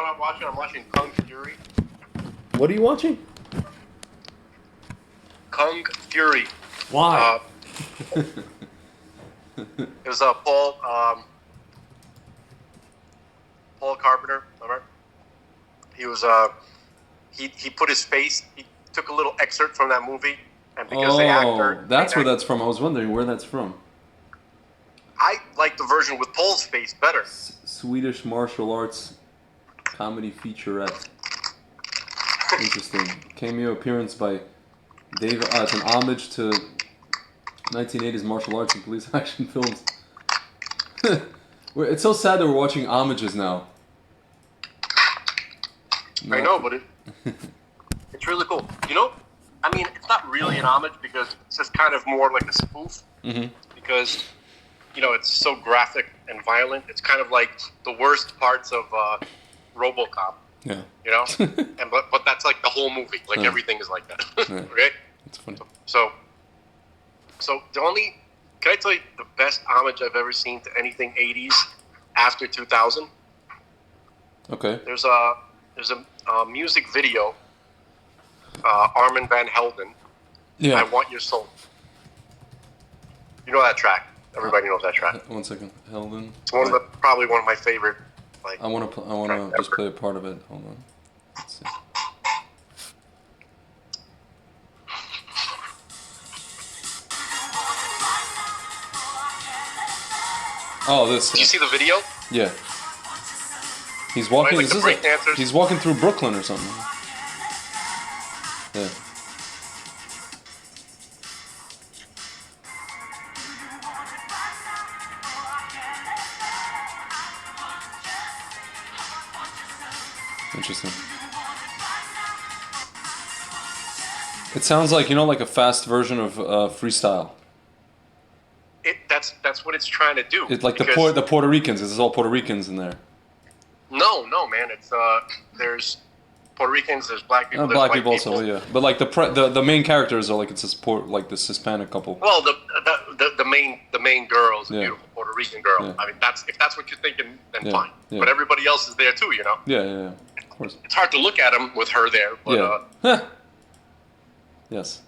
what I'm watching? I'm watching Kung Fury. What are you watching? Kung Fury. Why? It was Paul Carpenter. Remember? He was he put his face. He took a little excerpt from that movie, and because the actor. That's where that's from. I was wondering where that's from. I like the version with Paul's face better. Swedish martial arts comedy featurette. Interesting. Cameo appearance by Dave. It's an homage to 1980s martial arts and police action films. It's so sad that we're watching homages now. I know, but it's really cool. You know, I mean, it's not really an homage because it's just kind of more like a spoof. Mm-hmm. Because, you know, it's so graphic and violent. It's kind of like the worst parts of RoboCop. Yeah. You know, but that's like the whole movie. Like everything is like that. Okay. That's funny. So the only, can I tell you the best homage I've ever seen to anything 80s after 2000? Okay. There's a music video. Armin van Helden. Yeah. I Want Your Soul. You know that track. Everybody knows that track. 1 second, Helden. It's probably one of my favorite. Like, I want to just play a part of it. Hold on. Let's see. Oh, this. Did you see the video? Yeah. He's walking. Right, like he's walking through Brooklyn or something. Yeah. Interesting. It sounds like, you know, like a fast version of freestyle. That's what it's trying to do. It's like the Puerto Ricans. It's all Puerto Ricans in there. No, man. It's there's Puerto Ricans. There's black people. Black people also, yeah. But like the main characters are like it's like this Hispanic couple. Well, the main girl is a beautiful Puerto Rican girl. Yeah. I mean, if that's what you're thinking, then fine. Yeah. But everybody else is there too, you know. Yeah. Of course. It's hard to look at them with her there, but yes.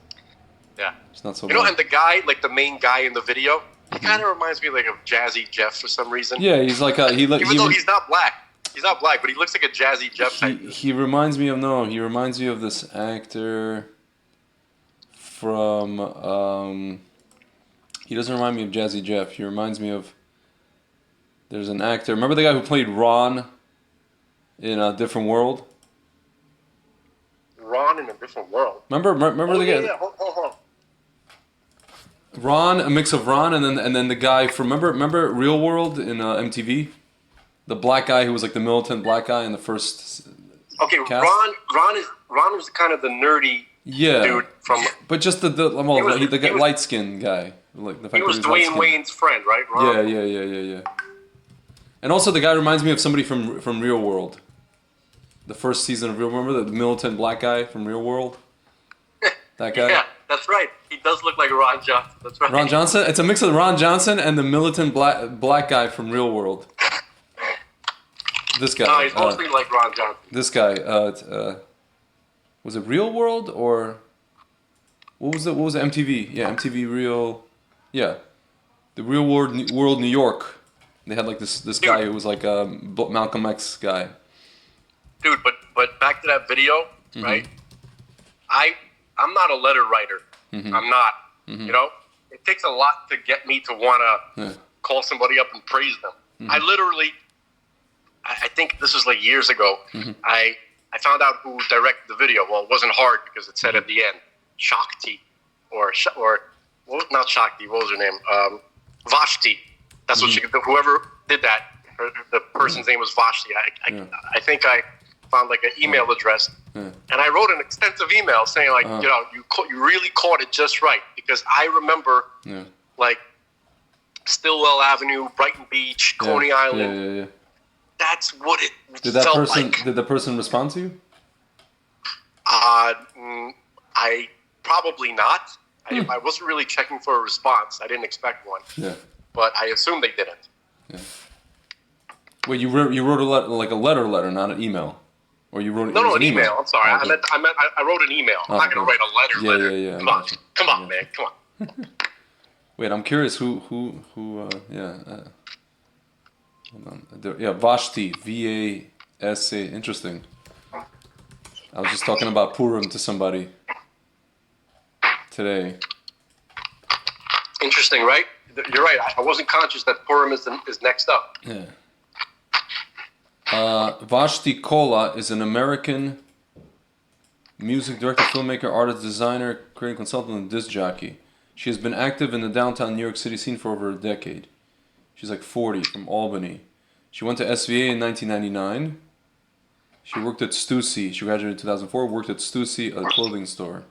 Yeah. It's not so. You know, and the guy, like the main guy in the video, he kind of reminds me like of Jazzy Jeff for some reason. Yeah, he's like even though he's not black. He's not black, but he looks like a Jazzy Jeff type. He reminds me of this actor from he doesn't remind me of Jazzy Jeff. He reminds me of there's an actor. Remember the guy who played Ron in A Different World? Ron in A Different World. Remember the guy? Yeah. Hold on. Ron, a mix of Ron and then the guy from remember Real World in MTV? The black guy who was like the militant black guy in the first Okay, cast? Ron was kind of the nerdy dude from. But just the light skinned guy, like the fact he was that Dwayne Wayne's friend, right? Ron? Yeah. And also the guy reminds me of somebody from Real World. The first season of Real, remember the militant black guy from Real World? That guy. Yeah, that's right. He does look like Ron Johnson. That's right. Ron Johnson. It's a mix of Ron Johnson and the militant black guy from Real World. This guy. No, he's mostly like Ron Johnson. This guy. Was it Real World or what was it? What was it? MTV? Yeah, MTV Real. Yeah, the Real World New York. They had like this guy who was like a Malcolm X guy. Dude, but back to that video, right? I'm not a letter writer. Mm-hmm. I'm not. Mm-hmm. You know, it takes a lot to get me to want to call somebody up and praise them. Mm-hmm. I literally, I think this was like years ago. Mm-hmm. I found out who directed the video. Well, it wasn't hard because it said at the end, Shakti, or not Shakti. What was her name? Vashti. That's what whoever did that. The person's name was Vashti. I think I found like an email address, and I wrote an extensive email saying like, you know, you really caught it just right, because I remember like Stillwell Avenue, Brighton Beach, Coney Island. Yeah. That's what it felt like. Did the person respond to you? I probably not. I wasn't really checking for a response. I didn't expect one. Yeah. But I assume they didn't. Yeah. Wait, you wrote a letter, like a letter, not an email, or you wrote No, an email. I'm sorry. Oh, okay. I wrote an email. I'm not gonna write a letter. Yeah. Come on, man. Come on. Wait, I'm curious who hold on. Vashti, V-A-S-A. Interesting. I was just talking about Purim to somebody today. Interesting, right? You're right. I wasn't conscious that Purim is next up. Yeah. Vashti Kola is an American music director, filmmaker, artist, designer, creative consultant, and disc jockey. She has been active in the downtown New York City scene for over a decade. She's like 40, from Albany. She went to SVA in 1999. She worked at Stussy. She graduated in 2004, worked at Stussy, a clothing store.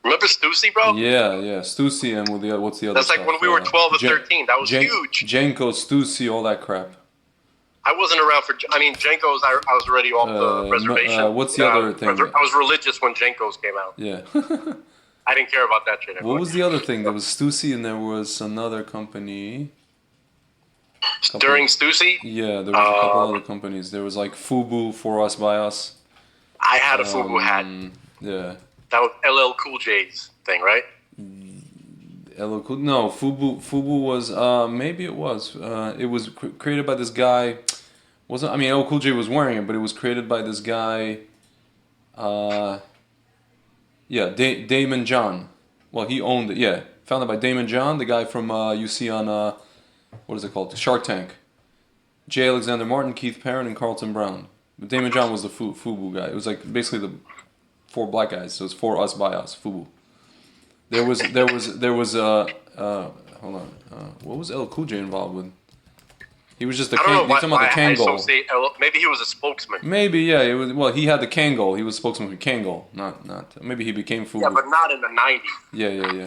Remember Stussy, bro? Yeah. Stussy and what's the other That's like stuff? when we were 12 or 13. That was huge. Jenko, Stussy, all that crap. I wasn't around for... I mean, Jenko's, I was already off the reservation. What's the other thing? I was religious when Jenko's came out. Yeah. I didn't care about that shit anymore. What was the other thing? There was Stussy and there was another company. During Stussy? Yeah, there was a couple other companies. There was like Fubu, For Us, By Us. I had a Fubu hat. Yeah. That was LL Cool J's thing, right? No, Fubu was maybe it was. It was created by this guy. Wasn't I mean LL Cool J was wearing it, but it was created by this guy. Damon John. Well, he owned it. Yeah, founded by Damon John, the guy from you see on what is it called? Shark Tank. J. Alexander Martin, Keith Parent, and Carlton Brown. But Damon John was the Fubu guy. It was like basically the 4 black guys. So it's For Us, By Us, Fubu. There was hold on. What was LL Cool J involved with? He was just the Kangol. You're talking about the Kangol. Maybe he was a spokesman. Maybe, yeah. It was, well, he had the Kangol. He was spokesman for Kangol. Not. Maybe he became Fubu. Yeah, but not in the 90s. Yeah.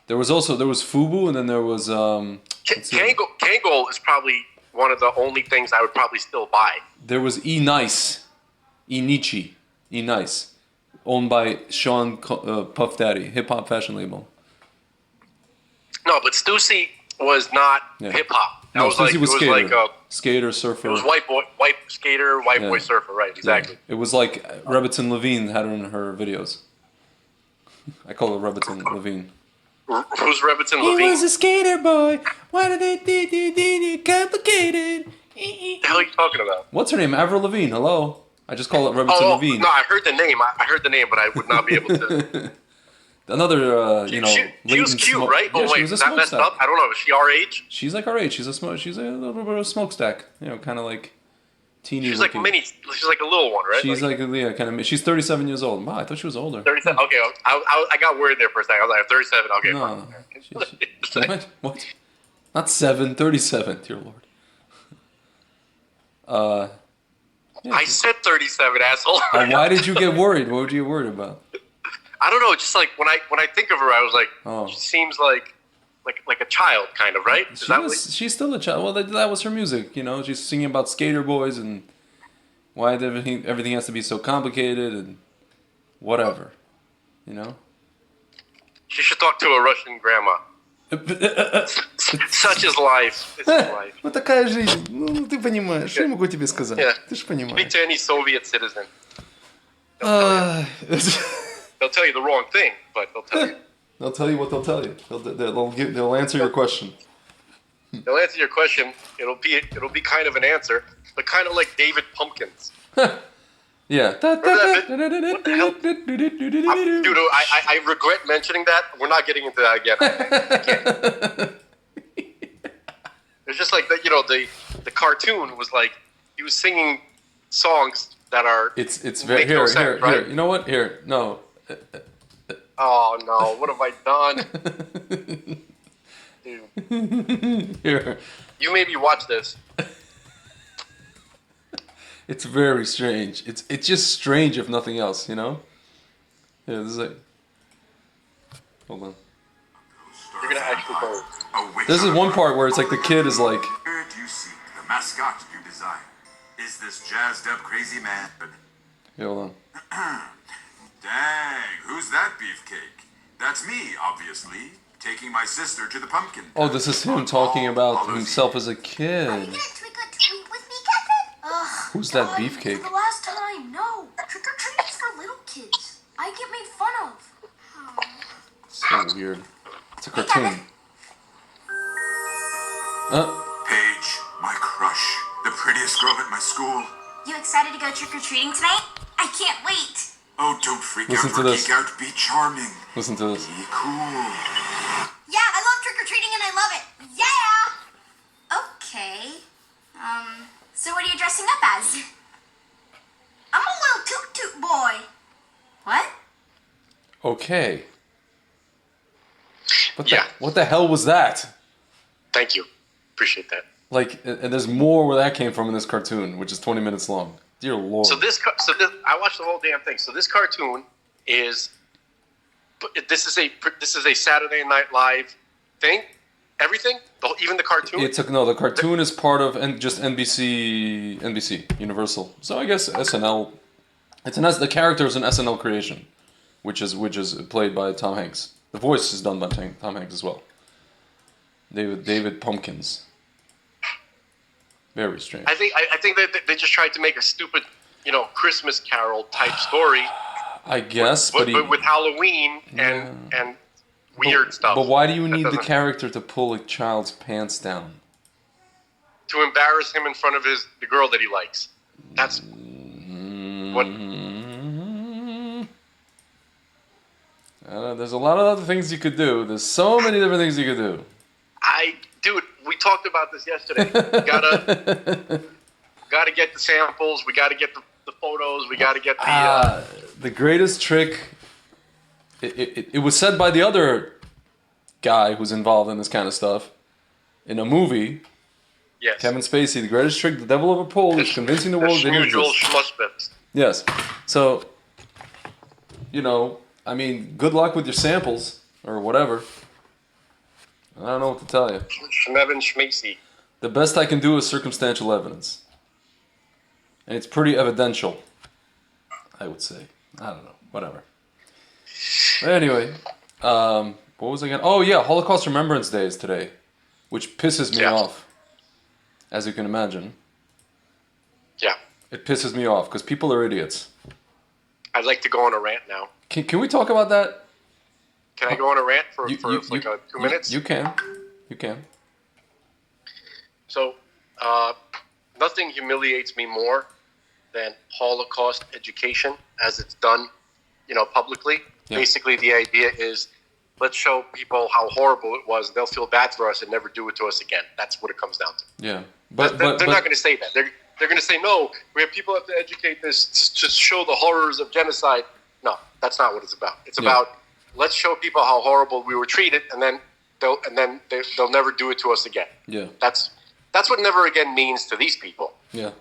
There was Fubu, and then there was Kangol is probably one of the only things I would probably still buy. There was E-Nice, owned by Sean Puff Daddy, hip hop fashion label. No, but Stussy was not hip hop. Stussy was skater. Like a skater, surfer. It was white boy surfer, right? Exactly. Yeah. It was like Rebbitzin Levine had her in her videos. I call her Rebbitzin Levine. Who's Rebbitzin Levine? He was a skater boy. Why did they do complicated? What the hell are you talking about? What's her name? Avril Lavigne. Hello. I just call it Rebbitzin Levine. No, I heard the name. But I would not be able to. Another, she was cute, right? Yeah, she was a that messed smokestack. up. I don't know. Is she our age? She's like our age. She's a little bit of a smokestack. You know, kind of like teeny. She's like mini. She's like a little one, right? She's like kind of. She's 37 years old. Wow, I thought she was older. 37. Okay, I got worried there for a second. I was like 37. Okay. No. What? Not 7. 37. Dear Lord. Yeah, I said 37, asshole. Why did you get worried? What were you worried about? I don't know. Just like when I think of her, I was like, she seems like a child, kind of, right? She's still a child. Well, that was her music. You know, she's singing about skater boys and why everything has to be so complicated and whatever. You know. She should talk to a Russian grandma. Such is life. This is life. Вот такая жизнь. Ну, ты понимаешь. Что я могу тебе сказать? Ты ж понимаешь. Speak to any Soviet citizen. They'll tell you the wrong thing, but they'll tell you. They'll tell you what they'll tell you. They'll answer your question. They'll answer your question. It'll be kind of an answer, but kind of like David Pumpkins. Yeah. What the hell? Dude, I regret mentioning that. We're not getting into that again. I can't. It's just like that. You know, the cartoon was like he was singing songs that are. It's very here. You know what? Here, no. Oh no! What have I done? Dude. Here. You made me watch this. It's very strange. It's just strange if nothing else, you know? Yeah, this is like... Hold on. You're gonna actually go. This is one part where it's like the kid is like... Where do you seek the mascot you desire? Is this jazzed up crazy man? Yeah, hold on. Dang, who's that beefcake? That's me, obviously. Taking my sister to the pumpkin. Oh, this is him talking about himself as a kid. Are you gonna trick or treat with me, Captain? Who's that Dad, beefcake? For the last time, no. Trick-or-treating's for little kids. I get made fun of. So weird. It's a Hey, cartoon. Kevin. Paige, my crush. The prettiest girl at my school. You excited to go trick-or-treating tonight? I can't wait. Oh, don't freak Listen out to or this. geek out. Be charming. Listen to this. Be cool. Yeah, I love trick-or-treating and I love it. Yeah! Okay. So what are you dressing up as? I'm a little toot-toot boy. What? Okay. Yeah. What the hell was that? Thank you. Appreciate that. Like, and there's more where that came from in this cartoon, which is 20 minutes long. Dear Lord. So this, I watched the whole damn thing. So this cartoon is, this is a Saturday Night Live thing. Everything, even the cartoon. The cartoon is part of just NBC, Universal. So I guess SNL. The character is an SNL creation, which is played by Tom Hanks. The voice is done by Tom Hanks as well. David Pumpkins. Very strange. I think that they just tried to make a stupid, Christmas Carol type story. I guess, but with Halloween and weird stuff. But why do you need the character to pull a child's pants down? To embarrass him in front of the girl that he likes. That's what. There's a lot of other things you could do. There's so many different things you could do. Dude, we talked about this yesterday. Gotta get the samples. We gotta get the photos. We gotta get the greatest trick. It was said by the other guy who's involved in this kind of stuff in a movie. Yes. Kevin Spacey. The greatest trick the devil ever pulled is convincing the world they didn't exist. Yes. So, good luck with your samples or whatever. I don't know what to tell you. Schmevin Schmacy. The best I can do is circumstantial evidence. And it's pretty evidential, I would say. I don't know. Whatever. But anyway, what was I going to... Oh, yeah, Holocaust Remembrance Day is today, which pisses me off, as you can imagine. Yeah. It pisses me off, because people are idiots. I'd like to go on a rant now. Can we talk about that? Can I go on a rant for 2 minutes? You can. You can. So, nothing humiliates me more than Holocaust education as it's done, publicly. Yeah. Basically, the idea is, let's show people how horrible it was. They'll feel bad for us and never do it to us again. That's what it comes down to. Yeah, but they're not going to say that. They're going to say, no, we have people have to educate this to show the horrors of genocide. No, that's not what it's about. It's about, let's show people how horrible we were treated, and then they'll never do it to us again. Yeah, that's what never again means to these people. Yeah.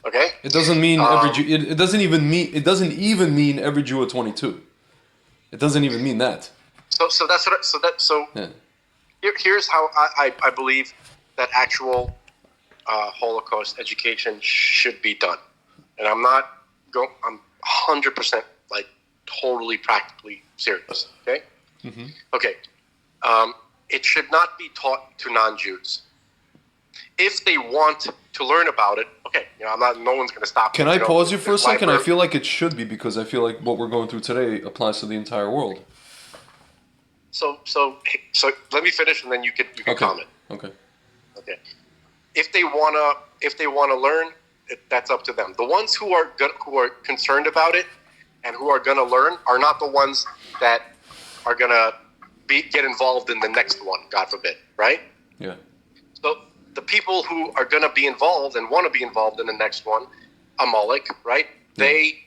Okay. It doesn't mean every Jew. It doesn't even mean every Jew at 22. It doesn't even mean that. So that's what. Yeah. Here's how I believe that actual Holocaust education should be done, and I'm 100% totally practically serious. Okay. Mm-hmm. Okay. It should not be taught to non-Jews. If they want to learn about it, okay, no one's going to stop. Can I pause you for a second? I feel like it should be, because I feel like what we're going through today applies to the entire world. So let me finish, and then you can comment. Okay. If they wanna learn, that's up to them. The ones who are concerned about it and who are gonna learn are not the ones that are gonna get involved in the next one. God forbid, right? Yeah. So the people who are going to be involved and want to be involved in the next one, Amalek, right? Yeah. They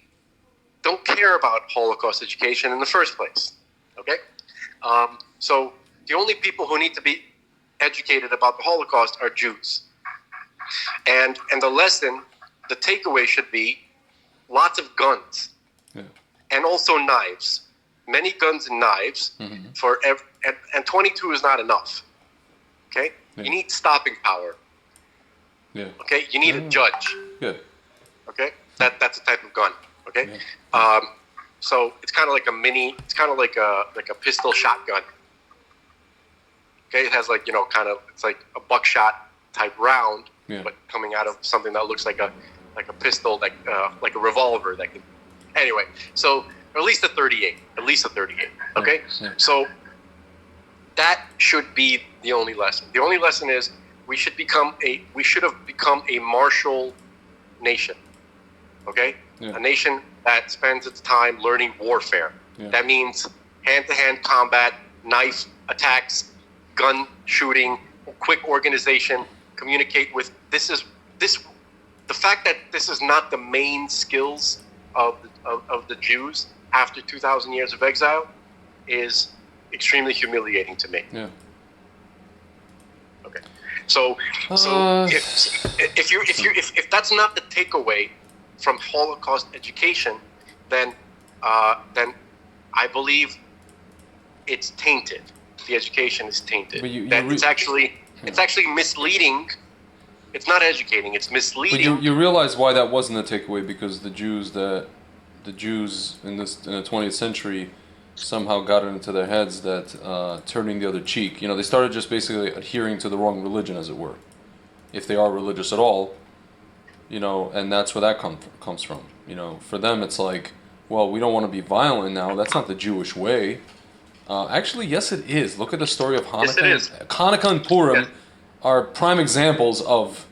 don't care about Holocaust education in the first place, okay? So the only people who need to be educated about the Holocaust are Jews. And the lesson, the takeaway should be lots of guns, and also knives. Many guns and knives, and 22 is not enough, okay? Yeah. You need stopping power. Yeah. Okay. You need a judge. Yeah. Okay. That's a type of gun. Okay. Yeah. So it's kind of like a mini. It's kind of like a pistol shotgun. Okay. It has it's like a buckshot type round. Yeah. but coming out of something that looks like a pistol, like a revolver. That can. Anyway, so at least a 38. At least a 38. Okay. Yeah. So that should be the only lesson. The only lesson is we should have become a martial nation. Okay? Yeah. A nation that spends its time learning warfare. Yeah. That means hand-to-hand combat, knife attacks, gun shooting, quick organization, communicate with the fact that this is not the main skills of the Jews after 2,000 years of exile is extremely humiliating to me. Yeah. Okay. So if that's not the takeaway from Holocaust education, then I believe it's tainted. The education is tainted. But it's actually misleading. It's not educating. It's misleading. But you realize why that wasn't a takeaway, because the Jews in the 20th century somehow got it into their heads that turning the other cheek. They started just basically adhering to the wrong religion, as it were, if they are religious at all. And that's where that comes from. For them, it's like, well, we don't want to be violent now. That's not the Jewish way. Actually, yes, it is. Look at the story of Hanukkah. Yes, it is. Hanukkah and Purim Yes. are prime examples of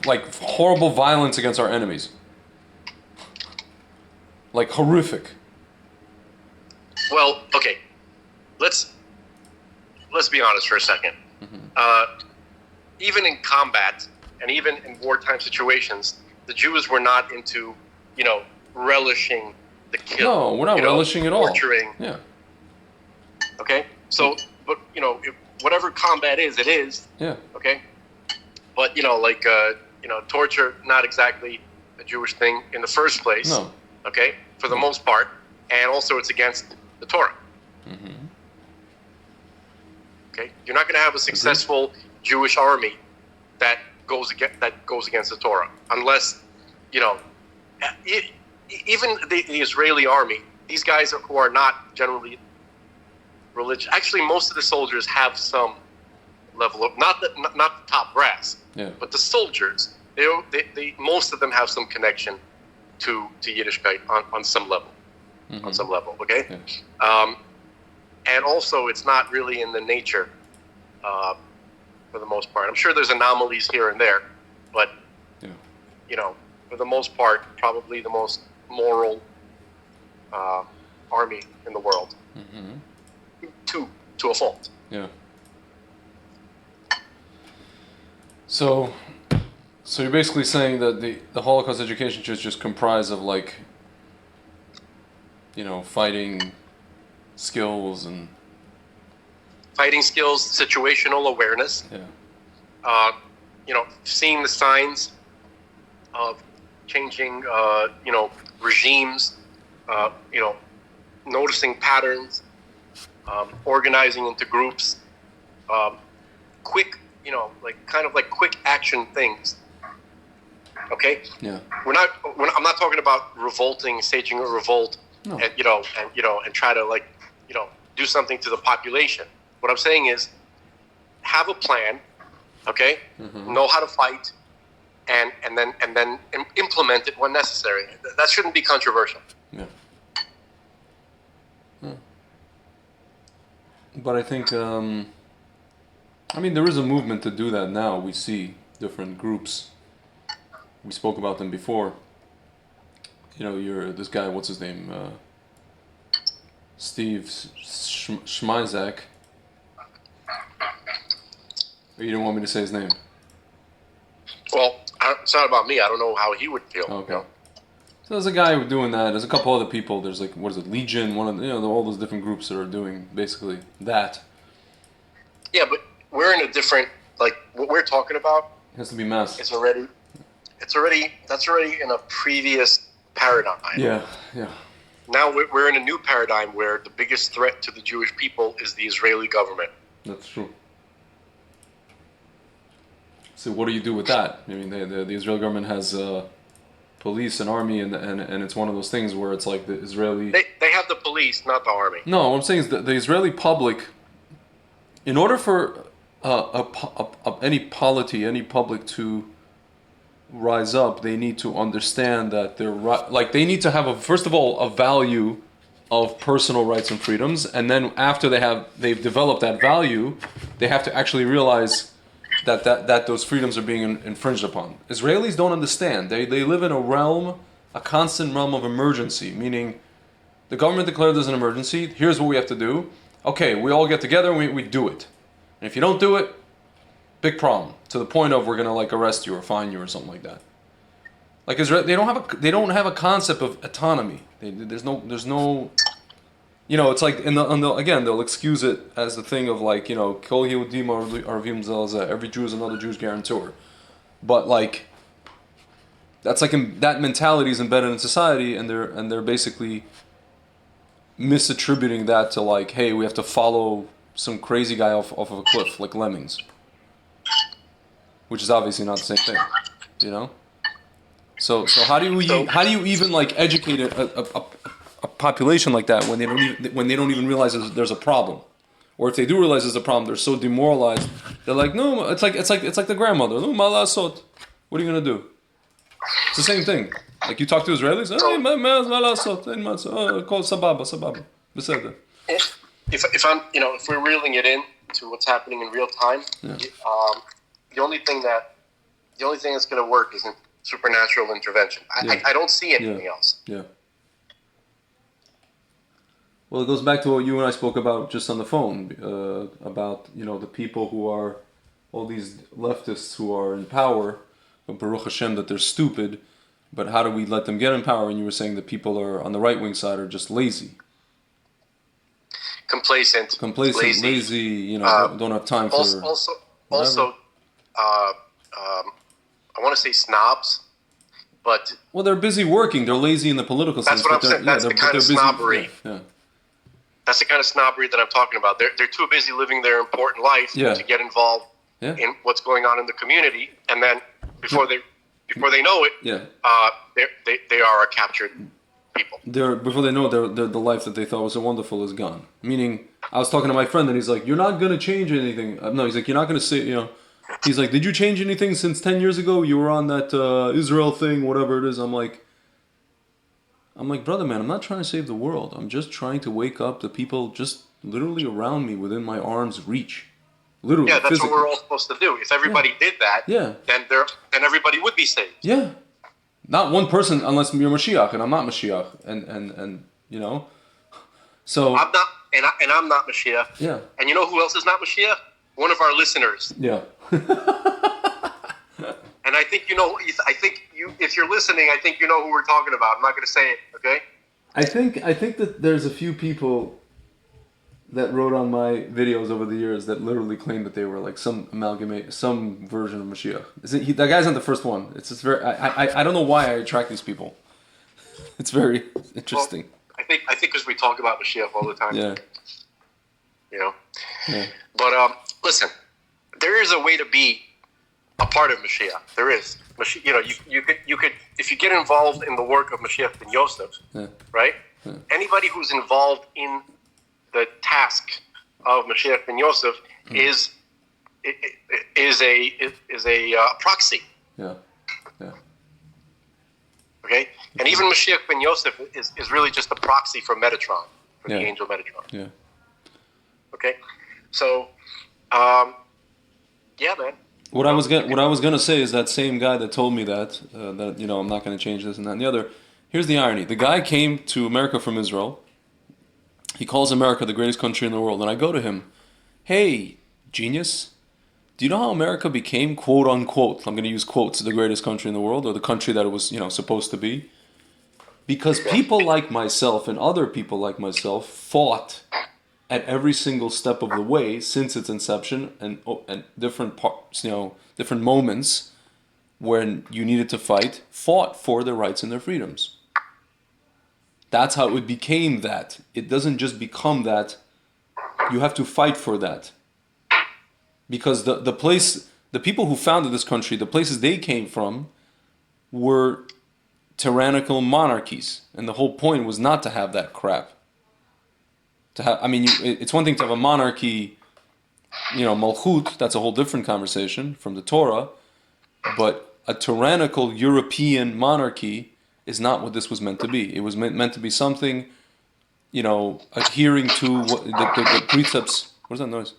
like horrible violence against our enemies. Like horrific. Well, okay. Let's be honest for a second. Even in combat and even in wartime situations, the Jews were not into, relishing the kill. No, we're not relishing at all. Torturing. Yeah. Okay. So, but whatever combat is, it is. Yeah. Okay. But torture, not exactly a Jewish thing in the first place. No. Okay. For the most part, and also it's against the Torah. Mm-hmm. Okay. You're not going to have a successful Jewish army that goes against the Torah, unless even the Israeli army. These guys who are not generally religious. Actually, most of the soldiers have some level of not the top brass, Yeah. but the soldiers. They most of them have some connection to Yiddishkeit on some level. Mm-hmm. On some level, okay. Yeah. And also, it's not really in the nature, for the most part. I'm sure there's anomalies here and there, but Yeah. For the most part, probably the most moral army in the world. Mm-hmm. To a fault. Yeah. So you're basically saying that the Holocaust education should just comprise of fighting skills and Fighting skills, situational awareness, yeah. Seeing the signs of changing, regimes, noticing patterns, organizing into groups, quick, quick action things. Okay. Yeah. I'm not talking about revolting, staging a revolt, No. and try to do something to the population. What I'm saying is, have a plan, okay? Mm-hmm. Know how to fight, and then implement it when necessary. That shouldn't be controversial. Yeah. But I think, there is a movement to do that now. We see different groups. We spoke about them before. This guy, what's his name? Steve Schmizak. Or you don't want me to say his name? Well, it's not about me. I don't know how he would feel. Okay. So there's a guy doing that. There's a couple other people. There's Legion, one of all those different groups that are doing basically that. Yeah, but we're in a different, what we're talking about. It has to be mass. That's already in a previous paradigm. Yeah. Now we're in a new paradigm where the biggest threat to the Jewish people is the Israeli government. That's true. So what do you do with that? The Israeli government has police and army, and it's one of those things where it's like the Israeli... They have the police, not the army. No, what I'm saying is that the Israeli public, in order for any polity, any public to rise up, they need to understand that they need to have first of all a value of personal rights and freedoms, and then after they've developed that value, they have to actually realize that those freedoms are being infringed upon. Israelis don't understand. They live in a constant realm of emergency, meaning the government declared there's an emergency. Here's what we have to do. Okay, we all get together and we do it. And if you don't do it, big problem, to the point of we're gonna like arrest you or fine you or something like that. Like Israel, they don't have a concept of autonomy. There's no, it's like again they'll excuse it as the thing of like Kol Yehudim Arvim Zelzeh, every Jew is another Jew's guarantor, but like that's like that mentality is embedded in society, and they're basically misattributing that to like, hey, we have to follow some crazy guy off of a cliff like lemmings, which is obviously not the same thing, So how do you even like educate a population like that when they don't even realize there's a problem, or if they do realize there's a problem, they're so demoralized. They're like, no, it's like the grandmother. No, malasot. What are you gonna do? It's the same thing. Like you talk to Israelis, call sababa, beseder. If we're reeling it in to what's happening in real time, the only thing that's going to work is supernatural intervention. I don't see anything else. Yeah. Well, it goes back to what you and I spoke about just on the phone, about the people who are all these leftists who are in power. Baruch Hashem that they're stupid, but how do we let them get in power? And you were saying that people are on the right wing side are just lazy, complacent, lazy. Don't have time for. Also, I want to say snobs, but they're busy working. They're lazy in the political sense. That's what I'm saying. That's the kind of snobbery. Yeah. That's the kind of snobbery that I'm talking about. They're too busy living their important life to get involved in what's going on in the community, and then before they know it, they are a captured people. Before they know it, the life that they thought was so wonderful is gone. Meaning, I was talking to my friend, and he's like, "You're not gonna change anything." No, he's like, "You're not gonna say, He's like, "Did you change anything since 10 years ago? You were on that Israel thing, whatever it is." I'm like, brother, man, I'm not trying to save the world. I'm just trying to wake up the people just literally around me, within my arm's reach. Literally, that's physically. What we're all supposed to do. If everybody did that, then everybody would be saved. Yeah, not one person unless you're Mashiach, and I'm not Mashiach, and So I'm not, and I'm not Mashiach. Yeah. And you know who else is not Mashiach? One of our listeners. Yeah. And I think if you're listening, I think you know who we're talking about. I'm not going to say it, okay? I think that there's a few people that wrote on my videos over the years that literally claimed that they were like some version of Mashiach. That guy's not the first one. It's just very. I don't know why I attract these people. It's very interesting. Well, I think because we talk about Mashiach all the time. Yeah. Yeah. But listen, there is a way to be a part of Mashiach. There is. You could if you get involved in the work of Mashiach ben Yosef, right? Yeah. Anybody who's involved in the task of Mashiach ben Yosef is a proxy. Yeah. Yeah. Okay? And even Mashiach ben Yosef is really just a proxy for Metatron, for the angel Metatron. Yeah. Okay? So, man. What I was gonna say is that same guy that told me that I'm not gonna change this and that and the other. Here's the irony: the guy came to America from Israel. He calls America the greatest country in the world, and I go to him, "Hey, genius, do you know how America became, quote unquote, I'm going to use quotes, the greatest country in the world, or the country that it was, supposed to be? Because people like myself and other people like myself fought at every single step of the way since its inception, and different parts, different moments when you needed to fight, fought for their rights and their freedoms. That's how it became that. It doesn't just become that. You have to fight for that. Because the people who founded this country, the places they came from, were tyrannical monarchies. And the whole point was not to have that crap. It's one thing to have a monarchy Malchut, that's a whole different conversation from the Torah. But a tyrannical European monarchy is not what this was meant to be. It was meant to be something, adhering to the precepts. What is that noise?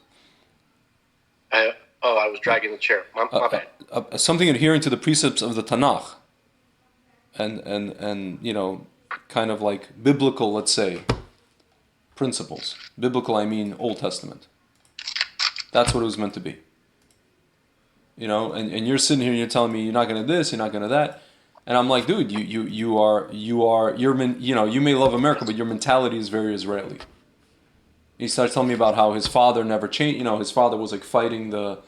I was dragging the chair. My bad. Something adhering to the precepts of the Tanakh. And kind of like biblical, let's say, principles. Biblical, I mean Old Testament. That's what it was meant to be. And you're sitting here and you're telling me you're not gonna this, you're not gonna that, and I'm like, dude, you may love America, but your mentality is very Israeli. He starts telling me about how his father never changed. His father was like fighting the,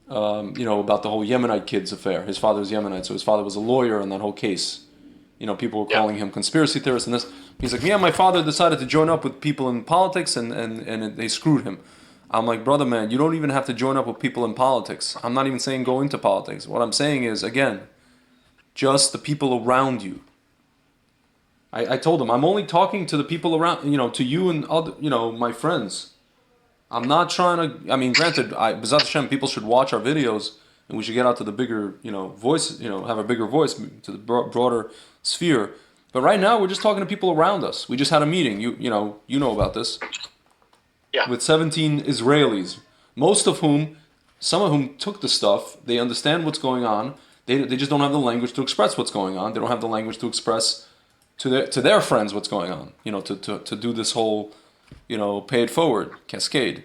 about the whole Yemenite kids affair. His father was Yemenite, so his father was a lawyer in that whole case. People were calling him conspiracy theorist and this. He's like, my father decided to join up with people in politics and they screwed him. I'm like, brother, man, you don't even have to join up with people in politics. I'm not even saying go into politics. What I'm saying is, again, just the people around you. I told him, I'm only talking to the people around, to you and other, my friends. I'm not trying to, granted, B'ezrat Hashem, people should watch our videos and we should get out to the bigger, voice, have a bigger voice to the broader sphere. But right now, we're just talking to people around us. We just had a meeting. You know about this. Yeah. With 17 Israelis, some of whom took the stuff. They understand what's going on. They just don't have the language to express what's going on. They don't have the language to express to their friends what's going on. To do this whole, pay it forward cascade.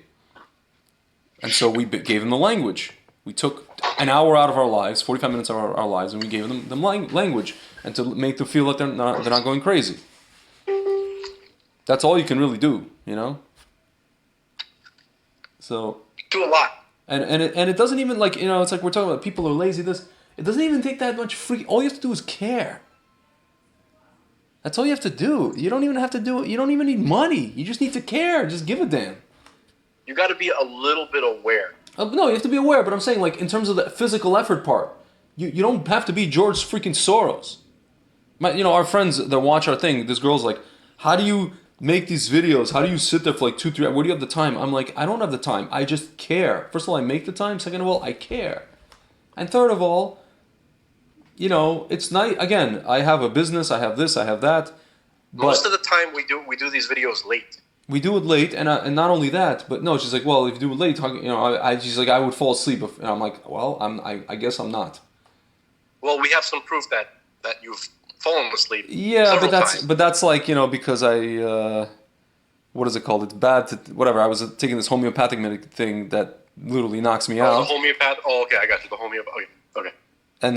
And so we gave them the language. We took an hour out of our lives, 45 minutes of our lives, and we gave them the language, and to make them feel that they're not going crazy. That's all you can really do, So do a lot, and it doesn't even it's like we're talking about people are lazy. It doesn't even take that much free. All you have to do is care. That's all you have to do. You don't even have to do it. You don't even need money. You just need to care. Just give a damn. You got to be a little bit aware. No, you have to be aware. But I'm saying, like, in terms of the physical effort part, you don't have to be George freaking Soros. Our friends that watch our thing. This girl's like, how do you make these videos? How do you sit there for like 2-3 hours? Where do you have the time? I'm like, I don't have the time. I just care. First of all, I make the time. Second of all, I care. And third of all, it's nice. Again, I have a business. I have this. I have that. But most of the time, we do these videos late. We do it late, and not only that, but no, she's like, well, if you do it late, she's like, I would fall asleep, and I'm like, well, I guess I'm not. Well, we have some proof that you've fallen asleep. Yeah, but that's like, because I, what is it called? It's bad to whatever. I was taking this homeopathic thing that literally knocks me out. The homeopath. Oh, okay, I got you. The homeopath. Okay. And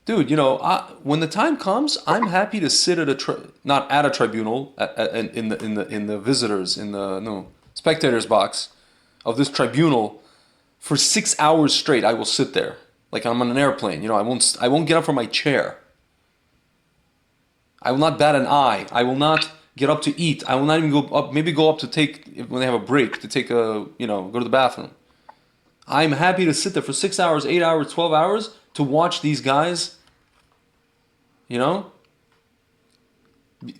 dude, when the time comes, I'm happy to sit at not at a tribunal, in the visitors, spectators box of this tribunal for 6 hours straight. I will sit there like I'm on an airplane. I won't get up from my chair. I will not bat an eye. I will not get up to eat. I will not even go up. Maybe go up to when they have a break to take go to the bathroom. I'm happy to sit there for 6 hours, 8 hours, 12 hours to watch these guys,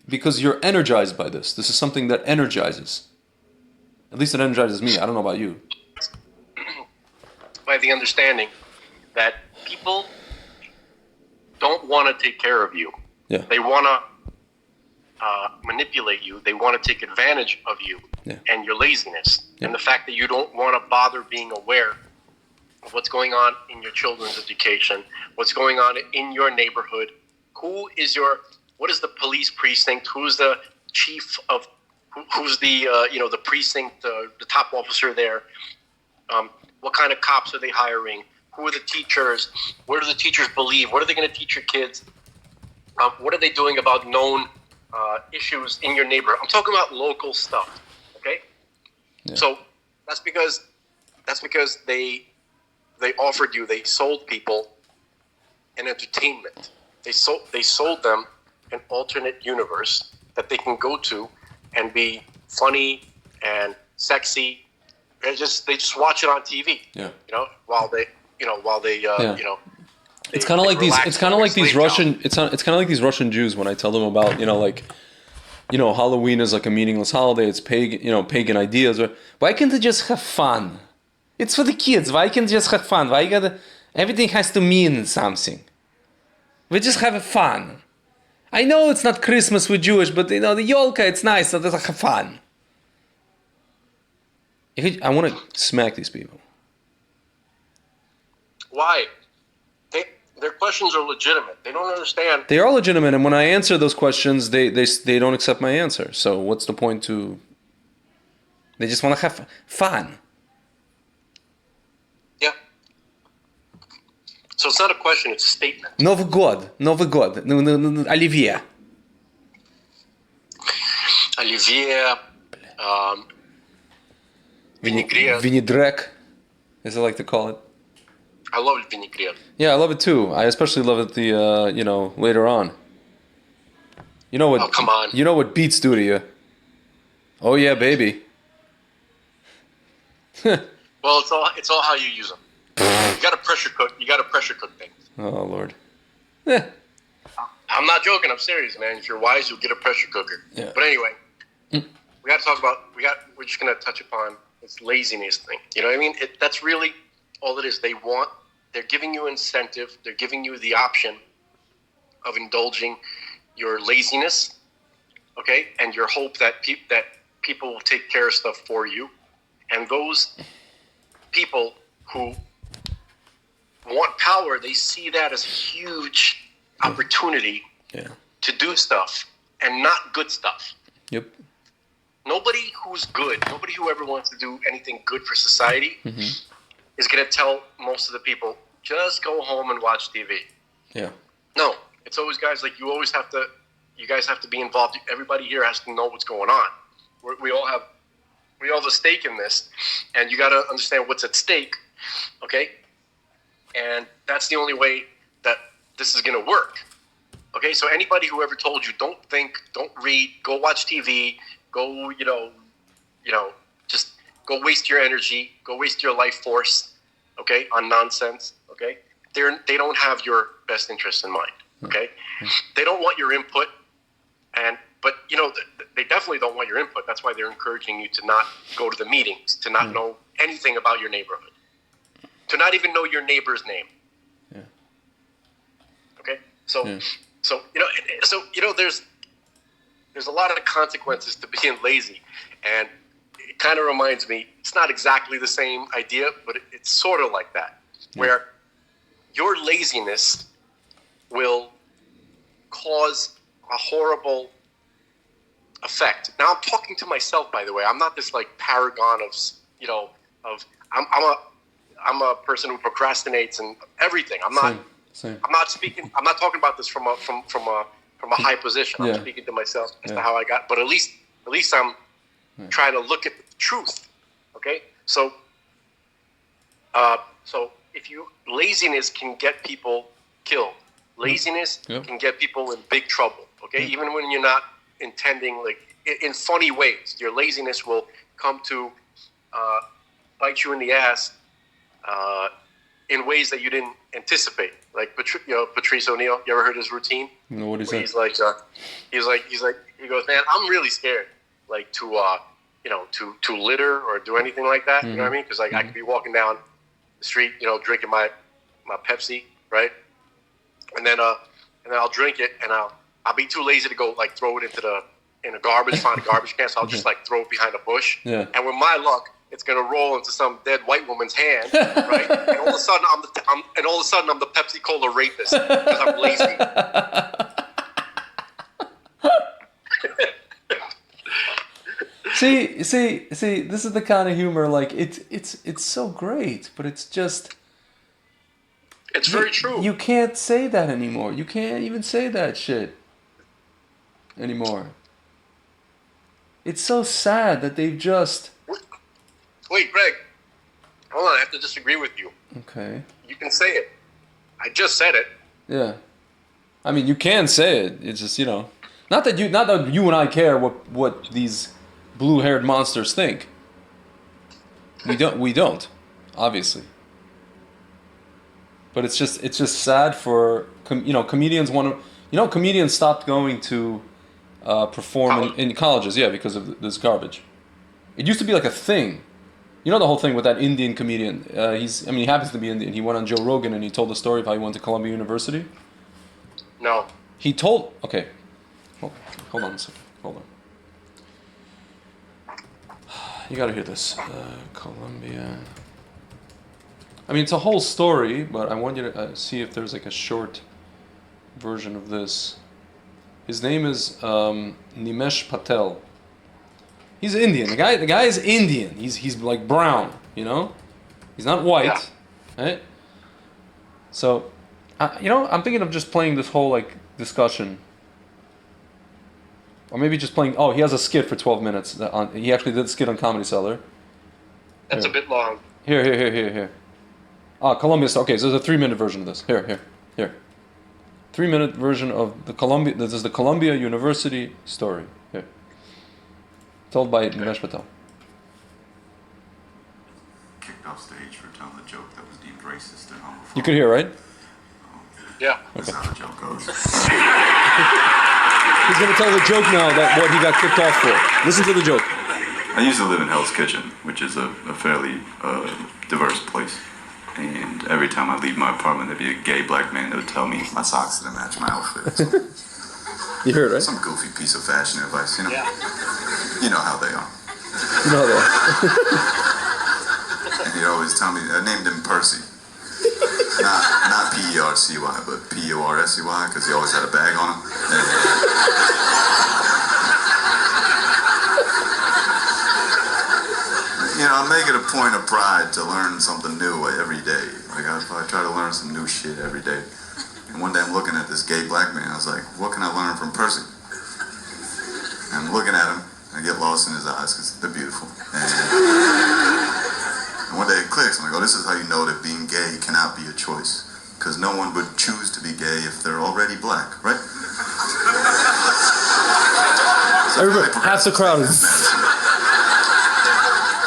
because you're energized by this. This is something that energizes. At least it energizes me. I don't know about you. By the understanding that people don't want to take care of you. Yeah. They want to manipulate you. They want to take advantage of you and your laziness. Yeah. And the fact that you don't want to bother being aware of what's going on in your children's education, what's going on in your neighborhood, what is the police precinct, who's the chief of, who's the, the precinct, the top officer there, what kind of cops are they hiring, who are the teachers, what do the teachers believe, what are they going to teach your kids, what are they doing about known issues in your neighborhood. I'm talking about local stuff, okay? Yeah. So that's because they offered you, they sold people an entertainment. They sold them an alternate universe that they can go to and be funny and sexy. They just watch it on TV. Yeah. While they It's kind of like these. It's kind of like these Russian. It's kind of like these Russian Jews when I tell them about Halloween is like a meaningless holiday. It's pagan ideas. Or why can't they just have fun? It's for the kids. Why can't they just have fun? Everything has to mean something. We just have fun. I know it's not Christmas with Jewish, but the Yolka, it's nice. So let's have fun. I want to smack these people. Why? Their questions are legitimate. They don't understand. They are legitimate, and when I answer those questions, they don't accept my answer. So what's the point to... They just want to have fun. Yeah. So it's not a question, it's a statement. Новый год. Оливье. Оливье, vinaigrette. Vinaigrette, as I like to call it. I love vinaigrette. Yeah, I love it too. I especially love it later on. You know what? Oh, come on. You know what beets do to you? Oh yeah, baby. Well, it's all how you use them. You got to pressure cook. You got to pressure cook things. Oh Lord. I'm not joking. I'm serious, man. If you're wise, you'll get a pressure cooker. Yeah. But anyway, we got to talk about. We're just gonna touch upon this laziness thing. You know what I mean? That's really all it is. They're giving you incentive. They're giving you the option of indulging your laziness, okay, and your hope that people will take care of stuff for you. And those people who want power, they see that as a huge opportunity to do stuff and not good stuff. Yep. Nobody who's good, nobody who ever wants to do anything good for society is going to tell most of the people, just go home and watch TV. Yeah. No, it's always guys like you guys have to be involved. Everybody here has to know what's going on. We all have a stake in this, and you got to understand what's at stake, okay? And that's the only way that this is going to work, okay? So anybody who ever told you, don't think, don't read, go watch TV, go, just go waste your energy, go waste your life force, okay, on nonsense, okay? They don't have your best interests in mind, okay? They don't want your input, but they definitely don't want your input. That's why they're encouraging you to not go to the meetings, to not know anything about your neighborhood, to not even know your neighbor's name. Yeah. Okay, so there's a lot of consequences to being lazy, and it kind of reminds me. It's not exactly the same idea, but it's sort of like that, where your laziness will cause a horrible effect. Now I'm talking to myself, by the way. I'm not this like paragon of I'm a person who procrastinates and everything. I'm not. Same. I'm not speaking. I'm not talking about this from a high position. I'm speaking to myself as to how I got. But at least I'm trying to look at the truth. Okay. So if laziness can get people killed. Laziness can get people in big trouble. Okay. Even when you're not intending, like in funny ways, your laziness will come to bite you in the ass in ways that you didn't anticipate. Like Patrice O'Neill, you ever heard his routine? No, what is that? He's like, he goes, man, I'm really scared, like to litter or do anything like that. You know what I mean? Because like I could be walking down the street, drinking my Pepsi, right? And then I'll drink it, and I'll be too lazy to go like throw it in a garbage, find a garbage can. So I'll just like throw it behind a bush. Yeah. And with my luck, it's gonna roll into some dead white woman's hand, right? And all of a sudden, I'm the Pepsi Cola rapist because I'm lazy. See, this is the kind of humor, like, it's so great, but it's just... It's very true. You can't say that anymore. You can't even say that shit anymore. It's so sad that they've just... Wait, Greg. Hold on, I have to disagree with you. Okay. You can say it. I just said it. Yeah. I mean, you can say it. It's just, not that you and I care what these blue-haired monsters think. We don't, obviously. But it's just sad for comedians comedians stopped going to perform in colleges. Yeah, because of this garbage. It used to be like a thing. You know the whole thing with that Indian comedian. He happens to be Indian. He went on Joe Rogan and he told the story of how he went to Columbia University. No. He told. Okay. Hold on a second. Hold on. You gotta hear this. Columbia. I mean, it's a whole story, but I want you to see if there's like a short version of this. His name is Nimesh Patel. He's Indian. The guy is Indian. He's like brown, you know? He's not white, right? So, I'm thinking of just playing this whole like discussion. Or maybe just playing. Oh, he has a skit for 12 minutes. He actually did a skit on Comedy Cellar. That's a bit long. Here. Columbia. Okay, so there's a 3-minute version of this. Here. 3-minute version of the Columbia. This is the Columbia University story. Here, told by Nimesh Patel. Kicked off stage for telling a joke that was deemed racist and homophobic. You could hear, right? Yeah. That's how the joke goes. He's gonna tell the joke now that what he got kicked off for. Listen to the joke. I used to live in Hell's Kitchen, which is a fairly diverse place. And every time I leave my apartment, there'd be a gay black man that would tell me my socks didn't match my outfit. You heard, right? Some goofy piece of fashion advice, you know? Yeah. You know how they are. You know that. And he'd always tell me, I named him Percy. Not P-E-R-C-Y, but P-O-R-S-E-Y, because he always had a bag on him. You know, I make it a point of pride to learn something new every day. Like, I try to learn some new shit every day. And one day I'm looking at this gay black man, I was like, what can I learn from Percy? And I'm looking at him, and I get lost in his eyes, because they're beautiful. And one day it clicks, I'm like, oh, this is how you know that being gay cannot be a choice. Because no one would choose to be gay if they're already black, right? Everybody, half the crowd is.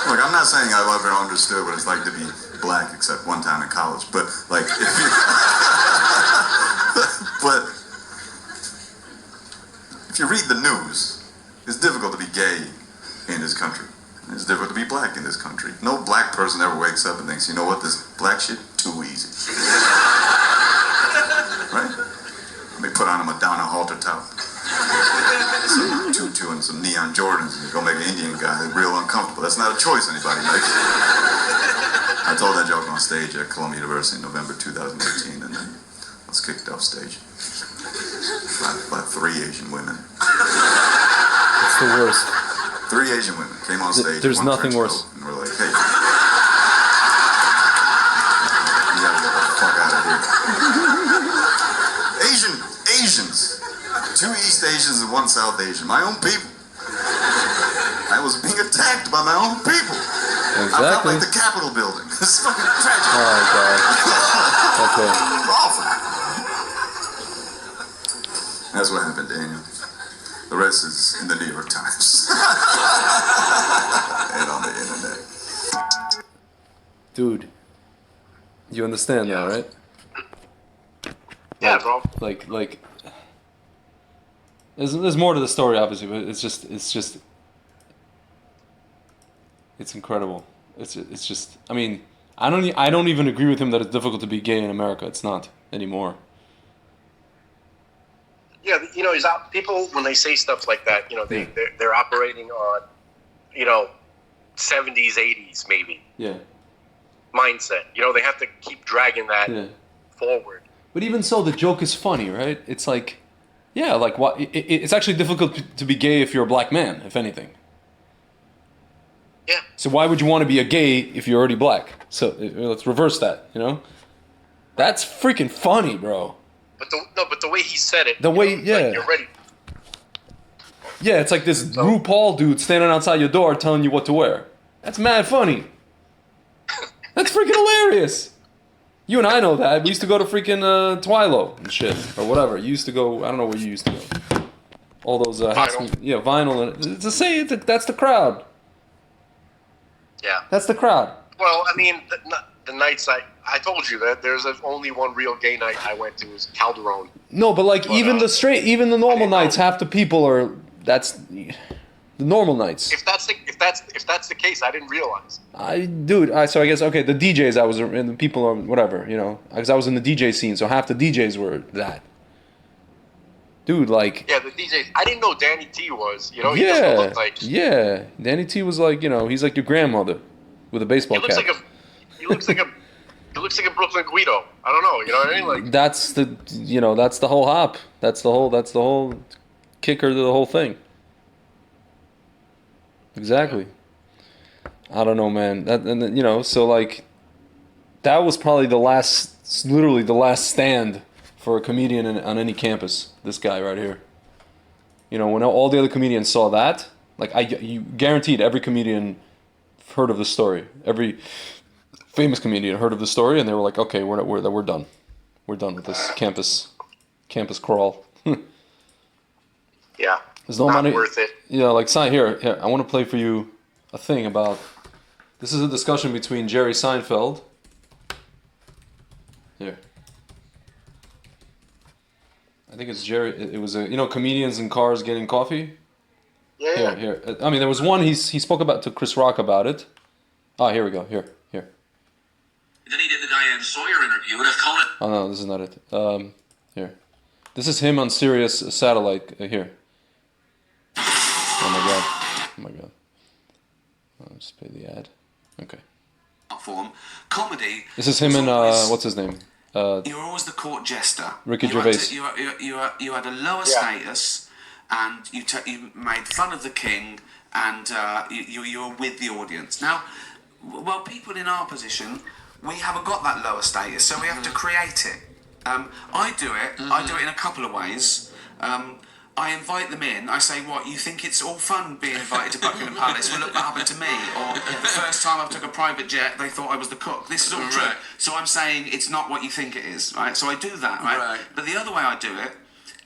Look, I'm not saying I've ever understood what it's like to be black, except one time in college. But like, if you read the news, it's difficult to be gay in this country. It's difficult to be black in this country. No black person ever wakes up and thinks, you know what, this black shit, too easy. Right? Let me put on a Madonna halter top. Some tutu and some neon Jordans, and you go make an Indian guy real uncomfortable. That's not a choice anybody makes. I told that joke on stage at Columbia University in November 2018, and then I was kicked off stage by 3 Asian women. It's the worst. 3 Asian women came on stage. There's one nothing French worse. coat, and we're like, hey, you gotta get the fuck out of here. Asians. 2 East Asians and 1 South Asian. My own people. I was being attacked by my own people. Exactly. I felt like the Capitol building. It's fucking tragic. Oh, God. Okay. Awful. That's what happened, Daniel. The rest is in the New York Times. And on the internet. Dude. You understand now, right? Yeah, bro. Like, there's more to the story, obviously, but it's incredible. It's just, I mean, I don't even agree with him that it's difficult to be gay in America. It's not anymore. Yeah, you know, people, when they say stuff like that, you know, they're operating on, you know, 70s, 80s maybe. Yeah. Mindset. You know, they have to keep dragging that forward. But even so, the joke is funny, right? It's like, yeah, like what? It's actually difficult to be gay if you're a black man, if anything. Yeah. So why would you want to be a gay if you're already black? So let's reverse that, you know? That's freaking funny, bro. But the way he said it. The way, like, yeah. You're ready. Yeah, it's like this RuPaul dude standing outside your door telling you what to wear. That's mad funny. That's freaking hilarious. You and I know that. We used to go to freaking Twilo and shit, or whatever. You used to go, I don't know where you used to go. All those, Vinyl. Vinyl. And that's the crowd. Yeah. That's the crowd. Well, I mean, the nights I told you that there's only one real gay night I went to was Calderon. No, but like even the normal nights, half the people are That's the normal nights. If that's the case, I didn't realize. So I guess okay. The DJs I was and the people or whatever, you know, because I was in the DJ scene, so half the DJs were that. Dude, like. Yeah, the DJs. I didn't know Danny T was. You know, he doesn't look like. Yeah, Danny T was like, you know, he's like your grandmother with a baseball cap. He looks like a Brooklyn Guido. I don't know. You know what I mean? Like. That's the whole hop. That's the whole kicker to the whole thing. Exactly. I don't know, man. And you know, so like, that was probably literally the last stand for a comedian on any campus. This guy right here. You know, when all the other comedians saw that, like you guaranteed every comedian heard of the story. Every famous comedian heard of the story, and they were like, okay, we're done. We're done with this campus crawl. Yeah. There's no not money. Worth it. Yeah, like here. I want to play for you a thing about. This is a discussion between Jerry Seinfeld. Here. I think it's Jerry. It was comedians in cars getting coffee. Yeah. Here. I mean, there was one he spoke about to Chris Rock about it. Ah, here we go. Here. Then he did the Diane Sawyer interview, and if Conan... Oh no, this is not it. Here. This is him on Sirius Satellite. Here. Oh my god. I'll just play the ad. Okay. Form comedy. This is him and what's his name? You're always the court jester. Ricky Gervais. You had a lower status, and you made fun of the king, and you were with the audience. Now, well, people in our position, we haven't got that lower status, so we have to create it. I do it. I do it in a couple of ways. I invite them in. I say, what, you think it's all fun being invited to Buckingham Palace? Well, look what happened to me. Or the first time I took a private jet, they thought I was the cook. This is all true. So I'm saying it's not what you think it is, right? So I do that, right? But the other way I do it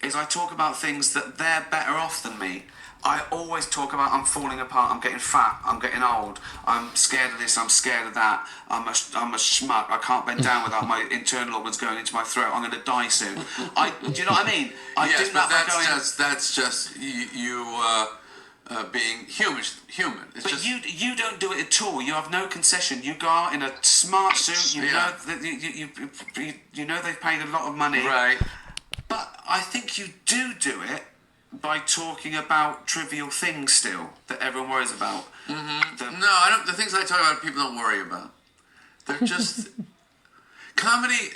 is I talk about things that they're better off than me. I always talk about I'm falling apart, I'm getting fat, I'm getting old, I'm scared of this, I'm scared of that, I'm a schmuck, I can't bend down without my internal organs going into my throat, I'm going to die soon. Do you know what I mean? Yes, but that's just you being human. It's but just... you don't do it at all. You have no concession. You go out in a smart suit. You know that you know they've paid a lot of money. Right. But I think you do it by talking about trivial things still that everyone worries about. No, I don't. The things I talk about, people don't worry about. They're just comedy.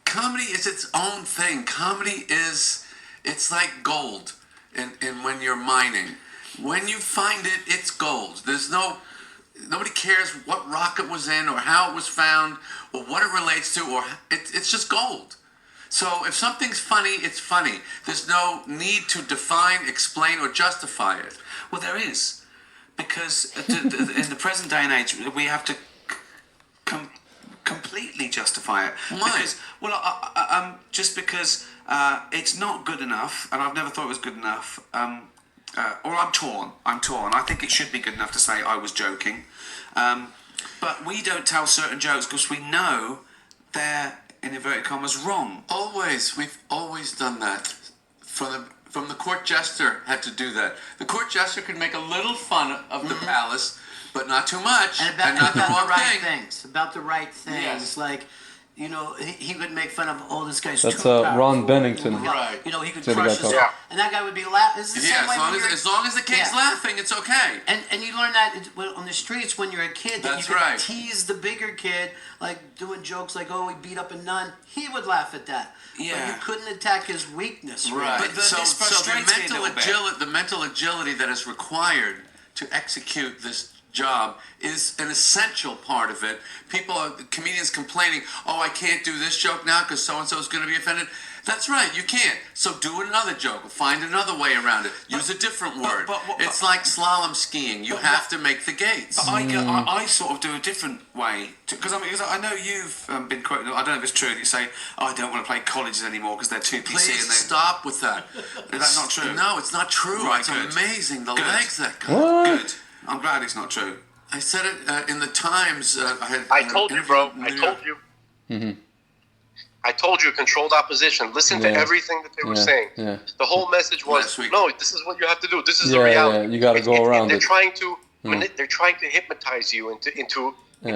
Comedy is its own thing. Comedy is, it's like gold in when you're mining. When you find it, it's gold. Nobody cares what rock it was in or how it was found or what it relates to, or it's just gold. So if something's funny, it's funny. There's no need to define, explain, or justify it. Well, there is, because in the present day and age, we have to completely justify it. Why? Because, just because it's not good enough, and I've never thought it was good enough. Or I'm torn. I think it should be good enough to say I was joking, but we don't tell certain jokes because we know they're, in inverted commas, wrong. We've always done that. From the court jester had to do that. The court jester could make a little fun of the palace, but not too much, and not the wrong thing. About the right things. Yes. Like, you know, he would make fun of, oh, this guy's That's too powerful. Ron Bennington. Right. You know, he could Say the crush guy us. called. And that guy would be laughing. It's the same way when you're... as long as the kid's laughing, it's okay. And you learn that on the streets when you're a kid, that That's you could right. tease the bigger kid, like doing jokes like, oh, he beat up a nun. He would laugh at that. Yeah. But you couldn't attack his weakness. Really. Right. But this frustrates me a little bit. The mental agility that is required to execute this job is an essential part of it. Comedians complaining, oh, I can't do this joke now because so-and-so is going to be offended. That's right, you can't. So do another joke. Find another way around it. Use a different word. It's like slalom skiing. You have to make the gates. But I sort of do a different way. Because I know you've been quoted, I don't know if it's true, that you say, oh, I don't want to play colleges anymore because they're too PC. Please and stop with that. Is that not true? No, it's not true. Right, it's good. amazing, the Good. legs that come. What? Good. I'm glad it's not true. I said it in the Times. I told you, bro. I told you. I told you, controlled opposition. Listen to everything that they were saying. Yeah. The whole message was, no, this is what you have to do. This is the Yeah, reality. you got to go around they're it. Trying to, they're trying to hypnotize you into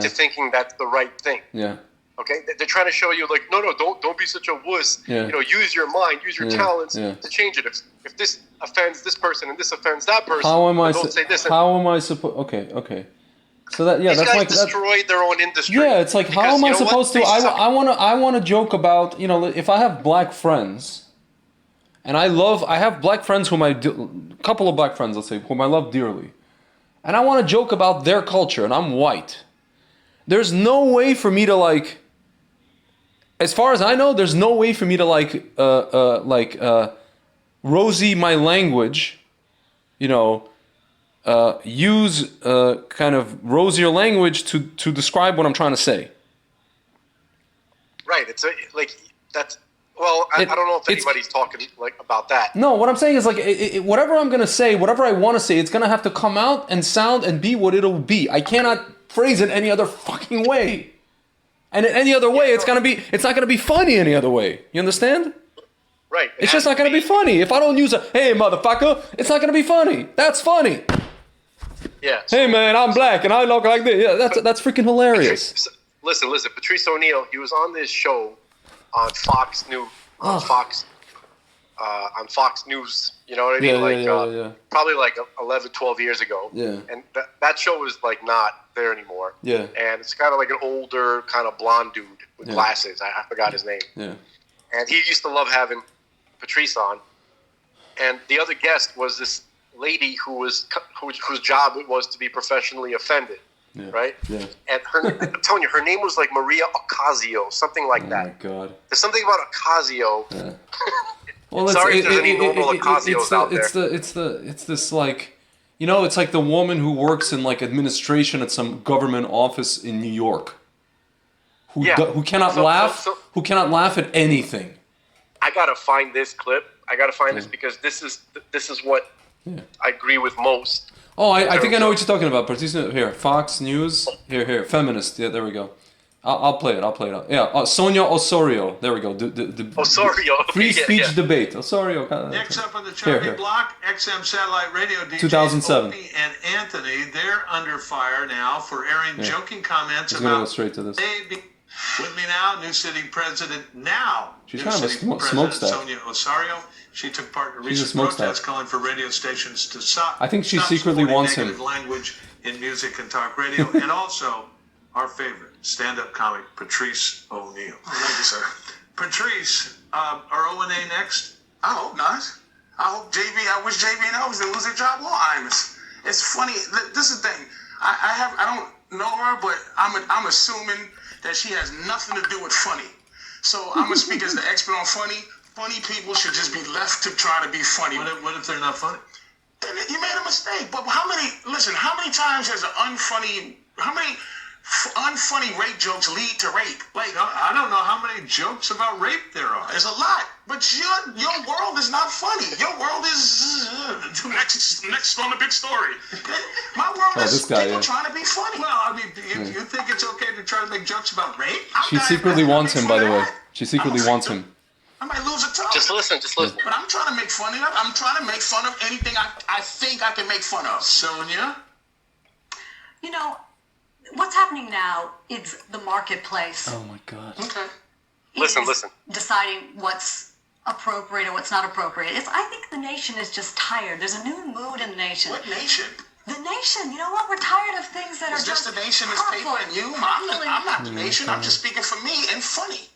thinking that's the right thing. Yeah. Okay, they're trying to show you like, no, don't be such a wuss. Yeah. You know, use your mind, use your talents to change it. If this offends this person and this offends that person, don't say this. How am I supposed? Okay. So that These that's guys like destroyed their own industry. Yeah, it's like how am I supposed to? I want to joke about, you know, if I have black friends, and I have black friends couple of black friends, let's say, whom I love dearly, and I want to joke about their culture, and I'm white. There's no way for me to like. As far as I know, there's no way for me to rosy my language, you know, use kind of rosier language to describe what I'm trying to say. Right. It's like that's. Well, I don't know if anybody's talking like about that. No, what I'm saying is like whatever I'm gonna say, whatever I want to say, it's gonna have to come out and sound and be what it'll be. I cannot phrase it any other fucking way. And in any other way, it's not gonna be funny any other way. You understand? Right. It's just not gonna be funny. If I don't use hey motherfucker, it's not gonna be funny. That's funny. Yeah. Hey man, I'm black and I look like this. Yeah, that's freaking hilarious. Listen. Patrice O'Neal, he was on this show on Fox News. On Fox News. You know what I mean? Probably like 11, 12 years ago. Yeah. And that show was like not there anymore. Yeah. And it's kind of like an older, kind of blonde dude with glasses. I forgot his name. Yeah. And he used to love having Patrice on. And the other guest was this lady whose job it was to be professionally offended. Yeah. Right? Yeah. And I'm telling you, her name was like Maria Ocasio, something like that. Oh my God. There's something about Ocasio. Yeah. Well, sorry if there's any normal Ocasios out there. It's this like, you know, it's like the woman who works in like administration at some government office in New York, who cannot laugh at anything. I gotta find this clip. This because this is what I agree with most. Oh, I think I know what you're talking about. Here, Fox News. Here, feminist. Yeah, there we go. I'll play it. Yeah, Sonia Osorio. There we go. The Osorio. Free speech debate. Osorio. Next up on the chopping block, XM Satellite Radio DJs 2007. Opie and Anthony. They're under fire now for airing joking comments about. Go straight to this. With me now, new sitting president now. She's kind of a smokestack. Sonia Osorio. She took part in a recent protest calling for radio stations to stop. I think she secretly wants him. Language in music and talk radio, and also our favorite stand-up comic, Patrice O'Neal. Thank you, sir. Patrice, are O&A next? I hope not. I wish JB and I was to lose their job on Imus. It's funny. This is the thing. I don't know her, but I'm assuming that she has nothing to do with funny. So I'm gonna speak as the expert on funny. Funny people should just be left to try to be funny. What if they're not funny? Then you made a mistake. But how many times has how many unfunny rape jokes lead to rape? Like, I don't know how many jokes about rape there are. There's a lot. But your world is not funny. Your world is next on the big story. My world is people trying to be funny. Well, I mean, you think it's okay to try to make jokes about rape? She secretly wants him, by the way. She secretly wants him. I might lose a toe. Just listen. But I'm trying to make fun of it. I'm trying to make fun of anything I think I can make fun of. Sonia? You know, what's happening now is the marketplace. Oh my God. Okay. Listen. Deciding what's appropriate or what's not appropriate. I think the nation is just tired. There's a new mood in the nation. What nation? The nation. You know what? We're tired of things that are just the nation is paper and you? I'm not the nation. I'm just speaking for me and funny.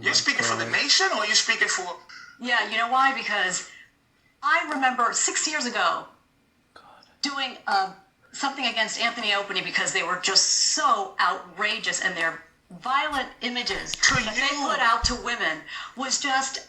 You're speaking for the nation or you're speaking for... Yeah, you know why? Because I remember 6 years ago doing something against Anthony Opie because they were just so outrageous and their violent images that they put out to women was just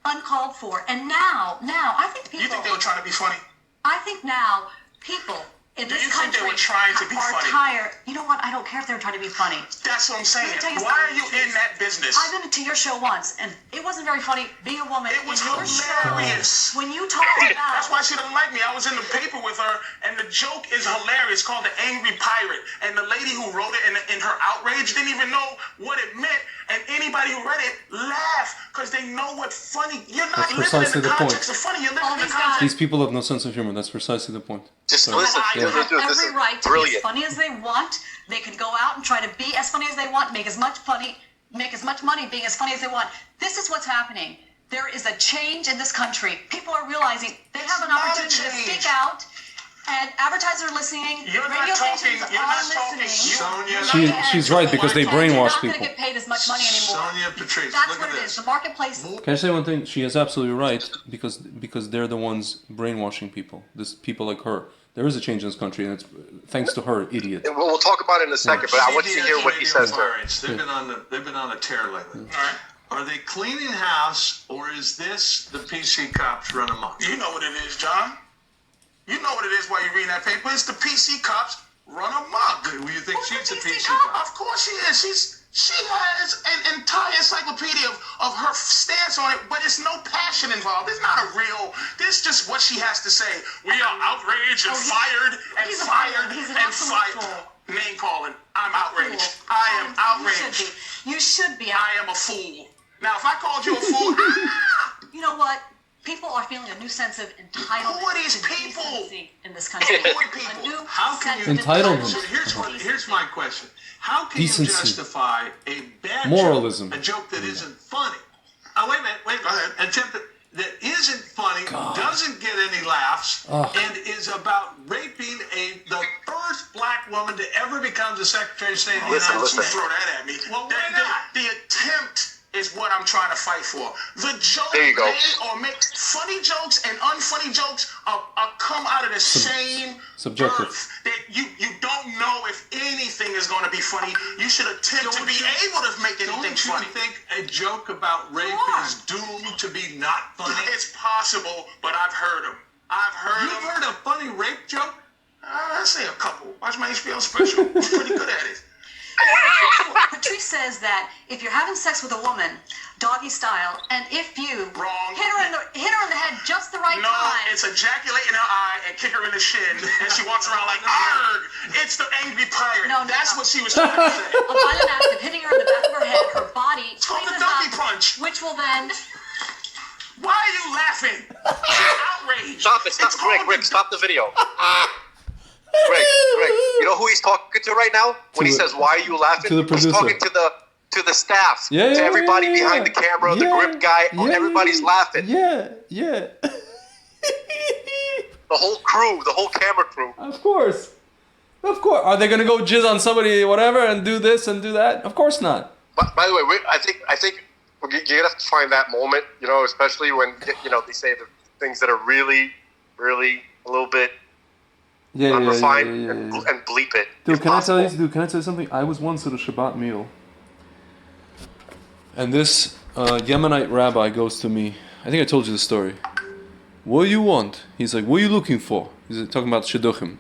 uncalled for. And now I think people... You think they were trying to be funny? I think now people in Do this you think they country were trying to be are funny? tired. You know what? I don't care if they're trying to be funny. That's what I'm saying. Let me tell you Why are you something. in that business? I've been to your show once, and it wasn't very funny being a woman. It was in your hilarious. show. When you talked about... That's why she don't like me. I was in the paper with her, and the joke is hilarious. It's called The Angry Pirate. And the lady who wrote it in her outrage didn't even know what it meant. And anybody who read it laughed because they know what funny. You're not That's living precisely in the the point. context of funny. You're All living in these the context. These people have no sense of humor. That's precisely the point. Just So- listen. They Dude, have this every is right to be as brilliant. funny as they want. They can go out and try to be as funny as they want, make as much money being as funny as they want. This is what's happening. There is a change in this country. People are realizing they have an not a opportunity to change. speak out, and advertisers are listening. You're not radio talking- stations you're are not talking, listening. Sonia. She's right because they And brainwash they're not people. going to get paid as much money anymore. Sonia Patrice, That's look what at it this. is. The marketplace. Can I say one thing? She is absolutely right because they're the ones brainwashing people. This people like her. There is a change in this country, and it's thanks to her, idiot. And we'll talk about it in a second, but I want you to hear what he says there. They've been on a tear lately. All right. Are they cleaning house, or is this the PC cops run amok? You know what it is, John. You know what it is while you're reading that paper. It's the PC cops run amok. Well, you think she's a PC cop? cop? Of course she is. She has an entire encyclopedia of her stance on it, but it's no passion involved. It's not a real. This is just what she has to say. We are outraged and fired and he's a fired fool. He's an and absolute fired. fool. Name calling. I'm outraged. Fool. I am outraged. You should be. I am a fool. Now, if I called you a fool, You know what? People are feeling a new sense of entitlement. Who are these to people? decency in this country. Who are people? A new How can sense you of Entitlement. So here's my question. How can you Decency. justify a bad Moralism. joke, a joke that isn't funny? Oh, wait a minute. Go ahead. Attempt that isn't funny, doesn't get any laughs, and is about raping the first black woman to ever become the Secretary of State of the Listen, United listen. States. Throw that at me. Well, why not? The attempt is what I'm trying to fight for. The joke There you go. make funny jokes and unfunny jokes are come out of the same subjective. birth. That you don't know if anything is going to be funny. You should attempt to be able to make anything Don't you funny. think a joke about rape is doomed to be not funny? It's possible, but I've heard them. You've heard a funny rape joke? I'd say a couple. Watch my HBO special. I'm pretty good at it. Patrice says that if you're having sex with a woman, doggy style, and if you Wrong. hit her in the head just the right No, time, it's ejaculate in her eye and kick her in the shin, and she walks around like, arg! It's the angry pirate. No, That's no. what she was trying to say. a violent act of hitting her in the back of her head, her body It's called the freezes donkey up, punch. which will then... Why are you laughing? You're outraged. Stop it. Stop. It's called Rick, stop the video. Greg, you know who he's talking to right now? When he the- says, "Why are you laughing?" to the He's producer. talking to the staff, Yeah, to yeah, everybody yeah, yeah, behind the camera, the grip guy. Everybody's laughing. Yeah. The whole crew, the whole camera crew. Of course. Are they gonna go jizz on somebody, whatever, and do this and do that? Of course not. By the way, I think you're gonna have to find that moment. You know, especially when they say the things that are really, really a little bit Yeah. unrefined and bleep it. Dude, if can I tell possible. you something? I was once at a Shabbat meal, and this Yemenite rabbi goes to me. I think I told you the story. What do you want? He's like, what are you looking for? He's talking about shidduchim.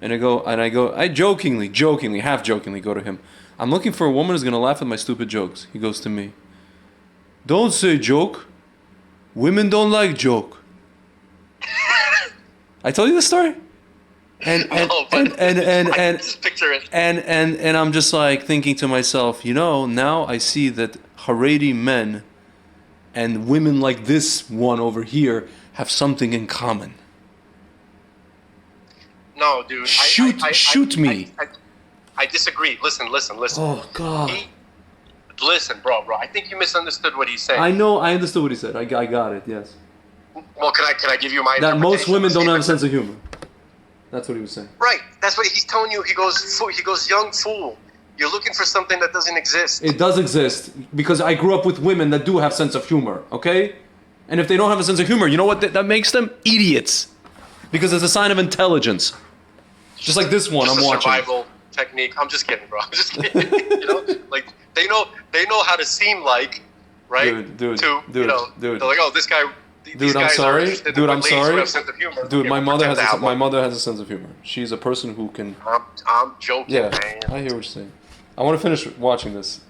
And I jokingly, half jokingly go to him. I'm looking for a woman who's gonna laugh at my stupid jokes. He goes to me. Don't say joke. Women don't like joke. I told you the story? And Just picture it. and I'm just like thinking to myself, now I see that Haredi men and women like this one over here have something in common. No, dude. Shoot me. I disagree. Listen. Oh God. Listen, bro. I think you misunderstood what he's saying. I know. I understood what he said. I got it. Yes. Well, can I give you my That most interpretation women of the don't have a statement? sense of humor. That's what he was saying. Right. That's what he's telling you. He goes, young fool. You're looking for something that doesn't exist. It does exist because I grew up with women that do have sense of humor. Okay, and if they don't have a sense of humor, you know what that makes them? Idiots. Because it's a sign of intelligence. Just like this one Just I'm a watching. survival technique. I'm just kidding, bro. I'm just kidding. Like they know how to seem like, right? Dude. They're like, oh, this guy these Dude, I'm guys are sorry. interested Dude, in I'm ladies who sorry. have sense of humor. Dude, Yeah, my mother pretend has to have my one. mother has a sense of humor. She's a person who can. I'm joking, Yeah, man. I hear what you're saying. I want to finish watching this.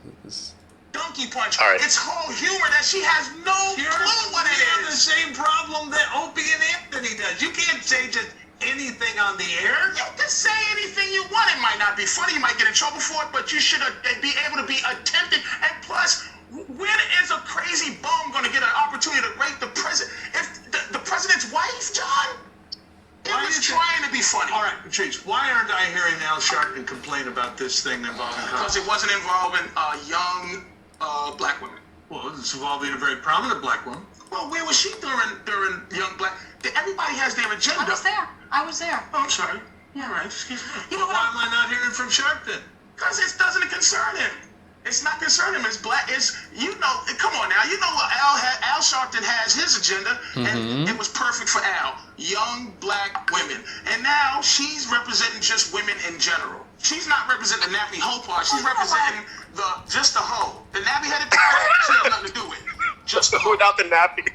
Donkey punch. All right. It's whole humor that she has no clue what it is. The same problem that Opie and Anthony does. You can't say just anything on the air. You can say anything you want. It might not be funny. You might get in trouble for it, but you should be able to be attempted. And plus, when is a crazy bum going to get an opportunity to rape the president? If the president's wife, John? It was trying to be funny. All right, Patrice, why aren't I hearing Al Sharpton complain about this thing involving her? Because it wasn't involving young black women. Well, it's involving a very prominent black woman. Well, where was she during young black? Everybody has their agenda. I was there. Oh, I'm sorry. Yeah. All right, excuse me. You know Why am I not hearing from Sharpton? Because it doesn't concern him. It's not concerning him. It's black. It's, you know, come on now. You know what Al Sharpton has his agenda, and it was perfect for Al. Young black women. And now she's representing just women in general. She's not representing the nappy hoe part. She's representing just the hoe. The nappy-headed part, she has nothing to do with it. Just the hoe. Without the nappy.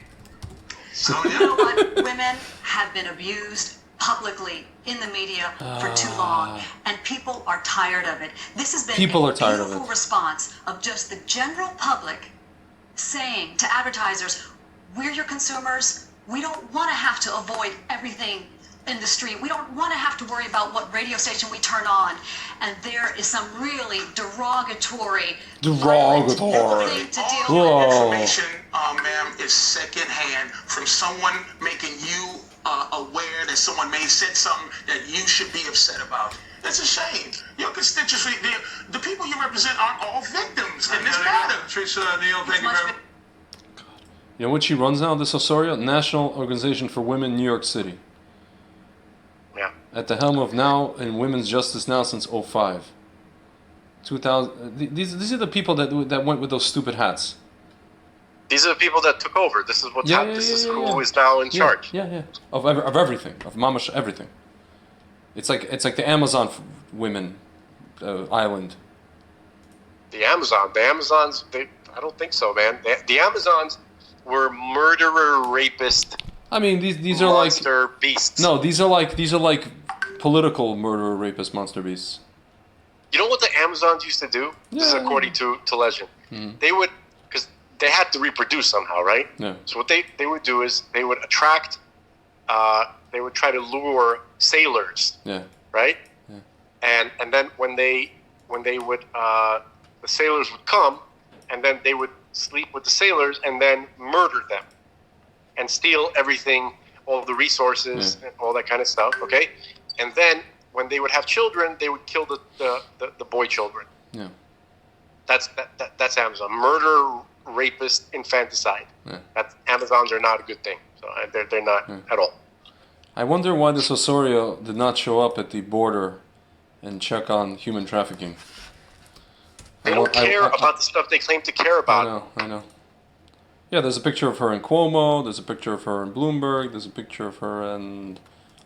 So, You know what? Women have been abused publicly in the media for too long, and people are tired of it. This has been a beautiful response of just the general public saying to advertisers, we're your consumers. We don't want to have to avoid everything in the street. We don't want to have to worry about what radio station we turn on. And there is some really derogatory thing to deal with. Information, ma'am, is secondhand from someone making you aware that someone may have said something that you should be upset about. It's a shame. Your constituency, the people you represent aren't all victims in this matter. Teresa Neal, thank you very much. You know what she runs now, this Osorio? National Organization for Women, New York City. Yeah. At the helm of now in women's justice now since 2005. 2000. These are the people that went with those stupid hats. These are the people that took over. This is what's happening. This is who is now in charge. Yeah. Of everything, of mamash everything. It's like the Amazon women island. The Amazons. I don't think so, man. The Amazons were murderer, rapist. I mean, these are like monster beasts. No, these are like political murderer, rapist, monster beasts. You know what the Amazons used to do? This is according to legend. They would, because they had to reproduce somehow, right? Yeah. So what they would do is they would attract, they would try to lure sailors. Yeah. Right. Yeah. And then when they would the sailors would come, and then they would sleep with the sailors and then murder them, and steal everything, all the resources, and all that kind of stuff. Okay. And then when they would have children, they would kill the boy children. Yeah. That's Amazon. Murder, rapist, infanticide. Yeah. Amazons are not a good thing. So they're not at all. I wonder why this Osorio did not show up at the border and check on human trafficking. They don't care about the stuff they claim to care about. I know. Yeah, there's a picture of her in Cuomo, there's a picture of her in Bloomberg, there's a picture of her in...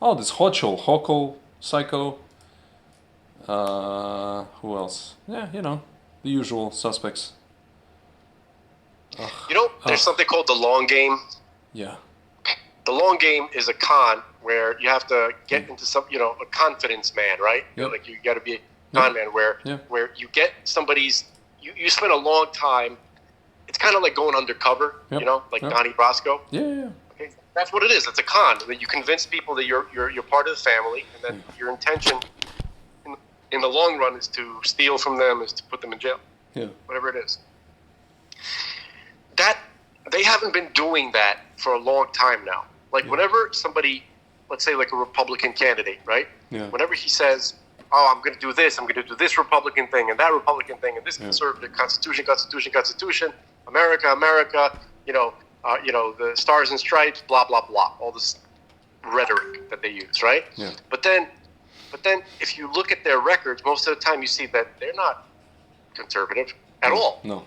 Oh, this Hochul, Psycho. Who else? Yeah, the usual suspects. There's something called the long game. Yeah. The long game is a con where you have to get into some, a confidence man, right? Yep. Like you got to be a con man where you get somebody's, you spend a long time. It's kind of like going undercover, like Donnie Brasco. Yeah. Okay, that's what it is. It's a con. That you convince people that you're part of the family, and then your intention in the long run is to steal from them, is to put them in jail. Yeah. Whatever it is. That they haven't been doing that for a long time now. Like whenever somebody, let's say like a Republican candidate, right? Yeah. Whenever he says, "Oh, I'm going to do this. I'm going to do this Republican thing and that Republican thing and this conservative Constitution, America, the stars and stripes, blah blah blah." All this rhetoric that they use, right? Yeah. But then, if you look at their records, most of the time you see that they're not conservative at all. No.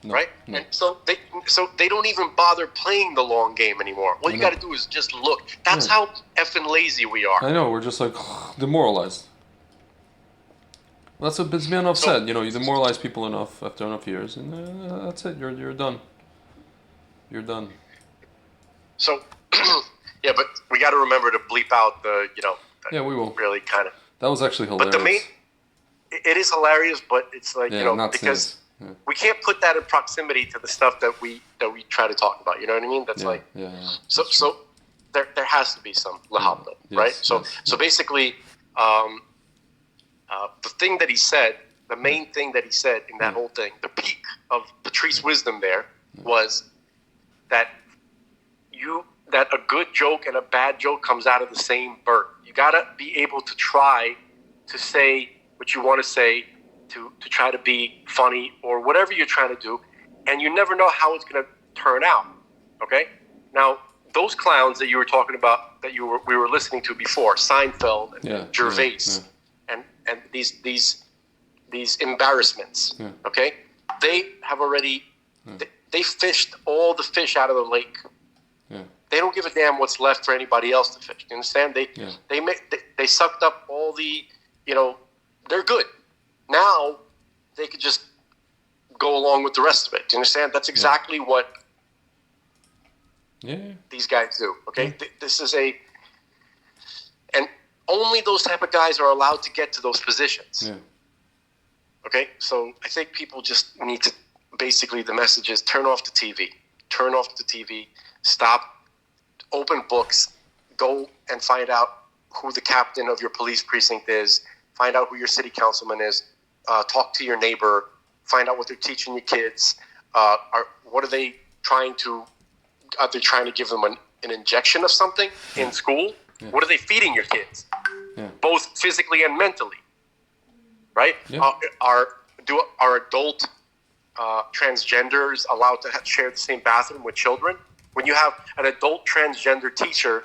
Right? No. And so they don't even bother playing the long game anymore. All you got to do is just look. That's how effing lazy we are. I know, we're just like demoralized. That's what Bismanov said. You demoralize people enough after enough years, and that's it. You're done. You're done. So, yeah, but we got to remember to bleep out the, Yeah, we will. Really kind of. That was actually hilarious. But it is hilarious, but it's like, because we can't put that in proximity to the stuff that we try to talk about. You know what I mean? That's so there has to be some lahabda, right? So basically, the thing that he said, the main thing that he said in that whole thing, the peak of Patrice's wisdom there was that a good joke and a bad joke comes out of the same bird. You gotta be able to try to say what you want to say, to try to be funny or whatever you're trying to do, and you never know how it's going to turn out. Okay? Now, those clowns that you were talking about, that we were listening to before, Seinfeld and Gervais, and these embarrassments. Okay? They have already they fished all the fish out of the lake. They don't give a damn what's left for anybody else to fish. You understand? They sucked up all the, they're good. Now they could just go along with the rest of it. Do you understand? That's exactly what these guys do. Okay, this is and only those type of guys are allowed to get to those positions. Okay, so I think people just need to, basically the message is turn off the TV. Turn off the TV. Stop. Open books. Go and find out who the captain of your police precinct is. Find out who your city councilman is. Talk to your neighbor. Find out what they're teaching your kids. What are they trying to? Are they trying to give them an injection of something in school? What are they feeding your kids? Both physically and mentally. Right? Are adult transgenders allowed to share the same bathroom with children? When you have an adult transgender teacher,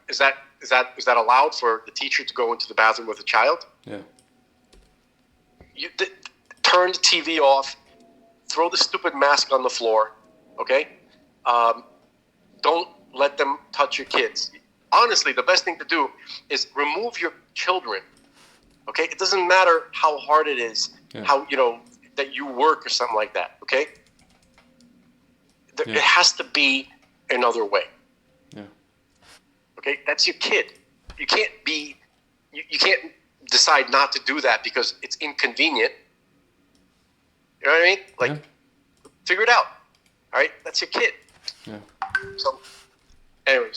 is that allowed for the teacher to go into the bathroom with a child? Turn the TV off. Throw the stupid mask on the floor. Okay? Don't let them touch your kids. Honestly, the best thing to do is remove your children. Okay? It doesn't matter how hard it is, how, that you work or something like that. Okay? It has to be another way. Okay? That's your kid. You can't be, you can't decide not to do that because it's inconvenient. You know what I mean? Figure it out. All right? That's your kid. So, anyway,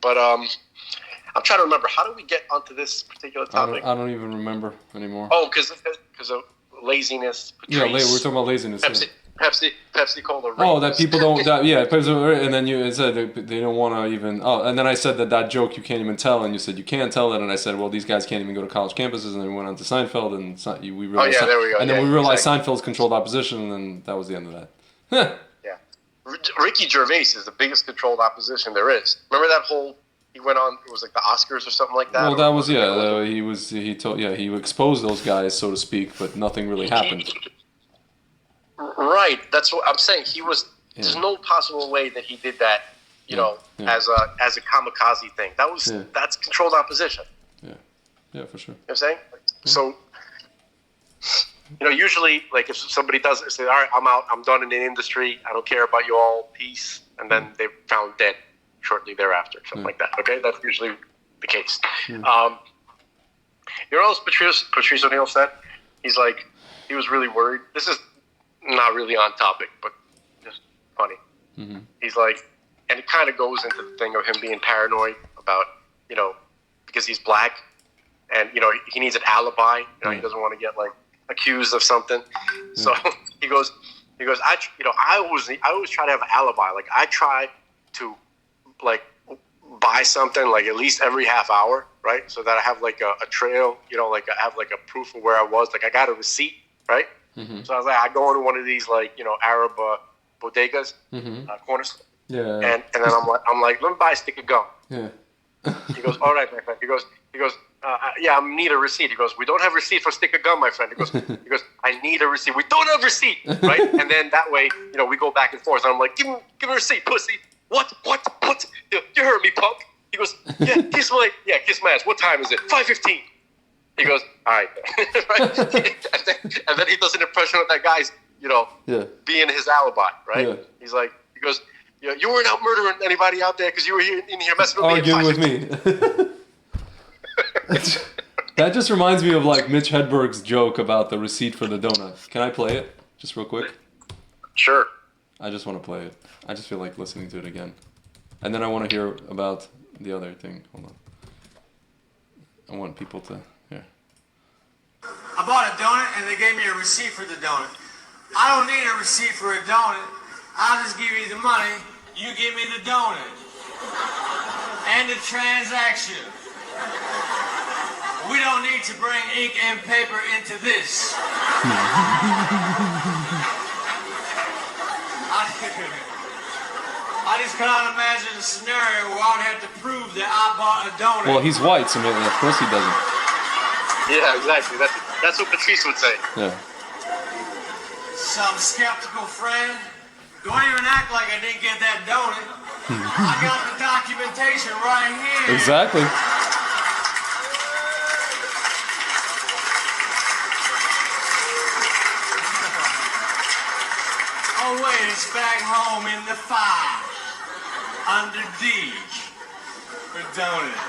but I'm trying to remember, how do we get onto this particular topic? I don't even remember anymore. Oh, because of laziness. Patrice, we're talking about laziness. Pepsi Cola. Oh, that people don't. And then you said they don't want to even. Oh, and then I said that joke you can't even tell, and you said you can't tell it, and I said, well, these guys can't even go to college campuses, and then we went on to Seinfeld, and we realized. There we go. And then we realized Seinfeld's controlled opposition, and then that was the end of that. Ricky Gervais is the biggest controlled opposition there is. Remember that whole? He went on. It was like the Oscars or something like that. Well, that was he exposed those guys, so to speak, but nothing really happened. Right, that's what I'm saying. He was. There's no possible way that he did that. As a kamikaze thing. That's controlled opposition. Yeah, for sure. You know what I'm saying? So, usually, like if somebody does it, say, "All right, I'm out. I'm done in the industry. I don't care about you all. Peace," and then they're found dead shortly thereafter, something like that. Okay, that's usually the case. You know what else Patrice O'Neill said? He's like, he was really worried. This is not really on topic, but just funny. He's like, and it kind of goes into the thing of him being paranoid about, because he's black, and he needs an alibi. He doesn't want to get like accused of something. So he goes, I always try to have an alibi. Like I try to like buy something like at least every half hour, right? So that I have like a trail, like I have like a proof of where I was. Like I got a receipt, right? So I was like, I go into one of these like Arab bodegas, corners, and then I'm like, let me buy a stick of gum. He goes, all right, my friend. He goes, yeah, I need a receipt. He goes, we don't have a receipt for a stick of gum, my friend. He goes, I need a receipt. We don't have a receipt, right? And then that way, we go back and forth. And I'm like, give me a receipt, pussy. What? You heard me, punk. He goes, kiss my ass. What time is it? 5:15. He goes, all right. Right? And then he does an impression of that guy's, Yeah. being his alibi, right? Yeah. He goes, you weren't out murdering anybody out there because you were in here messing with Arguing with me. me. That just reminds me of like Mitch Hedberg's joke about the receipt for the donut. Can I play it just real quick? Sure. I just want to play it. I just feel like listening to it again. And then I want to hear about the other thing. Hold on. I want people to hear. I bought a donut and they gave me a receipt for the donut. I don't need a receipt for a donut. I'll just give you the money. You give me the donut. And the transaction. We don't need to bring ink and paper into this. I just cannot imagine a scenario where I'd have to prove that I bought a donut. Well, he's white, so maybe of course he doesn't. Yeah, exactly. That's what Patrice would say. Yeah. Some skeptical friend. Don't even act like I didn't get that donut. I got the documentation right here. Exactly. Oh wait, it's back home in the file. Under D. For donut.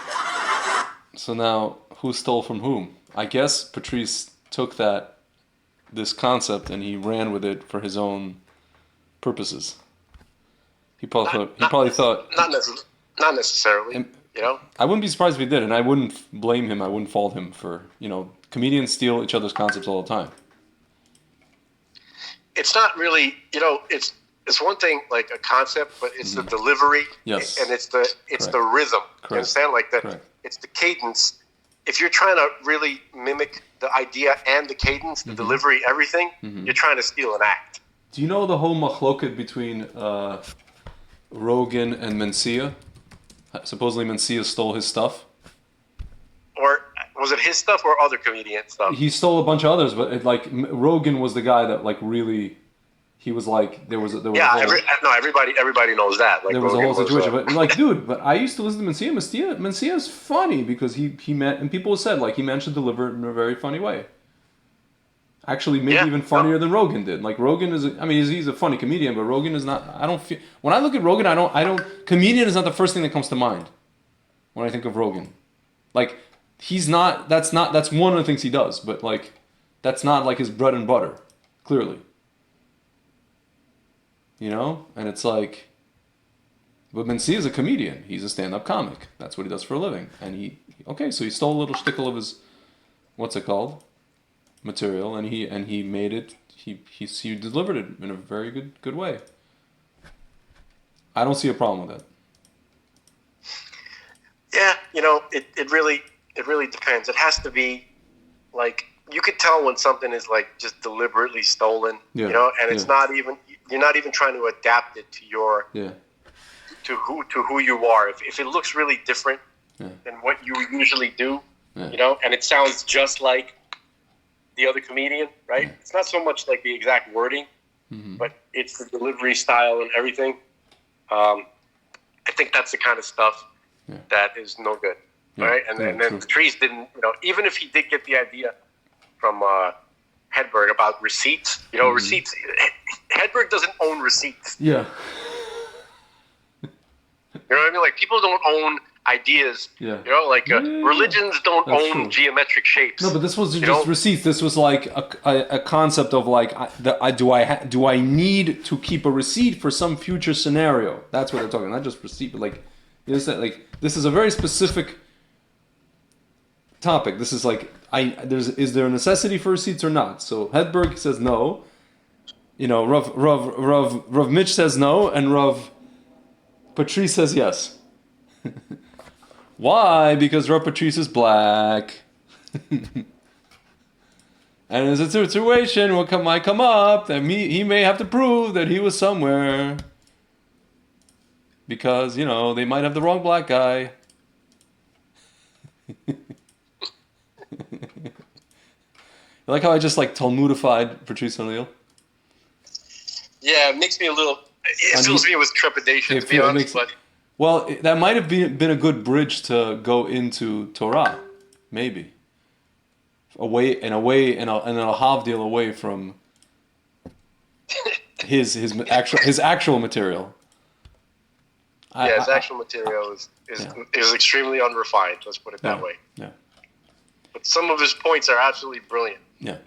So now, who stole from whom? I guess Patrice took this concept and he ran with it for his own purposes. He probably thought. Not necessarily. I wouldn't be surprised if he did, and I wouldn't blame him. I wouldn't fault him for comedians steal each other's concepts all the time. It's not really it's one thing like a concept, but it's the delivery. Yes. And it's the rhythm. Correct. You understand? It's the cadence. If you're trying to really mimic the idea and the cadence, the delivery, everything, you're trying to steal an act. Do you know the whole machloket between Rogan and Mencia? Supposedly Mencia stole his stuff. Or was it his stuff or other comedian stuff? He stole a bunch of others, but Rogan was the guy that really, he was like there was everybody knows that. There was Rogan a whole situation, but dude, but I used to listen to Mencia. Mencia is funny because he meant, and people said he managed to deliver it in a very funny way. Actually, maybe even funnier than Rogan did. Rogan he's a funny comedian, but Rogan is not. I don't feel when I look at Rogan, I don't. Comedian is not the first thing that comes to mind when I think of Rogan. He's not. That's one of the things he does, but that's not his bread and butter. Clearly, and it's but Mencia is a comedian. He's a stand-up comic. That's what he does for a living. And so he stole a little shtickle of his, what's it called? Material, and he made it. He delivered it in a very good way. I don't see a problem with that. Yeah, it really depends. It has to be you could tell when something is just deliberately stolen, and it's not even you're not even trying to adapt it to your to who you are. If it looks really different than what you usually do, and it sounds just like the other comedian, right? It's not so much the exact wording, but it's the delivery style and everything. I think that's the kind of stuff that is no good, right? And then Patrice didn't, even if he did get the idea from Hedberg about receipts, receipts. Hedberg doesn't own receipts. Yeah. You know what I mean? People don't own ideas. Yeah. Religions don't That's own true. geometric shapes. No, but this was just receipts. This was a concept of do I need to keep a receipt for some future scenario? That's what they're talking. Not just receipt, but this is a very specific topic. This is is there a necessity for receipts or not? So Hedberg says no. Rav Mitch says no, and Rav Patrice says yes. Why? Because Rav Patrice is black. And there's a situation might come up that he may have to prove that he was somewhere. Because, they might have the wrong black guy. You like how I just Talmudified Patrice O'Neill? Yeah, it makes me a little. It fills me with trepidation, to be honest. Well, that might have been a good bridge to go into Torah, maybe. And a havdil away from his actual material. His actual material is extremely unrefined. Let's put it that way. Yeah. But some of his points are absolutely brilliant. Yeah.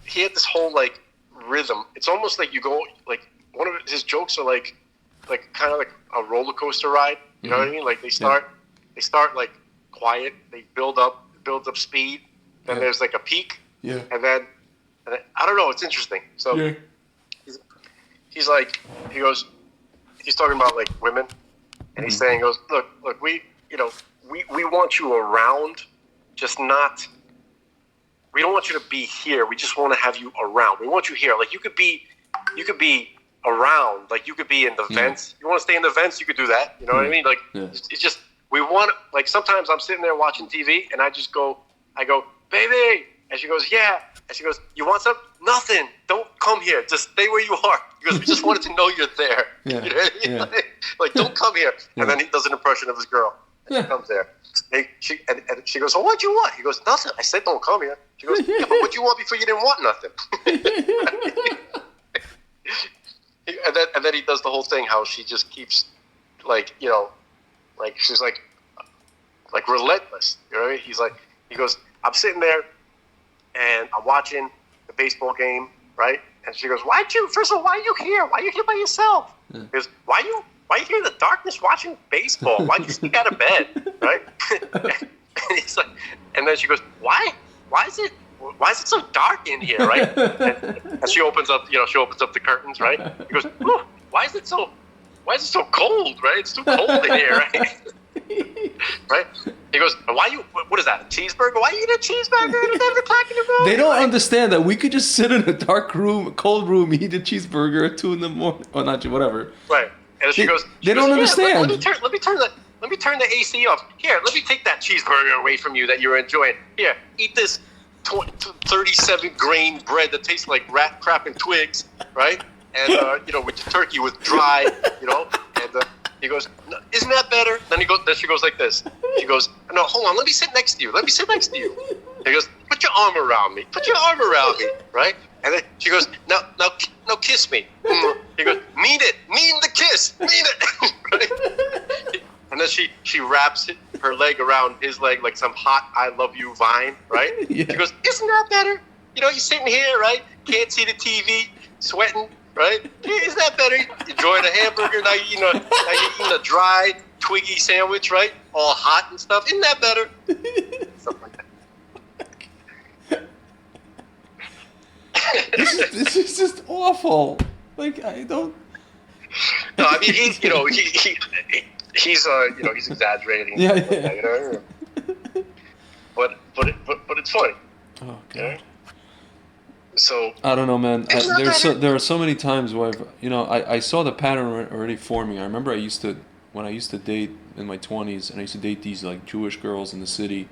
He had this whole like rhythm. It's almost like you go like one of his jokes are like kind of like a roller coaster ride. You know what I mean? Like they start like quiet. They build up speed. Then there's like a peak. Yeah. And then I don't know. It's interesting. So he's talking about like women, and he's saying, look, we want you around, just not. We don't want you to be here. We just want to have you around. We want you here. Like you could be around. Like you could be in the vents. You want to stay in the vents? You could do that. You know what I mean? Like it's just we want. Like sometimes I'm sitting there watching TV, and I go, baby, and she goes, yeah, and she goes, you want some? Nothing. Don't come here. Just stay where you are. Because we just wanted to know you're there. Yeah. You know what I mean? Like don't come here. And then he does an impression of his girl. And she comes there. And she goes, well, what'd you want? He goes, nothing. I said don't come here. She goes, yeah, but what'd you want before you didn't want nothing? and then he does the whole thing how she just keeps like she's like relentless. You know what I mean? He goes, I'm sitting there and I'm watching the baseball game, right? And she goes, first of all, why are you here? Why are you here by yourself? He goes, why are you here in the darkness watching baseball? Why'd you sneak out of bed? Right? And he's like, and then she goes, why is it so dark in here, right? And she opens up the curtains, right? He goes, why is it so cold, right? It's too cold in here, right? Right? He goes, what is that, a cheeseburger? Why are you eating a cheeseburger at 11 o'clock in the morning? They don't understand that we could just sit in a dark room, cold room, eat a cheeseburger at 2 a.m. or not, whatever. Right. And she goes, don't understand. Let me turn the AC off. Here, let me take that cheeseburger away from you that you're enjoying. Here, eat this 37 grain bread that tastes like rat crap and twigs, right? And with the turkey with dry, and he goes, no, isn't that better? Then she goes like this. She goes, no, hold on, let me sit next to you. He goes, put your arm around me. Right? And then she goes, now kiss me. He goes, mean the kiss, right? And then she wraps her leg around his leg like some hot I love you vine, right? Yeah. She goes, isn't that better? You're sitting here, right? Can't see the TV, sweating, right? Isn't that better? Enjoying a hamburger, now you're eating a dry, twiggy sandwich, right? All hot and stuff. Isn't that better? Something like that. This is just awful. Like I don't. No, I mean he's exaggerating. Yeah. But it's funny. Oh god. So I don't know, man. There are so many times where I saw the pattern already forming. I remember when I used to date in my 20s, and I used to date these like Jewish girls in the city.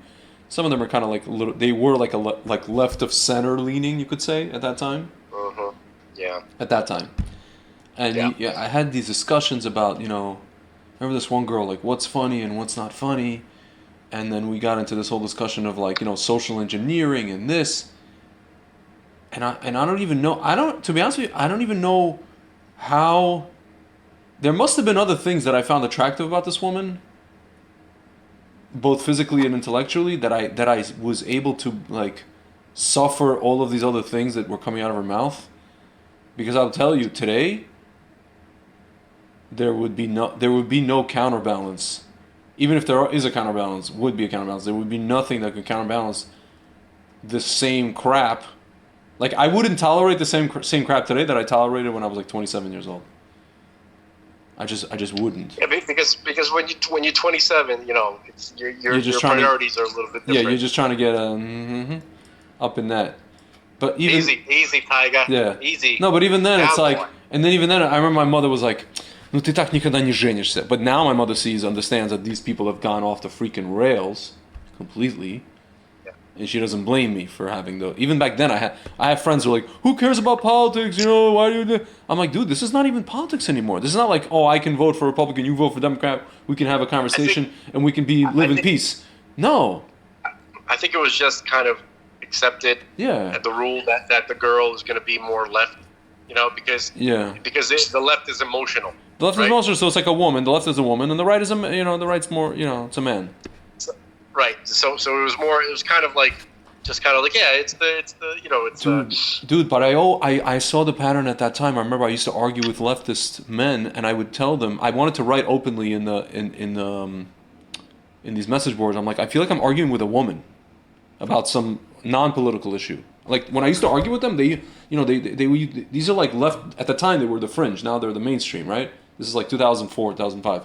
Some of them are kind of like they were like like left of center leaning, you could say, at that time. Uh-huh. Yeah. At that time, and I had these discussions about remember this one girl, like what's funny and what's not funny, and then we got into this whole discussion of like social engineering and this. And I don't even know. To be honest with you, I don't even know how. There must have been other things that I found attractive about this woman, both physically and intellectually, that I was able to like suffer all of these other things that were coming out of her mouth. Because I'll tell you, today there would be no counterbalance. Even if there is a counterbalance, would be a counterbalance. There would be nothing that could counterbalance the same crap. Like I wouldn't tolerate the same crap today that I tolerated when I was like 27 years old. I just wouldn't. Yeah, because when you're 27, it's your priorities are a little bit different. Yeah, you're just trying to get up in that. But even easy, Tiger. Yeah. Easy. No, but even then it's Down like, boy. and then even then I remember my mother was like, "Ну ты так никогда не женишься." But now my mother understands that these people have gone off the freaking rails completely. And she doesn't blame me for having those. Even back then, I have friends who are like, "Who cares about politics? Why do you do?" I'm like, dude, this is not even politics anymore. This is not like, oh, I can vote for Republican, you vote for Democrat. We can have a conversation and we can live in peace. No. I think it was just kind of accepted the rule that the girl is going to be more left, because the left is emotional. The left is emotional, so it's like a woman. The left is a woman, and the right is the right's more, it's a man. Right. So it was kind of like, Dude, but I saw the pattern at that time. I remember I used to argue with leftist men, and I would tell them I wanted to write openly in these message boards. I'm like, I feel like I'm arguing with a woman about some non-political issue. Like when I used to argue with them, these are like left at the time. They were the fringe. Now they're the mainstream, right? This is like 2004, 2005.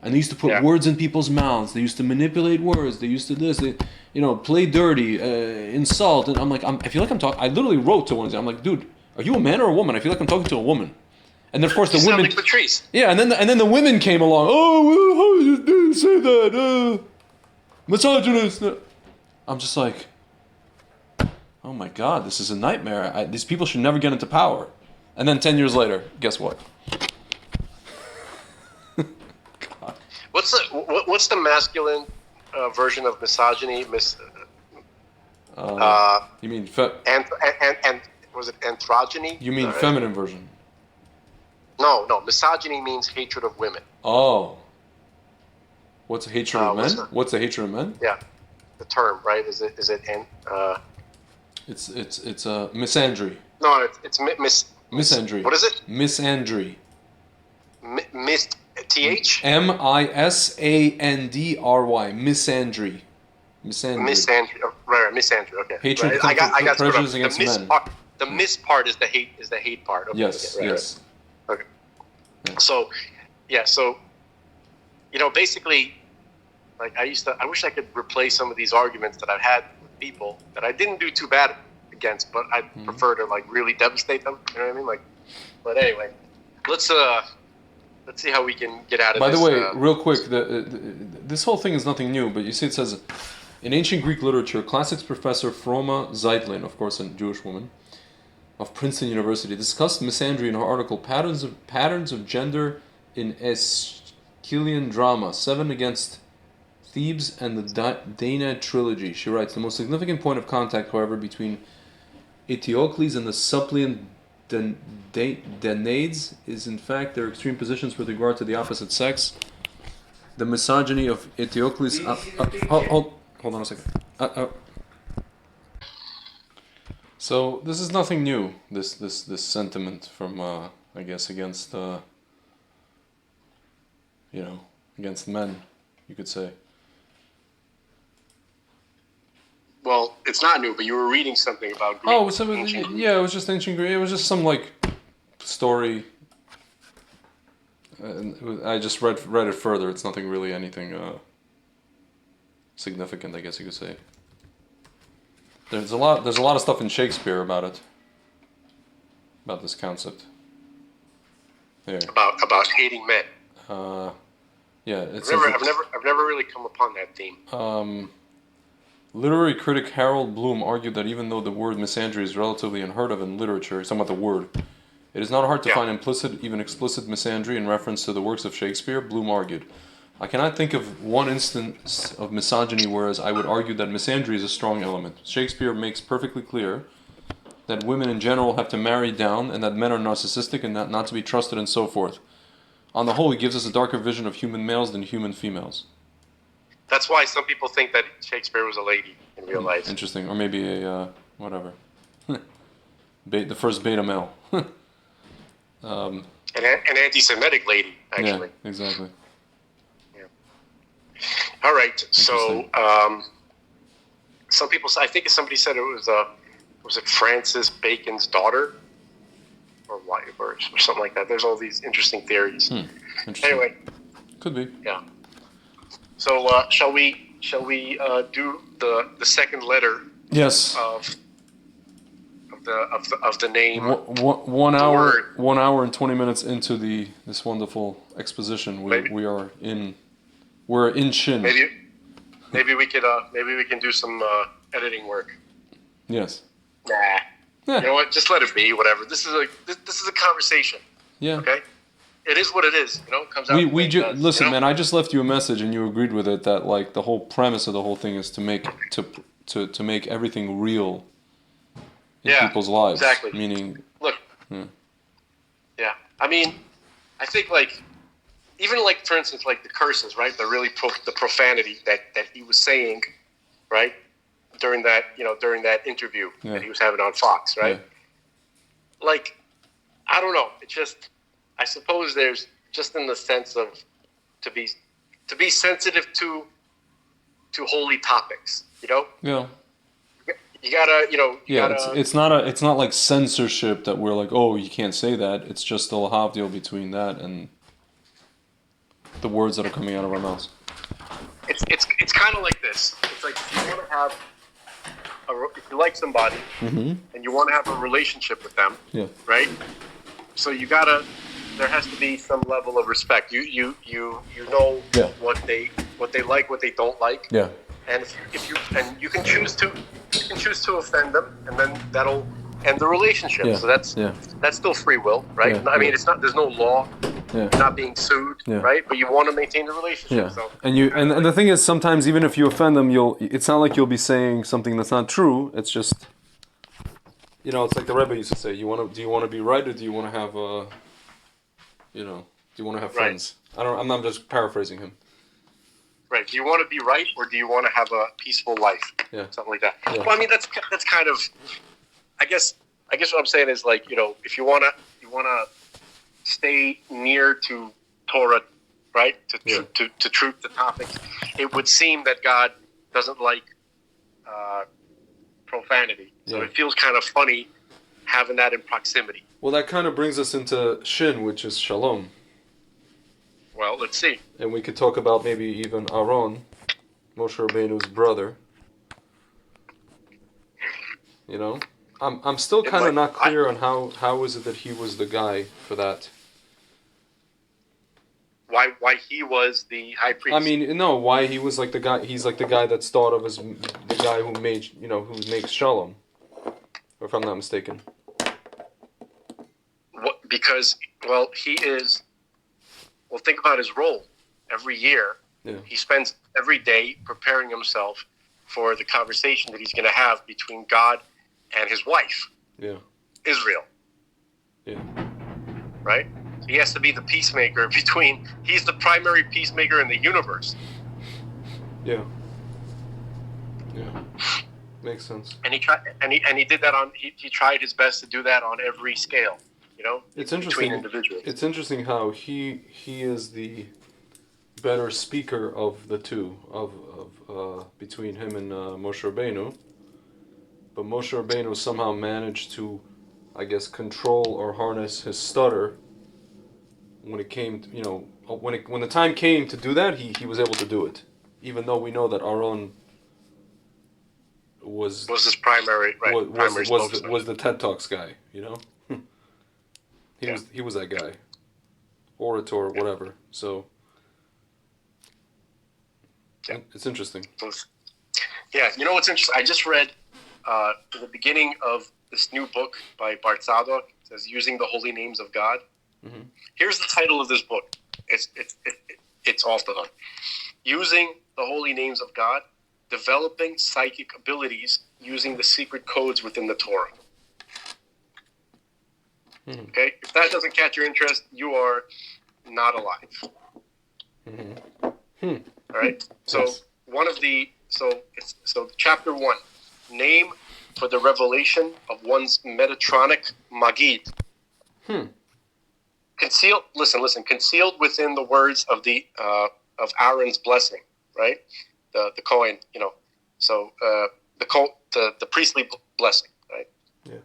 And they used to put words in people's mouths. They used to manipulate words. They used to play dirty, insult. And I'm like, I feel like I'm talking. I literally wrote to one. I'm like, dude, are you a man or a woman? I feel like I'm talking to a woman. And then of course the women. Like Patrice. Yeah, and then the women came along. Oh, how did you say that? Misogynist. I'm just like, oh my God, this is a nightmare. These people should never get into power. And then 10 years later, guess what? What's the masculine version of misogyny? You mean and was it androgyny? You mean feminine version? No. Misogyny means hatred of women. Oh. What's hatred of men? What's the hatred of men? Yeah, the term, right? Is it It's misandry. No, it's misandry. What is it? Misandry. TH? MISANDRY. Misandry. Misandry. Right, misandry. Okay. Hatred, right. I got prejudice against men. The mis part is the hate part. Okay. Yes. Okay, yes. Right. Okay. Yeah. So, basically, like I wish I could replace some of these arguments that I've had with people that I didn't do too bad against, but I prefer to like really devastate them. You know what I mean? Like, but anyway, let's see how we can get out of this. By the way, real quick, this whole thing is nothing new, but you see it says, in ancient Greek literature, classics professor Froma Zeitlin, of course a Jewish woman, of Princeton University, discussed misandry in her article, Patterns of Gender in Aeschylean Drama, 7 against Thebes and the Danaid Trilogy. She writes, the most significant point of contact, however, between Eteocles and the suppliant Danaids is in fact their extreme positions with regard to the opposite sex. The misogyny of Eteocles. Hold on a second. So this is nothing new. This sentiment from I guess against against men, you could say. Well, it's not new, but you were reading something about Greek. Oh, it was just ancient Greek. It was just some like story. I just read it further. It's nothing really anything significant, I guess you could say. There's a lot of stuff in Shakespeare about it. About this concept. Yeah. About hating men. Yeah, I've never really come upon that theme. Literary critic Harold Bloom argued that even though the word misandry is relatively unheard of in literature, he's talking about the word, it is not hard to find implicit, even explicit misandry in reference to the works of Shakespeare. Bloom argued, I cannot think of one instance of misogyny whereas I would argue that misandry is a strong element. Shakespeare makes perfectly clear that women in general have to marry down and that men are narcissistic and not to be trusted and so forth. On the whole, he gives us a darker vision of human males than human females. That's why some people think that Shakespeare was a lady in real life. Interesting. Or maybe a, whatever. The first beta male. An anti-Semitic lady, actually. Yeah, exactly. Yeah. All right. So, some people, I think somebody said it was it Francis Bacon's daughter? Or wife, or something like that. There's all these interesting theories. Interesting. Anyway. Could be. Yeah. So shall we do the second letter? Yes. Of the name. 1 hour and 20 minutes into this wonderful exposition, we're in Shin. Maybe we can do some editing work. Yes. Nah. Yeah. You know what? Just let it be. Whatever. This is a conversation. Yeah. Okay. It is what it is. You know. It comes out. Listen, man. I just left you a message, and you agreed with it. That like the whole premise of the whole thing is to to make everything real in people's lives. Exactly. Meaning, look. Yeah, I mean, I think like even like for instance like the curses, right? The really the profanity that he was saying, right? During that interview that he was having on Fox, right? Yeah. Like, I don't know. It's just, I suppose there's just in the sense of to be sensitive to holy topics, you know? Yeah. You gotta, it's not like censorship that we're like, oh, you can't say that. It's just the havdil between that and the words that are coming out of our mouths. It's kind of like this. It's like if you want to have if you like somebody and you want to have a relationship with them, right? So there has to be some level of respect. You know what they like, what they don't like. Yeah. And if you can choose to offend them, and then that'll end the relationship. Yeah. So that's still free will, right? Yeah. I mean, it's not. There's no law. Yeah. You're not being sued, right? But you want to maintain the relationship. Yeah. So. And the thing is, sometimes even if you offend them, it's not like you'll be saying something that's not true. It's just, it's like the Rebbe used to say, do you want to be right, or do you want to have do you want to have friends? Right. I'm just paraphrasing him. Right. Do you want to be right, or do you want to have a peaceful life? Yeah. Something like that. Yeah. Well, I mean, that's kind of, I guess what I'm saying is like, if you wanna stay near to Torah, right? To truth, the topics. It would seem that God doesn't like profanity, so it feels kind of funny having that in proximity. Well, that kind of brings us into Shin, which is Shalom. Well, let's see. And we could talk about maybe even Aaron, Moshe Rabbeinu's brother. I'm still kind of not clear on how is it that he was the guy for that. Why he was the high priest? I mean, no, why he was like the guy. He's like the guy that's thought of as the guy who made, who makes Shalom, if I'm not mistaken. Because he is. Well, think about his role. Every year, he spends every day preparing himself for the conversation that he's going to have between God and his wife, Israel. Yeah. Right? He has to be the peacemaker he's the primary peacemaker in the universe. Yeah. Yeah. Makes sense. And he did that he tried his best to do that on every scale, It's interesting. Between individuals. It's interesting how he is the better speaker of the two, between him and Moshe Rabbeinu. But Moshe Rabbeinu somehow managed to, I guess, control or harness his stutter. When it came, when the time came to do that, he was able to do it. Even though we know that Aaron was his primary, right? Was the TED Talks guy, He was that guy, orator, whatever. So it's interesting. Yeah, what's interesting? I just read the beginning of this new book by Bart Zadok. It says "Using the Holy Names of God." Mm-hmm. Here's the title of this book. It's off the hook. Using the Holy Names of God, developing psychic abilities using the secret codes within the Torah. Okay, if that doesn't catch your interest, you are not alive. All right. So chapter 1, name for the revelation of one's Metatronic Magid. Concealed. Listen. Concealed within the words of of Aaron's blessing, right? The Kohen, So the priestly blessing, right? Yeah.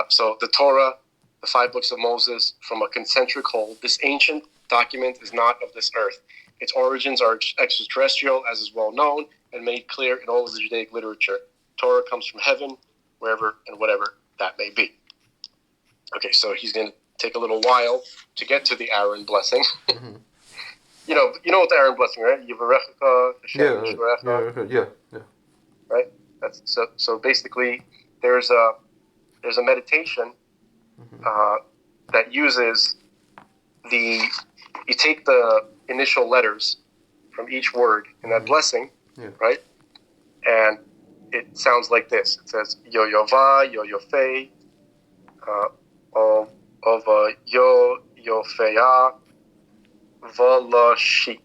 So the Torah. The 5 books of Moses from a concentric whole. This ancient document is not of this earth. Its origins are extraterrestrial, as is well known and made clear in all of the Judaic literature. Torah comes from heaven, wherever and whatever that may be. Okay, so he's going to take a little while to get to the Aaron blessing. Mm-hmm. You know what the Aaron blessing, right? Yivarechecha, Hashem, Yishmerecha. Yeah. Right. That's so. Basically, there's a meditation. That uses you take the initial letters from each word in that blessing, right? And it sounds like this. It says yo yo va, yo yo fe, yo yo feya, va la shi.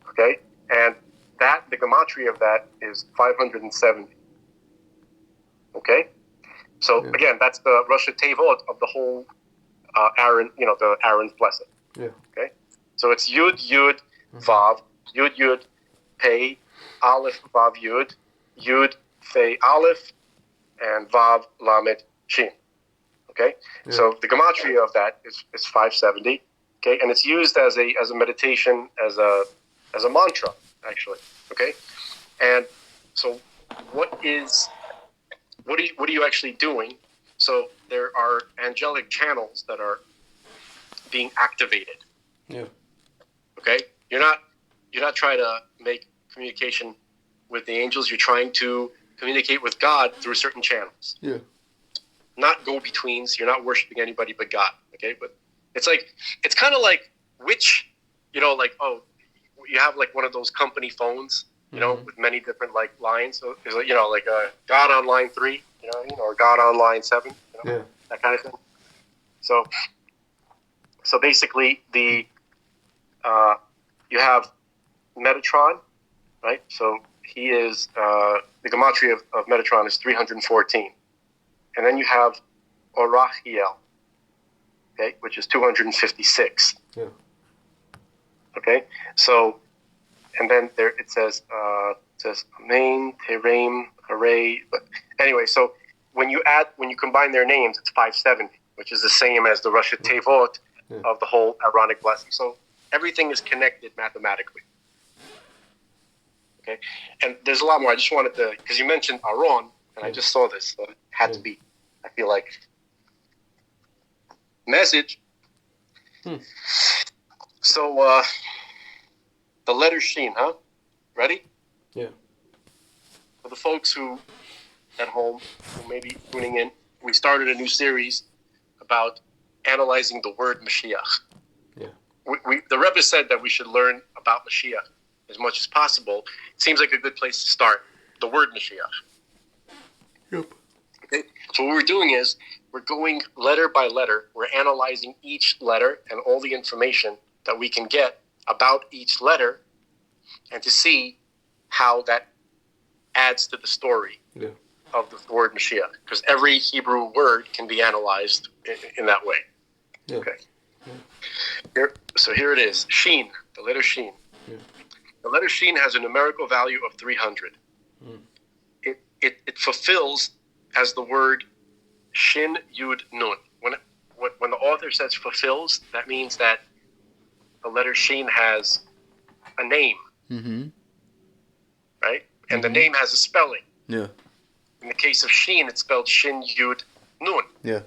Okay? And that, the gematria of that is 570. Okay? So again, that's the Rosh Tevot of the whole Aaron, the Aaron's blessing. Yeah. Okay? So it's Yud, Yud, Vav, Yud, Yud, Pei, Aleph, Vav, Yud, Yud, Fei, Aleph, and Vav, Lamed, Shin. Okay? Yeah. So the gematria of that is 570. Okay? And it's used as a meditation, as a mantra, actually. Okay? And so what are you actually doing? So there are angelic channels that are being activated. Yeah. Okay? You're not trying to make communication with the angels. You're trying to communicate with God through certain channels. Yeah. Not go-betweens. You're not worshiping anybody but God. Okay? But it's kind of like you have like one of those company phones, with many different like lines. So there's like a God on line 3, or God on line 7, that kind of thing. So basically you have Metatron, right? So he is the gematria of Metatron is 314, and then you have Orachiel, okay, which is 256. Yeah. Okay, so, and then there it says Amen, Terem, Hooray. But anyway, so when you combine their names, it's 570, which is the same as the Rosh Tevot of the whole Aaronic blessing. So everything is connected mathematically. Okay, and there's a lot more. I just wanted to, because you mentioned Aaron, and I just saw this, so it had to be, I feel like, message. So, the letter Shin, huh? Ready? Yeah. For the folks who at home who may be tuning in, we started a new series about analyzing the word Mashiach. Yeah. The Rebbe said that we should learn about Mashiach as much as possible. It seems like a good place to start. The word Mashiach. Yep. Okay. So what we're doing is we're going letter by letter. We're analyzing each letter and all the information that we can get about each letter, and to see how that adds to the story of the word Mashiach. Because every Hebrew word can be analyzed in that way. Yeah. Okay. Yeah. Here it is. Shin, the letter Shin. Yeah. The letter Shin has a numerical value of 300. It fulfills as the word Shin Yud Nun. When the author says fulfills, that means that the letter Shin has a name, right? And the name has a spelling. Yeah. In the case of Shin, it's spelled Shin Yud Nun. Yeah.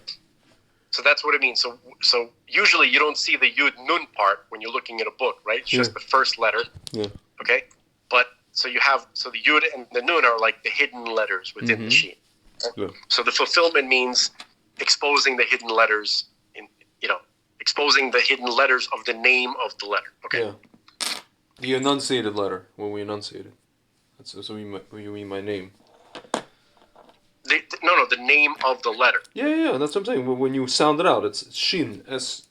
So that's what it means. So usually you don't see the Yud Nun part when you're looking at a book, right? It's just the first letter. Yeah. Okay? But so the Yud and the Nun are like the hidden letters within the Shin. Yeah. So the fulfillment means exposing the hidden letters exposing the hidden letters of the name of the letter. Okay. Yeah. The enunciated letter, when we enunciate it. That's what you mean by name. The name of the letter. Yeah, that's what I'm saying. When you sound it out, it's Shin, S,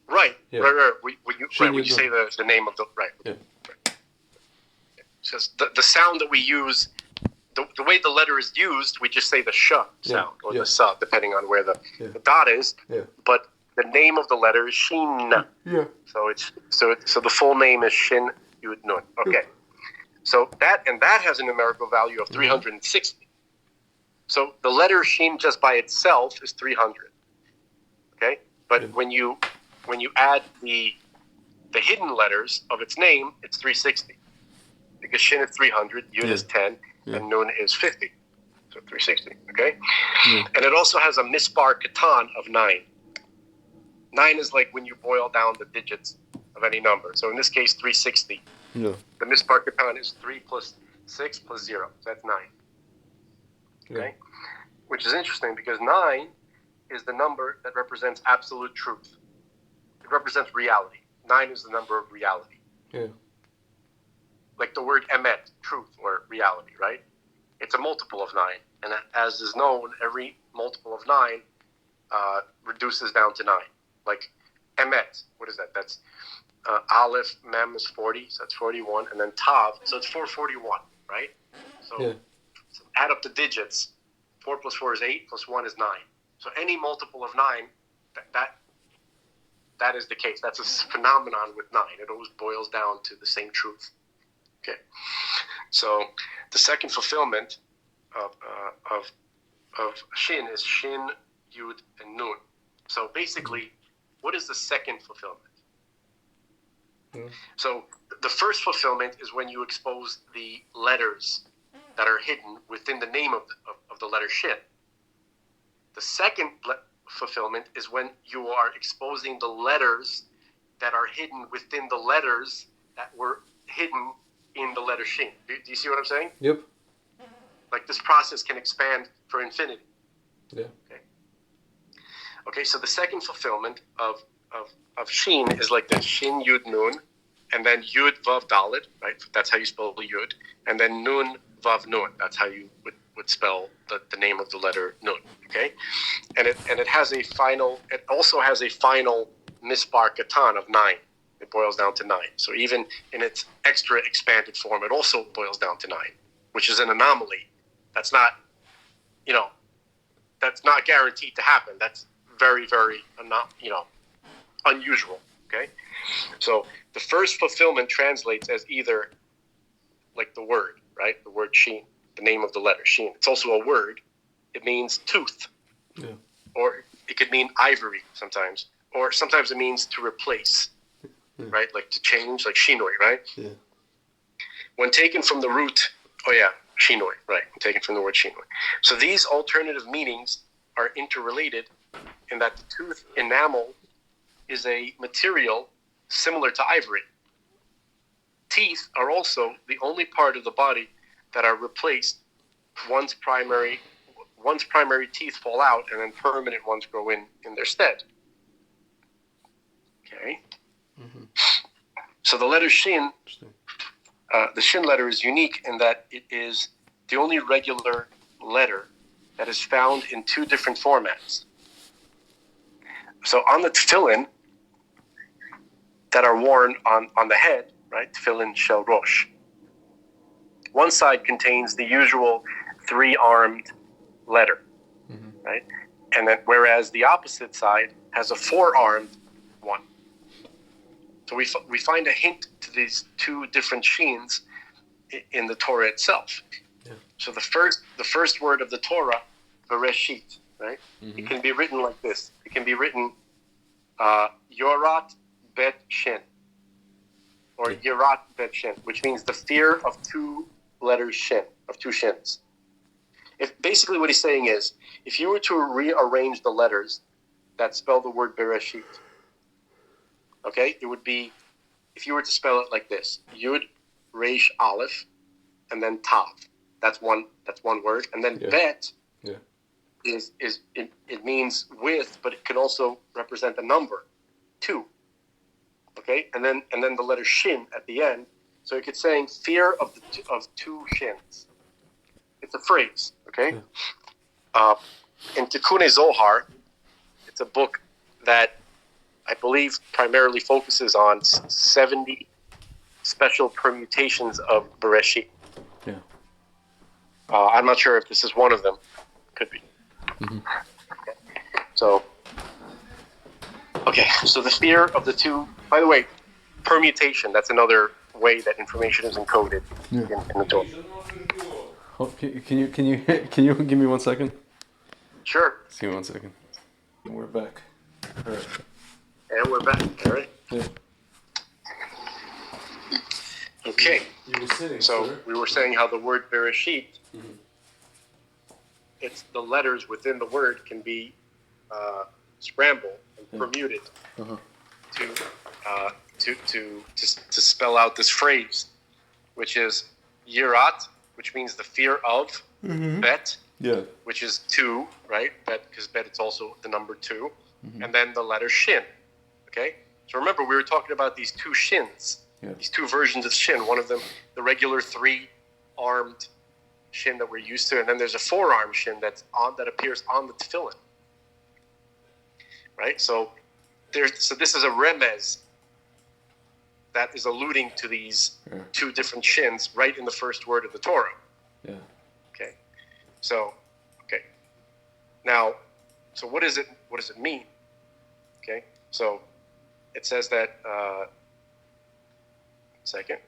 Right, yeah. right. When you say the name of the, right. Yeah. Because the sound that we use, the way the letter is used, we just say the sh sound, or the sa, depending on where the dot is. Yeah. But the name of the letter is Shin. Yeah. So the full name is Shin Yud Nun. Okay. So that has a numerical value of 360. So the letter Shin just by itself is 300. Okay? But when you add the hidden letters of its name, it's 360. Because Shin is 300, Yud is 10, and Nun is 50. So 360, okay? Yeah. And it also has a mispar katan of 9. 9 is like when you boil down the digits of any number. So in this case, 360. Yeah. The mispar katan is 3 plus 6 plus 0. So that's 9. Okay? Yeah. Which is interesting because 9 is the number that represents absolute truth. It represents reality. 9 is the number of reality. Yeah. like the word emet, truth or reality, right? It's a multiple of 9. And as is known, every multiple of 9 reduces down to 9. Like emet, what is that? That's Aleph, Mem is 40, so that's 41. And then Tav, so it's 441, right? So add up the digits. 4 plus 4 is 8, plus 1 is 9. So any multiple of 9, that is the case. That's a phenomenon with 9. It always boils down to the same truth. Okay. So the second fulfillment of Shin is Shin, Yud, and Nun. So basically, what is the second fulfillment? So the first fulfillment is when you expose the letters that are hidden within the name of the letter Shin. The second fulfillment is when you are exposing the letters that are hidden within the letters that were hidden in the letter Shin. Do you see what I'm saying? Yep. Like this process can expand for infinity. Yeah. Okay, so the second fulfillment of Shin is like this: Shin, Yud, Nun, and then Yud, Vav, Dalet, right? That's how you spell the Yud. And then Nun, Vav, Nun. That's how you would spell the name of the letter Nun, okay? And it has a final, it also has a final mispar katan of 9. It boils down to 9. So even in its extra expanded form, it also boils down to 9, which is an anomaly. That's not, that's not guaranteed to happen. That's very, very, unusual, okay? So the first fulfillment translates as either like the word, right? The word Shin, the name of the letter Shin. It's also a word. It means tooth. Yeah. Or it could mean ivory sometimes. Or sometimes it means to replace, right? Like to change, like shinoi, right? Yeah. When taken from the root, shinoi, right? Taken from the word shinoi. So these alternative meanings are interrelated in that the tooth enamel is a material similar to ivory. Teeth are also the only part of the body that are replaced once primary teeth fall out and then permanent ones grow in their stead. Okay. Mm-hmm. So the letter Shin, the Shin letter is unique in that it is the only regular letter that is found in 2 different formats. So on the tefillin that are worn on the head, right, tefillin shel rosh, one side contains the usual 3-armed letter, right? And then whereas the opposite side has a 4-armed one. So we find a hint to these 2 different sheens in the Torah itself. Yeah. So the first word of the Torah, Bereshit, right? Mm-hmm. It can be written like this. It can be written Yorat Bet Shin, or Yerat Bet Shin, which means the fear of 2 letters Shin, of 2 shins. Basically what he's saying is, if you were to rearrange the letters that spell the word Bereshit, okay, it would be, if you were to spell it like this: Yud, Resh, Aleph, and then Tav. That's one word. And then Bet is it means with, but it can also represent a number, 2. Okay, and then the letter Shin at the end. So you could say fear of 2 shins. It's a phrase, okay? In Tikkun Zohar, it's a book that I believe primarily focuses on 70 special permutations of Bereshit. Yeah. I'm not sure if this is one of them. Could be. Mm-hmm. So the fear of the 2. By the way, permutation. That's another way that information is encoded in the Torah. Oh, can you give me 1 second? Sure. Just give me 1 second. We're back. All right. And we're back. All right. Yeah. Okay. You were saying, so we were saying how the word Bereshit, it's the letters within the word can be scrambled and permuted to spell out this phrase, which is Yirat, which means the fear of, Bet, which is 2, right? Bet, because Bet it's also the number 2, and then the letter Shin. Okay, so remember we were talking about these 2 shins Yeah. These two versions of Shin. One of them, the regular 3-armed Shin that we're used to, and then there's a 4-armed Shin that appears on the tefillin. Right? So this is a remez that is alluding to these two different Shins right in the first word of the Torah. Yeah. Okay. So, okay. Now, so what does it mean? Okay. So it says that second.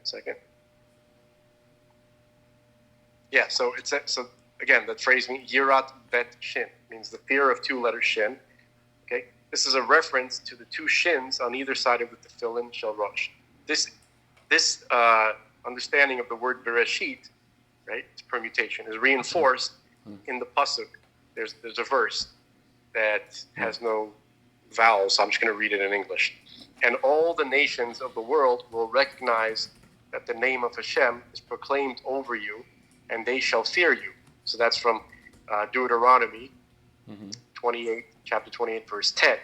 Yeah, so again, that phrase means Yirat Bet Shin, means the fear of 2-letter Shin. Okay? This is a reference to the 2 Shins on either side of the tefillin shel Rosh. This understanding of the word Bereshit, right, its permutation, is reinforced in the pasuk. There's a verse that has no vowels, so I'm just going to read it in English. And all the nations of the world will recognize that the name of Hashem is proclaimed over you, and they shall fear you. So that's from Deuteronomy 28, chapter 28, verse 10.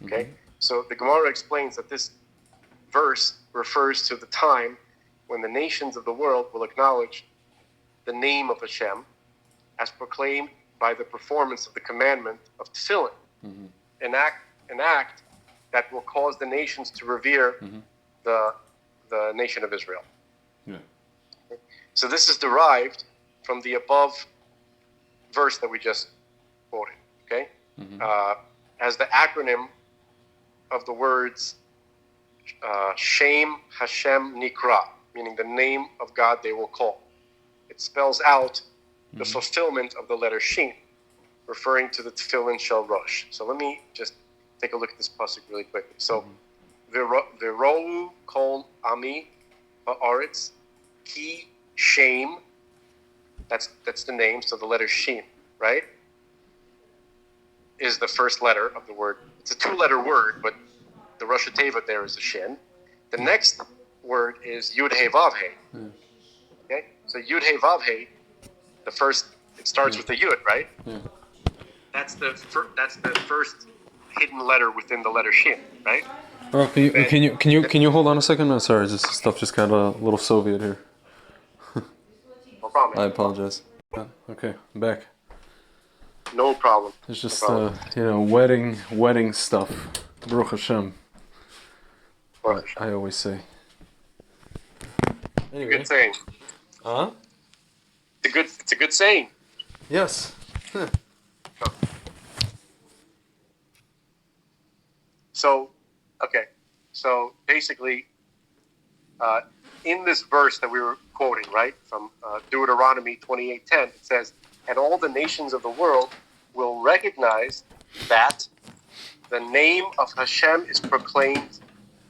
Okay? So the Gemara explains that this verse refers to the time when the nations of the world will acknowledge the name of Hashem as proclaimed by the performance of the commandment of tefillin, an act that will cause the nations to revere the nation of Israel. Yeah. Okay? So this is derived from the above verse that we just quoted, okay? As the acronym of the words Shem Hashem Nikra, meaning the name of God they will call. It spells out the fulfillment of the letter Shin, referring to the tefillin shel Rosh. So let me just take a look at this pasuk really quickly. So, V'ro'u kol ami ha'aretz ki Shem. That's the name. So the letter Shin, right, is the first letter of the word. It's a 2-letter word, but the Rosh Teva there is a Shin. The next word is Yud He Vav He. Okay, so Yud He Vav He, the first. It starts with the Yud, right? Yeah. That's the first hidden letter within the letter Shin, right? Oh, can you hold on a second? I'm sorry, this stuff just got a little Soviet here. No problem. I apologize. Okay, I'm back. No problem. It's just wedding stuff. Baruch Hashem. I always say. Anyway. Good saying. Huh? It's a good saying. Yes. So, okay. So basically, in this verse that we were quoting, right, from Deuteronomy 28:10, it says, "And all the nations of the world will recognize that the name of Hashem is proclaimed."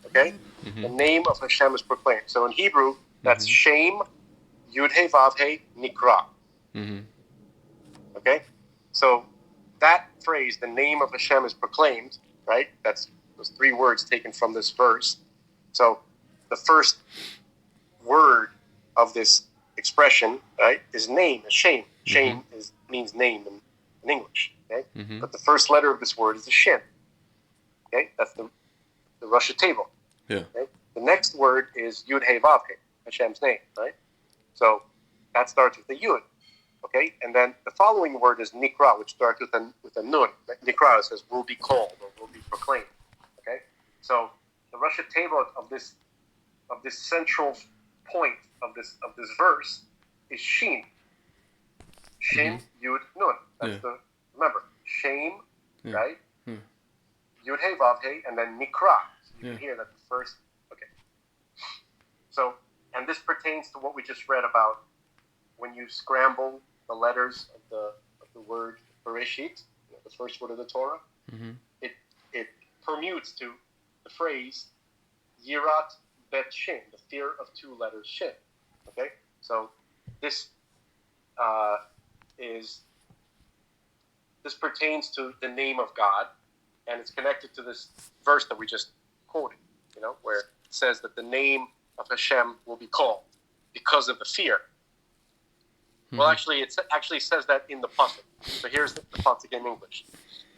Okay, the name of Hashem is proclaimed. So in Hebrew, that's Shem Yud He Vav He Nikra. Okay, so that phrase, the name of Hashem is proclaimed, right? That's those 3 words taken from this verse. So the first word of this expression, right, is name, is Shem. Shem means name in English. Okay, but the first letter of this word is the Shin. Okay, that's the Rosh Teva. Yeah. Okay? The next word is Yud He Vav He, Hashem's name, right? So that starts with the Yud. Okay, and then the following word is Nikra, which starts with a Nun. Nikra says will be called or will be proclaimed. Okay, so the Rosh Teva of this central point of this verse is Shin. Shin Yud Nun. That's remember Shem, right? Yud He Vav He, and then Nikra. So you can hear that the first. Okay. So, and this pertains to what we just read about when you scramble the letters of the word Bereshit, the first word of the Torah. It permutes to the phrase Yirat Bet Shin, the fear of 2 letters Shin. Okay, so this pertains to the name of God, and it's connected to this verse that we just quoted, where it says that the name of Hashem will be called because of the fear. Well, actually, it actually says that in the pasuk. So here's the pasuk in English.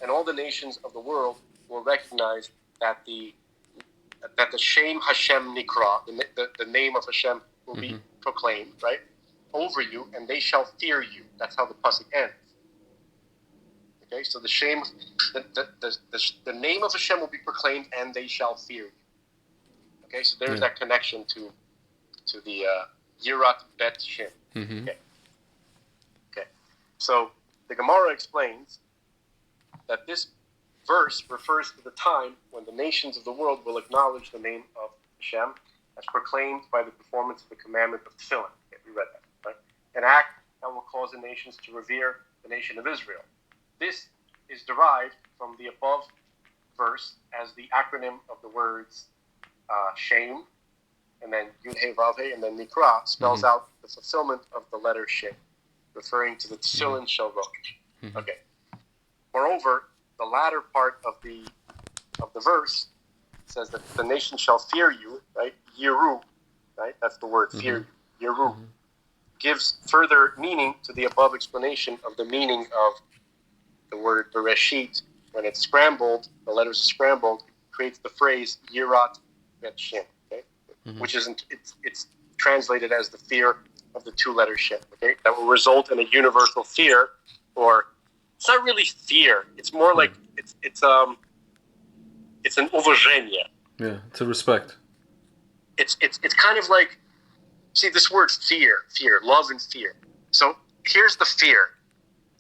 And all the nations of the world will recognize that the that the Shem Hashem Nikra, the name of Hashem will be proclaimed, right, over you, and they shall fear you. That's how the pasuk ends. Okay, so the name of Hashem will be proclaimed, and they shall fear you. Okay, so there's that connection to the Yirat Bet Shin. Okay. So the Gemara explains that this verse refers to the time when the nations of the world will acknowledge the name of Hashem as proclaimed by the performance of the commandment of Tefillin. Okay, we read that, right? An act that will cause the nations to revere the nation of Israel. This is derived from the above verse as the acronym of the words Shem, and then Yud He Vav He, and then Nikra spells out the fulfillment of the letter Shem, referring to the Tefillin Shalvot. Okay. Moreover, the latter part of the verse says that the nation shall fear you, right? Yiru, right? That's the word, fear you. Yiru. Gives further meaning to the above explanation of the meaning of the word Bereshit. When it's scrambled, the letters are scrambled, creates the phrase Yirat Bet Shem, okay? Which isn't, it's translated as the fear of the two-letter Shem, okay? That will result in a universal fear, or it's not really fear. It's more like it's an уважение. Yeah, it's a respect. It's kind of like, see, this word fear, love and fear. So here's the fear.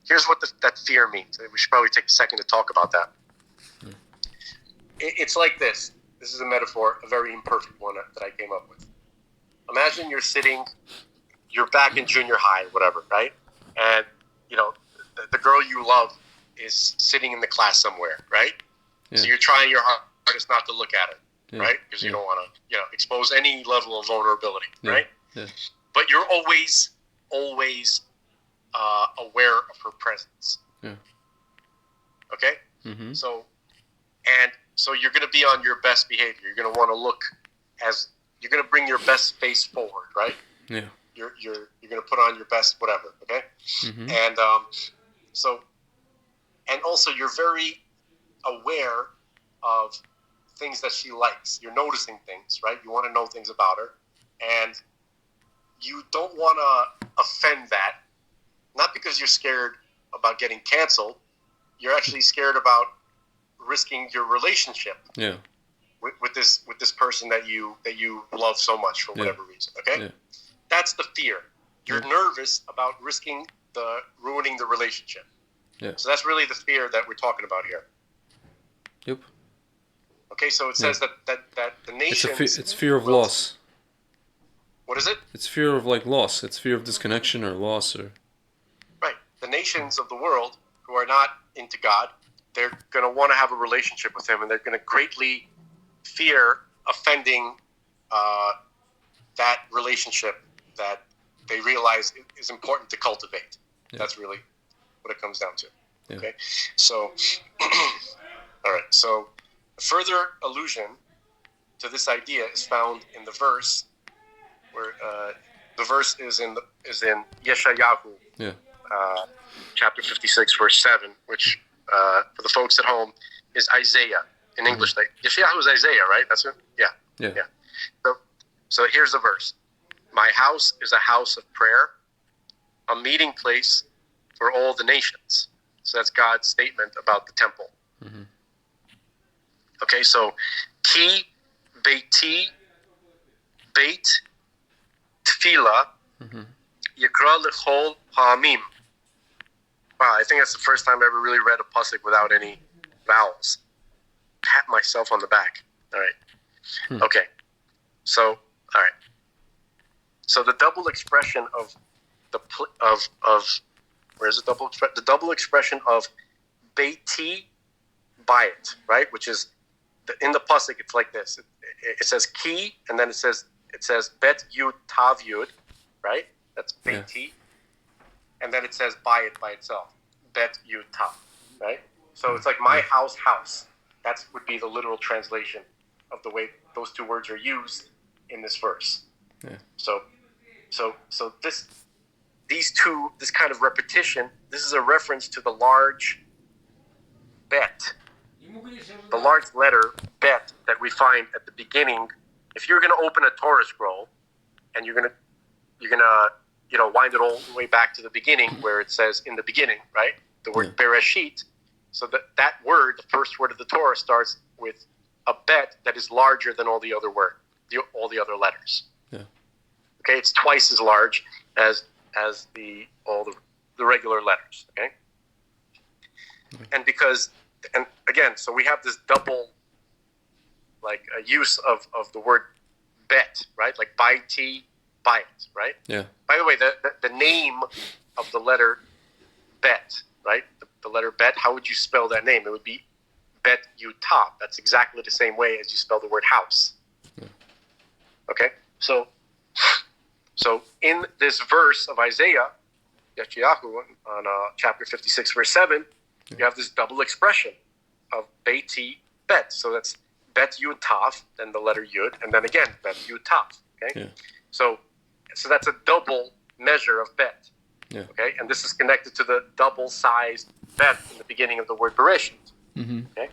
Here's what that fear means. We should probably take a second to talk about that. It's like this. This is a metaphor, a very imperfect one that I came up with. Imagine you're back in junior high, whatever, right? And, you know, the girl you love is sitting in the class somewhere, right? Yeah. So you're trying your hardest not to look at her, right? Because you don't want to, expose any level of vulnerability, right? Yeah. But you're always aware of her presence. Yeah. Okay? So you're going to be on your best behavior. You're going to want to look you're going to bring your best face forward, right? Yeah. You're going to put on your best whatever, okay? And and also you're very aware of things that she likes. You're noticing things, right? You want to know things about her, and you don't want to offend that. Not because you're scared about getting canceled. You're actually scared about risking your relationship. Yeah. With this person that you love so much for whatever reason. Okay. Yeah. That's the fear. You're nervous about risking ruining the relationship. Yeah. So that's really the fear that we're talking about here. Yep. Okay, so it says that the nation. It's fear of loss. What is it? It's fear of loss. It's fear of disconnection or loss or. Right. The nations of the world who are not into God, they're going to want to have a relationship with Him, and they're going to greatly fear offending that relationship that they realize is important to cultivate. Yeah. That's really what it comes down to. Yeah. Okay, so all right. So a further allusion to this idea is found in the verse where the verse is in Yeshayahu, chapter 56, verse 7, which for the folks at home is Isaiah in English. Yeshayahu is Isaiah, right? That's it. Yeah. So here's the verse. My house is a house of prayer, a meeting place for all the nations. So that's God's statement about the temple. Okay, so Ki Beiti Beit Tefillah Yikra L'chol Ha'amim. Wow, I think that's the first time I ever really read a pasuk without any vowels. Pat myself on the back. All right. Okay. So, all right. So the double expression of where's the double expression? The double expression of Beiti Bayit, right? Which is in the pasuk. It's like this. It says Ki, and then it says Bet Yud Tav Yud, right? That's Beiti, and then it says Bayit by itself, Bet Yud Tav, right? So it's like my house. That would be the literal translation of the way those two words are used in this verse. Yeah. So this kind of repetition, this is a reference to the large bet the large letter bet that we find at the beginning. If you're going to open a Torah scroll, and you're gonna wind it all the way back to the beginning where it says in the beginning, right? The word Bereshit. So that word, the first word of the Torah, starts with a bet that is larger than all the other letters. Yeah. Okay, it's twice as large as all the regular letters. Okay. And again, so we have this double use of the word bet, right? Like buy it, right? Yeah. By the way, the name of the letter bet, right? The letter bet, how would you spell that name? It would be bet Yutah. That's exactly the same way as you spell the word house. Yeah. Okay? So in this verse of Isaiah, Yeshayahu, on chapter 56, verse 7, you have this double expression of Beiti bet. So that's bet Yutah, then the letter Yud, and then again, bet Yutah. Okay? Yeah. So that's a double measure of bet. Yeah. Okay, and this is connected to the double-sized bet in the beginning of the word Bereshit. Mm-hmm. Okay.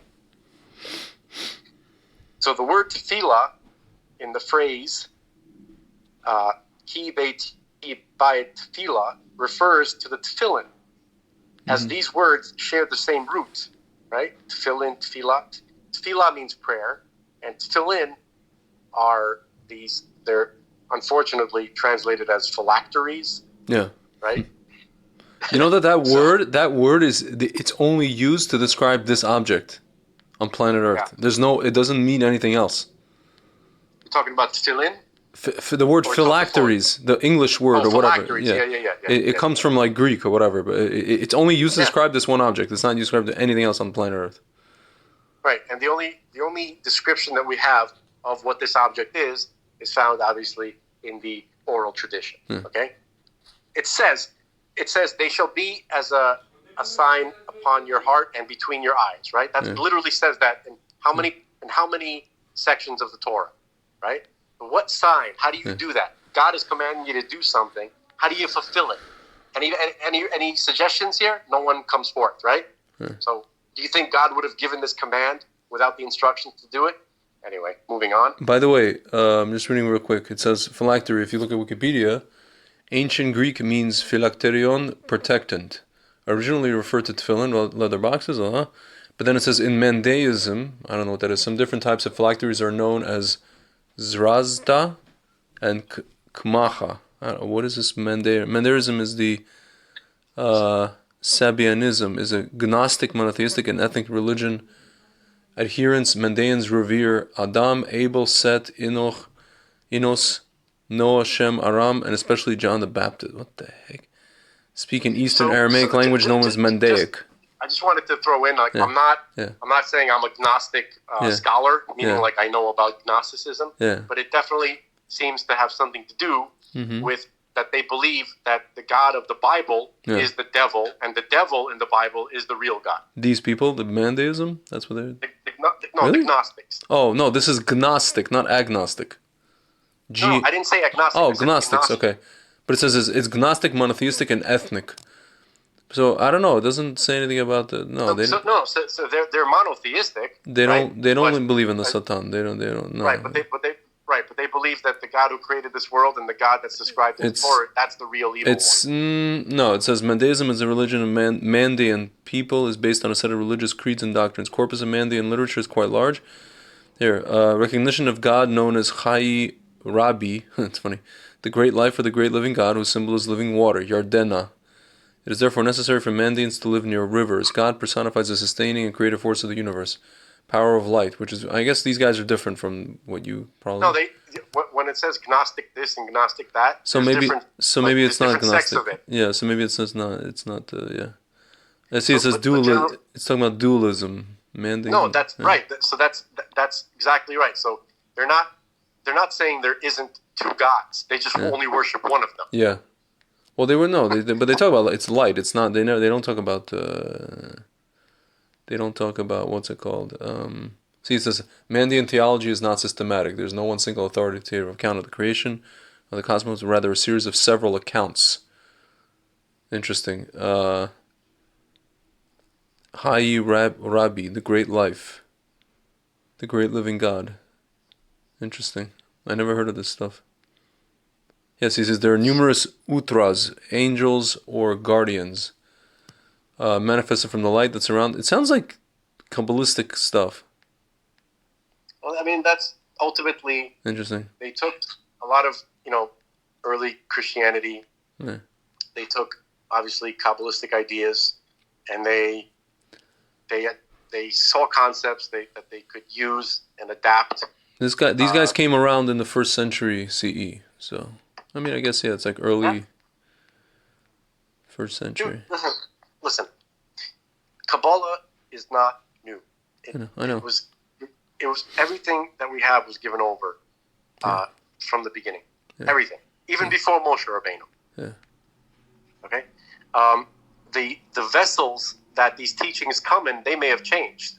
So the word tefillah in the phrase ki beit tefillah refers to the tefillin, as these words share the same root, right? Tefillin, tefillah. Tefillah means prayer, and tefillin are these. They're unfortunately translated as phylacteries. Yeah. Right. You know that word it's only used to describe this object on planet Earth. Yeah. It doesn't mean anything else. You're talking about tefillin? For the word phylacteries, the English word or whatever. Yeah. It comes from like Greek or whatever, but it's only used to describe this one object. It's not used to describe anything else on planet Earth. Right, and the only description that we have of what this object is found obviously in the oral tradition. Okay, it says they shall be as a sign upon your heart and between your eyes. Right, that literally says that in how many sections of the Torah, right? But what sign? How do you do that? God is commanding you to do something. How do you fulfill it? Any suggestions here? No one comes forth, right? So, do you think God would have given this command without the instructions to do it? Anyway, moving on. By the way, I'm just reading real quick. It says phylactery. If you look at Wikipedia, ancient Greek means phylakterion, protectant. Originally referred to tefillin, leather boxes, But then it says in Mandaism, I don't know what that is, some different types of phylacteries are known as Zrazda and Kmacha. I don't know, what is this Mandaism is the Sabianism, is a Gnostic, monotheistic, and ethnic religion. Adherents, Mandaeans revere Adam, Abel, Set, Enoch, Enos, Noah, Shem, Aram, and especially John the Baptist. What the heck? Speak in Eastern Aramaic language known as Mandaic. I just wanted to throw in, I'm not saying I'm a Gnostic scholar, meaning like I know about Gnosticism, but it definitely seems to have something to do with that they believe that the God of the Bible is the devil, and the devil in the Bible is the real God. These people, the Mandaism, that's what they're... The Gnostics. Oh, no, this is Gnostic, not agnostic. No, I didn't say agnostic. Oh, Gnostics, okay. But it says it's Gnostic, monotheistic, and ethnic. So, I don't know, it doesn't say anything about the... So they're monotheistic. They don't believe in the Satan. They don't no. Right, but they believe that the God who created this world and the God that's described in the Torah, that's the real evil one. No, it says Mandaism is a religion of Mandaean people, is based on a set of religious creeds and doctrines. Corpus of Mandaean literature is quite large. Here, recognition of God known as Chai Rabbi, it's funny, the great life or the great living God, whose symbol is living water, Yardena. It is therefore necessary for Mandaeans to live near rivers. God personifies the sustaining and creative force of the universe. Power of light, which is, I guess these guys are different from what you probably... No, when it says Gnostic this and Gnostic that, so maybe it's not Gnostic. Yeah, so maybe it's not, yeah. I see it says dualism. It's talking about dualism. No, that's right. So that's exactly right. So they're not saying there isn't two gods. They just only worship one of them. Yeah. Well, but they talk about it's light. It's not. They don't talk about. They don't talk about what's it called. See, it says Mandaean theology is not systematic. There's no one single authoritative account of the creation of the cosmos, but rather a series of several accounts. Interesting. Hai Rabbi, the great life. The Great Living God. Interesting. I never heard of this stuff. Yes, he says there are numerous utras, angels or guardians, manifested from the light that's around. It sounds like Kabbalistic stuff. Well, I mean, that's ultimately... Interesting. They took a lot of, early Christianity. Yeah. They took, obviously, Kabbalistic ideas, and they saw concepts that they could use and adapt. These guys came around in the 1st century CE, so... I mean, I guess, yeah, it's like early 1st century. Dude, listen. Kabbalah is not new. I know. It was everything that we have was given over from the beginning. Yeah. Everything. Even before Moshe Rabbeinu. Yeah. Okay? The vessels that these teachings come in, they may have changed.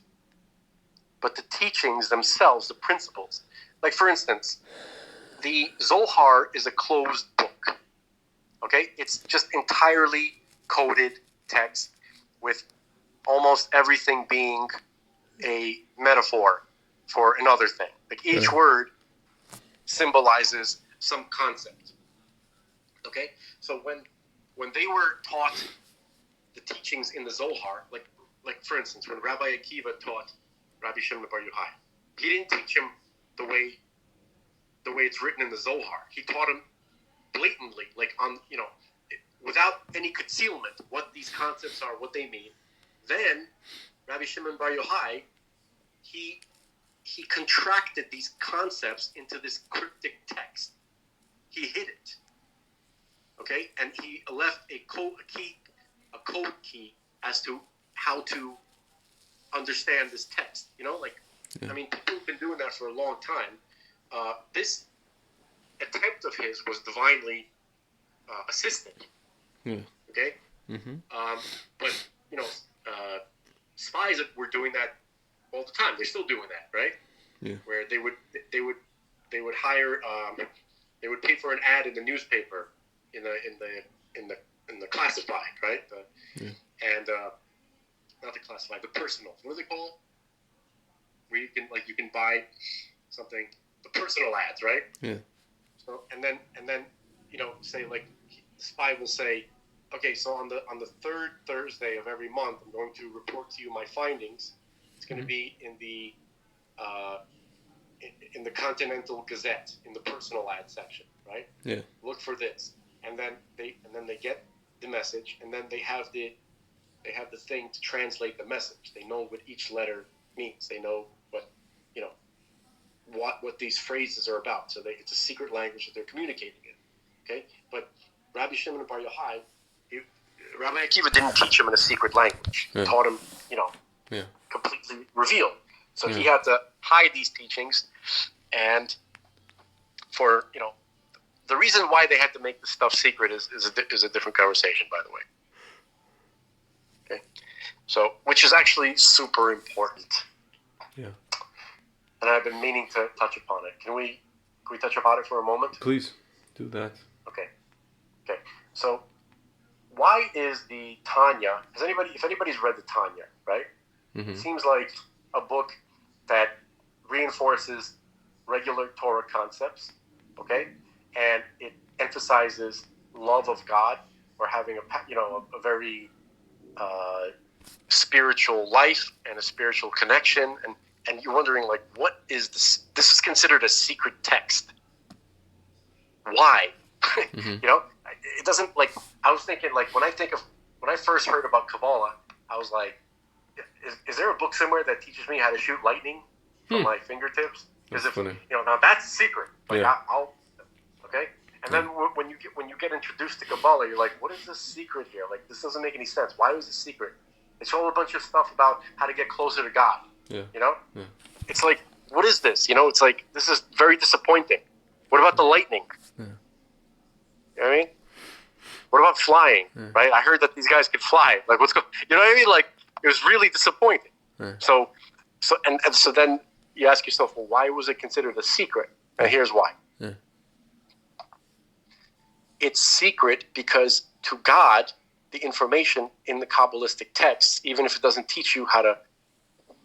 But the teachings themselves, the principles. Like, for instance... The Zohar is a closed book, okay? It's just entirely coded text with almost everything being a metaphor for another thing. Like each word symbolizes some concept, okay? So when they were taught the teachings in the Zohar, like for instance, when Rabbi Akiva taught Rabbi Shimon bar Yochai, he didn't teach him the way it's written in the Zohar. He taught him blatantly, like without any concealment, what these concepts are, what they mean. Then Rabbi Shimon bar Yochai, he contracted these concepts into this cryptic text. He hid it, okay, and he left a code key as to how to understand this text. I mean, people have been doing that for a long time. This attempt of his was divinely assisted. Yeah. Okay. Mm-hmm. But spies were doing that all the time. They're still doing that, right? Yeah. Where they would hire, they would pay for an ad in the newspaper in the classified, right? And not the classified, the personal. What do they call it? Where you can buy something. The personal ads, right? Yeah. So and then say like the spy will say, okay, so on the 3rd Thursday of every month, I'm going to report to you my findings. It's going to be in the Continental Gazette in the personal ad section, right? Yeah. Look for this, and then they get the message, and then they have the thing to translate the message. They know what each letter means. They know what these phrases are about. So it's a secret language that they're communicating in. Okay? But Rabbi Shimon bar Yochai, Rabbi Akiva didn't teach him in a secret language. He taught him, completely revealed. So he had to hide these teachings, and for, the reason why they had to make this stuff secret is a different conversation, by the way. Okay? So, which is actually super important. Yeah. And I've been meaning to touch upon it. Can we touch upon it for a moment? Please do that. Okay. So, why is the Tanya? If anybody's read the Tanya, right? Mm-hmm. It seems like a book that reinforces regular Torah concepts, okay, and it emphasizes love of God or having a very spiritual life and a spiritual connection, and you're wondering, like, what is this? This is considered a secret text. Why? Mm-hmm. It doesn't, like, I was thinking, like, when I first heard about Kabbalah, I was like, is there a book somewhere that teaches me how to shoot lightning from my fingertips? Because now that's a secret. Like, I'll okay. And then when you get introduced to Kabbalah, you're like, what is this secret here? Like, this doesn't make any sense. Why is it secret? It's all a bunch of stuff about how to get closer to God. Yeah. Yeah. It's like, what is this? It's like, this is very disappointing. What about the lightning? Yeah. You know what I mean? What about flying? Yeah. Right? I heard that these guys could fly. Like, what's going? You know what I mean? Like, it was really disappointing. Yeah. So then you ask yourself, well, why was it considered a secret? And here's why. Yeah. It's secret because to God, the information in the Kabbalistic texts, even if it doesn't teach you how to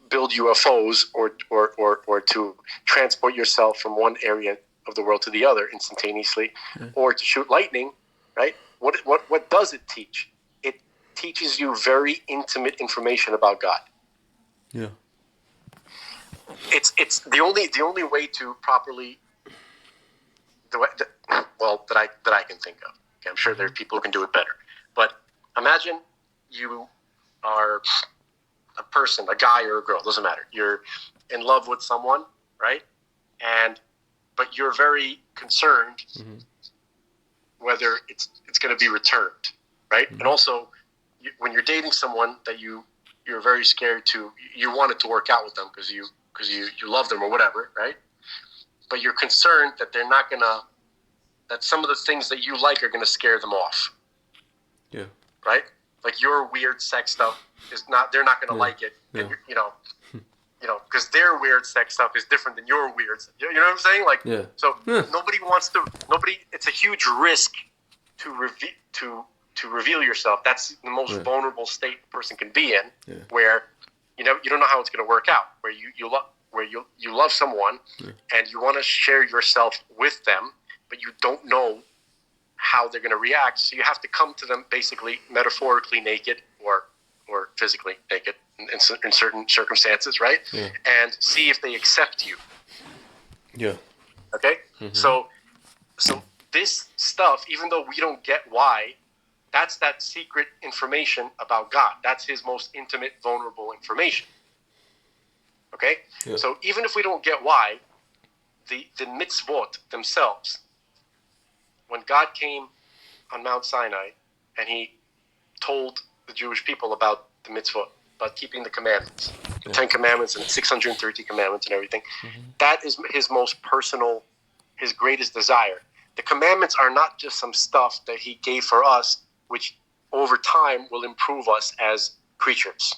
build UFOs or to transport yourself from one area of the world to the other instantaneously, or to shoot lightning, right? What does it teach? It teaches you very intimate information about God. Yeah. It's the only way to properly that I can think of. Okay, I'm sure there are people who can do it better, but imagine you are a person, a guy or a girl, doesn't matter. You're in love with someone, right? But you're very concerned whether it's going to be returned, right? And also, when you're dating someone that you're very scared you want it to work out with them because you love them or whatever, right? But you're concerned that that some of the things that you like are going to scare them off. Yeah. Right? Like your weird sex stuff they're not going to like it. Yeah. And because their weird sex stuff is different than your weird. You know what I'm saying? Like, so nobody. It's a huge risk to reveal yourself. That's the most vulnerable state a person can be in, where you don't know how it's going to work out. Where you love someone and you want to share yourself with them, but you don't know how they're going to react. So you have to come to them basically metaphorically naked or physically naked in certain circumstances, right? Yeah. And see if they accept you. Yeah. Okay? Mm-hmm. So this stuff, even though we don't get why, that's that secret information about God. That's his most intimate, vulnerable information. Okay? Yeah. So even if we don't get why, the mitzvot themselves, when God came on Mount Sinai and he told the Jewish people about the mitzvot, about keeping the commandments, the 10 commandments and the 630 commandments and everything, that is his most personal, his greatest desire. The commandments are not just some stuff that he gave for us, which over time will improve us as creatures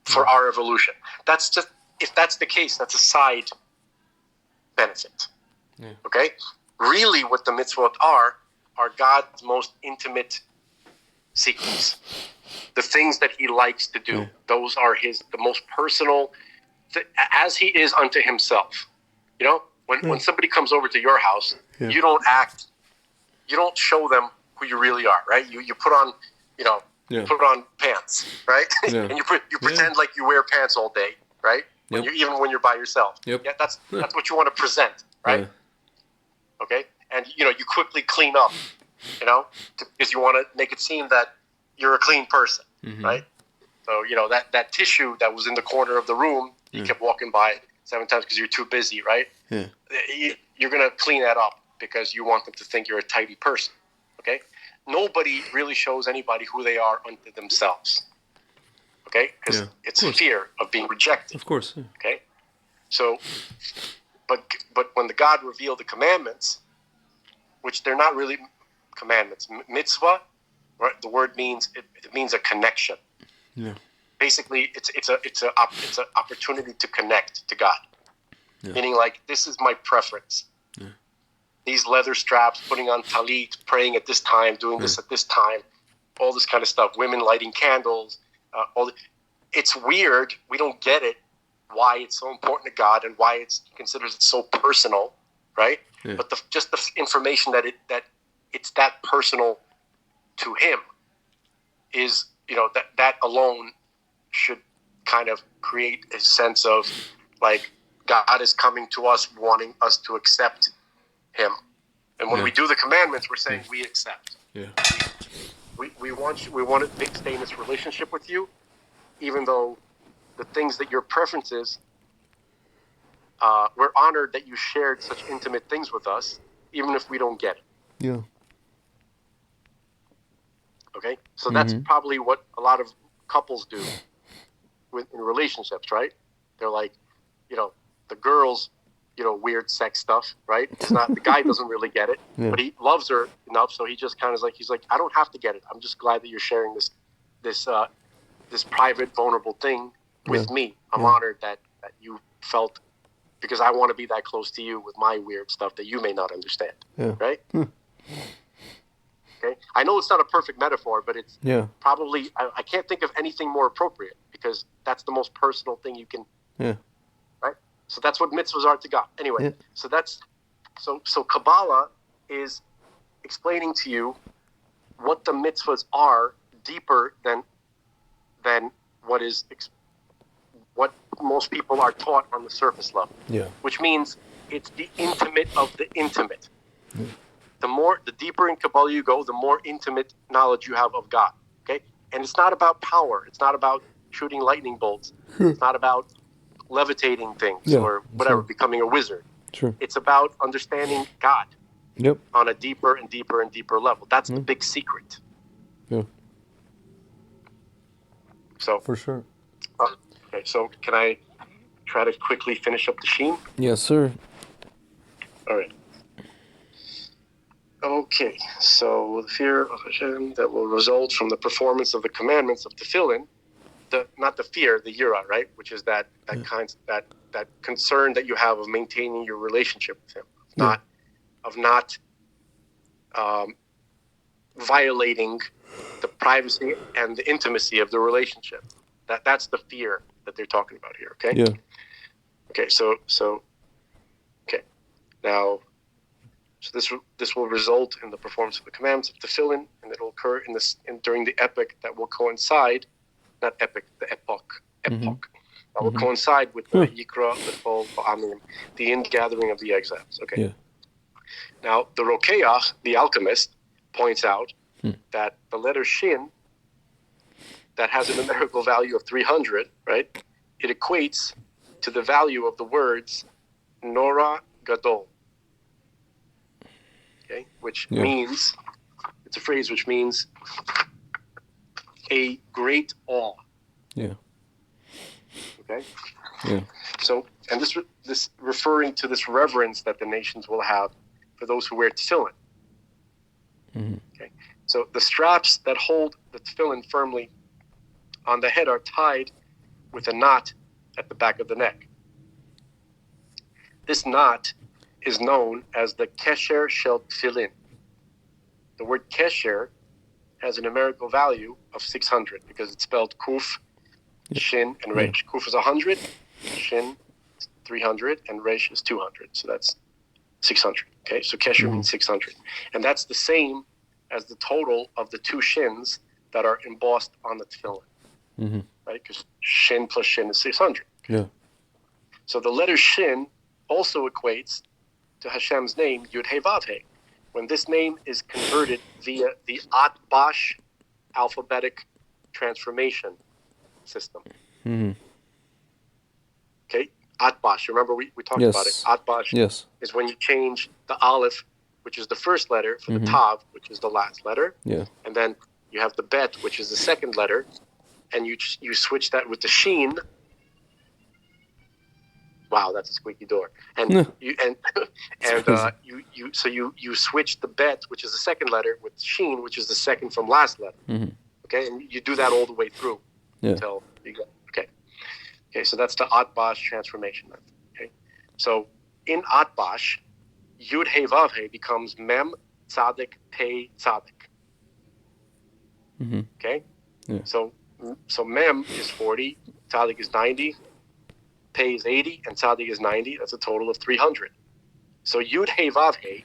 for our evolution. That's just, if that's the case, that's a side benefit. Yeah. Okay? Really what the mitzvot are God's most intimate secrets. The things that he likes to do. Those are the most personal, as he is unto himself. You know, when somebody comes over to your house, you don't show them who you really are, right? You put on, put on pants, right? Yeah. And you pretend like you wear pants all day, right? Even when you're by yourself. Yep. Yeah, that's what you want to present, right? Yeah. Okay? And, you quickly clean up, because you want to make it seem that you're a clean person, right? So, that tissue that was in the corner of the room, you kept walking by 7 times because you're too busy, right? Yeah. You're going to clean that up because you want them to think you're a tidy person, okay? Nobody really shows anybody who they are unto themselves, okay? Because it's fear of being rejected. Of course. Yeah. Okay? So, but when the God revealed the commandments, which they're not really commandments, mitzvah, right? The word means it means a connection. Yeah. Basically, it's an opportunity to connect to God. Yeah. Meaning, like, this is my preference. Yeah. These leather straps, putting on talit, praying at this time, doing this at this time, all this kind of stuff. Women lighting candles, it's weird. We don't get it. Why it's so important to God and why he considers it so personal, right? Yeah. But just the information that it's that personal to him is, that alone should kind of create a sense of, like, God is coming to us, wanting us to accept him. And when we do the commandments, we're saying we accept. Yeah. We want to stay in this relationship with you, even though the things that your preferences, we're honored that you shared such intimate things with us, even if we don't get it. Yeah. Okay? So that's probably what a lot of couples do in relationships, right? They're like, the girls, weird sex stuff, right? It's not, the guy doesn't really get it, but he loves her enough, so he just kind of he's like, I don't have to get it. I'm just glad that you're sharing this private, vulnerable thing with me. I'm honored that you felt, because I want to be that close to you with my weird stuff that you may not understand, right? Okay, I know it's not a perfect metaphor, but it's Yeah. probably I can't think of anything more appropriate because that's the most personal thing you can. Yeah. Right. So that's what mitzvahs are to God. Anyway, Yeah. so that's so Kabbalah is explaining to you what the mitzvahs are deeper than what most people are taught on the surface level. Yeah. Which means it's the intimate of the intimate. The deeper in Kabbalah you go, the more intimate knowledge you have of God. Okay? And it's not about power. It's not about shooting lightning bolts. It's not about levitating things or whatever, becoming a wizard. Sure. It's about understanding God Yep. on a deeper and deeper and deeper level. That's the big secret. Yeah. So For sure. Okay, so can I try to quickly finish up the Shin? Yes, sir. All right. Okay, so the fear of Hashem that will result from the performance of the commandments of tefillin, not the fear, the yira, right? Which is that concern that you have of maintaining your relationship with Him, not violating the privacy and the intimacy of the relationship. That's the fear that they're talking about here. Okay. Yeah. Okay. So okay. Now, this will result in the performance of the commandments of tefillin, and it will occur during the epoch that will coincide, not epic, the epoch. That will coincide with the Yikra, the ingathering of the exiles. Okay. Yeah. Now, the Rokeach, the alchemist, points out that the letter Shin, that has a numerical value of 300, right? It equates to the value of the words Nora Gadol. Okay, which means, it's a phrase which means a great awe. Yeah. Okay. Yeah. So, and this referring to this reverence that the nations will have for those who wear tefillin. Okay. So the straps that hold the tefillin firmly on the head are tied with a knot at the back of the neck. This knot is known as the kesher shel tefillin. The word kesher has a numerical value of 600 because it's spelled kuf, shin, and resh. Kuf is 100, shin is 300, and resh is 200. So that's 600. Okay, so kesher means 600. And that's the same as the total of the two shins that are embossed on the tefillin. Right? Because shin plus shin is 600. Yeah. So the letter Shin also equates to Hashem's name, Yud He Vav He. When this name is converted via the Atbash alphabetic transformation system. Okay? Atbash. Remember we talked about it. Atbash is when you change the Aleph, which is the first letter, for the Tav, which is the last letter. Yeah. And then you have the Bet, which is the second letter, and you switch that with the Shin. Wow, that's a squeaky door. And you switch the Bet, which is the second letter, with Shin, which is the second from last letter. Okay, and you do that all the way through until you go. Okay, so that's the Atbash transformation method. Okay, so in Atbash, Yud He Vav He becomes Mem Tzadik Pei Tzadik. Okay, so Mem is 40, Tzadik is 90, Pei is 80, and Tzadik is 90. That's a total of 300. So Yud He Vav He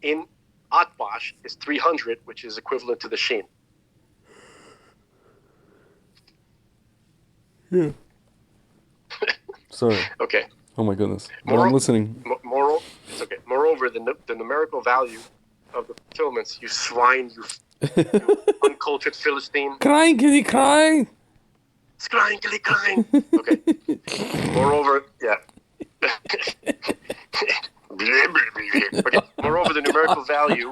in Atbash is 300, which is equivalent to the Shin. Yeah. Sorry. Okay. Oh my goodness. But I'm listening. It's okay. Moreover, the numerical value of the fulfillments, you swine, you uncultured Philistine. Crying, kitty, crying. It's crying, kitty, crying. Okay. Moreover, Okay. Moreover, the numerical value.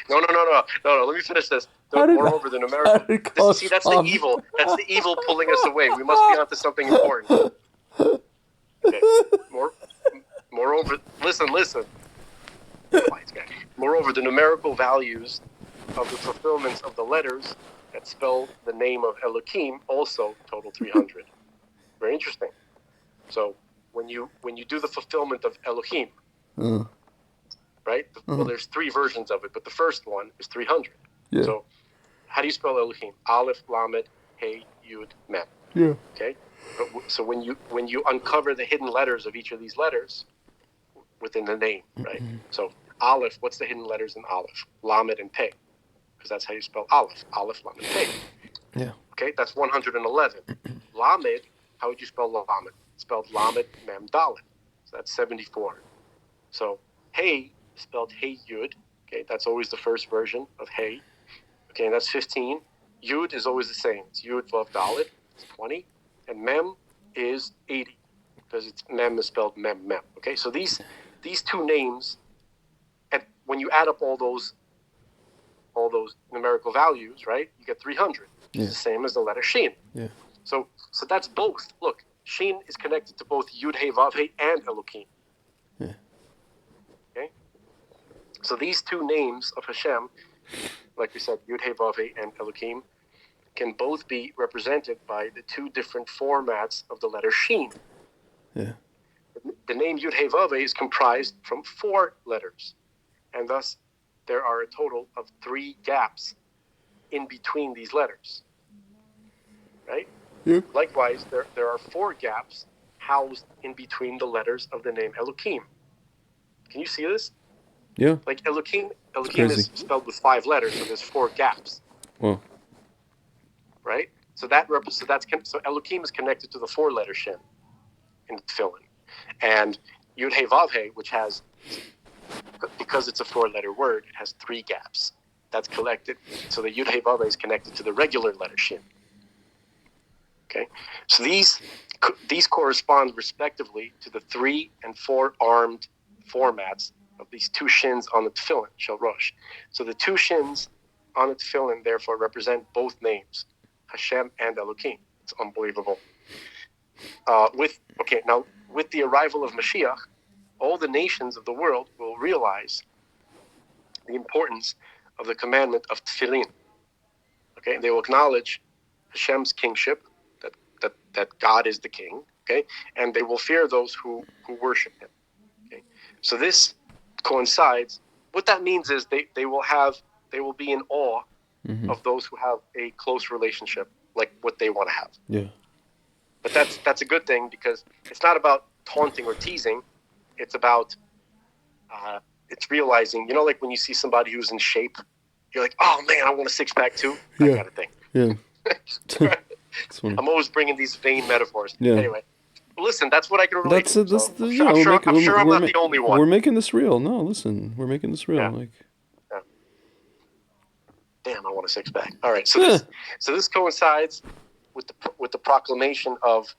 No. Let me finish this. Moreover, the numerical. See, that's the evil. That's the evil pulling us away. We must be onto something important. Okay. Moreover, listen. Moreover, the numerical values of the fulfillments of the letters that spell the name of Elohim also total 300. Very interesting. So when you do the fulfillment of Elohim, right? Well, there's 3 versions of it, but the first one is 300. Yeah. So how do you spell Elohim? Aleph, Lamed, Hey, Yud, Mem. Yeah. Okay? So when you uncover the hidden letters of each of these letters within the name, right? So Aleph, what's the hidden letters in Aleph? Lamed and Pei, because that's how you spell Aleph. Aleph, Lamed, Pei. Yeah. Okay, that's 111. Lamed, how would you spell Lamed? It's spelled Lamed, Mem, Dalet. So that's 74. So Hey is spelled Hey Yud. Okay, that's always the first version of Hey. Okay, and that's 15. Yud is always the same. It's Yud, Vav, Dalet. It's 20. And Mem is 80, because it's Mem is spelled Mem, Mem. Okay, so these 2 names, and when you add up all those numerical values, right, you get 300. Which is the same as the letter Shin. Yeah. So that's both. Look, Shin is connected to both Yud, Hey, Vav, Hey, and Elohim. Yeah. Okay? So these 2 names of Hashem, like we said, Yud, Hey, Vav, Hey, and Elohim, can both be represented by the 2 different formats of the letter Shin. Yeah. The name Yud, Hey, Vav, Hey is comprised from 4 letters, and thus there are a total of 3 gaps in between these letters. Right? Yeah. Likewise, there are 4 gaps housed in between the letters of the name Elohim. Can you see this? Yeah. Like Elohim is crazy. spelled with 5 letters, so there's 4 gaps. Well. Right? So so Elohim is connected to the 4-letter Shin in Tefillin, and Yud Hey Vav Hey, which has, because it's a 4-letter word, it has 3 gaps. That's collected. So the Yud Hey Vav Hey is connected to the regular letter Shin. Okay, so these correspond respectively to the 3 and 4 armed formats of these 2 shins on the tefillin, Shel Rosh. So the 2 shins on the tefillin therefore represent both names, Hashem and Elohim. It's unbelievable. With the arrival of Mashiach, all the nations of the world will realize the importance of the commandment of tefillin. Okay, they will acknowledge Hashem's kingship, that God is the king, okay, and they will fear those who worship him. Okay, so this coincides. What that means is they will be in awe of those who have a close relationship, like what they want to have. Yeah. But that's a good thing, because it's not about taunting or teasing. It's about it's realizing, like when you see somebody who's in shape, you're like, oh man, I want a 6-pack too. Yeah. That kind of thing. Yeah. I'm always bringing these vain metaphors. Yeah. Anyway, listen, that's what I can relate to. That's So the I'm sure I'm not the only one. We're making this real. No, listen, we're making this real. Yeah. Like, damn, I want a 6-pack. All right, so this coincides with the proclamation of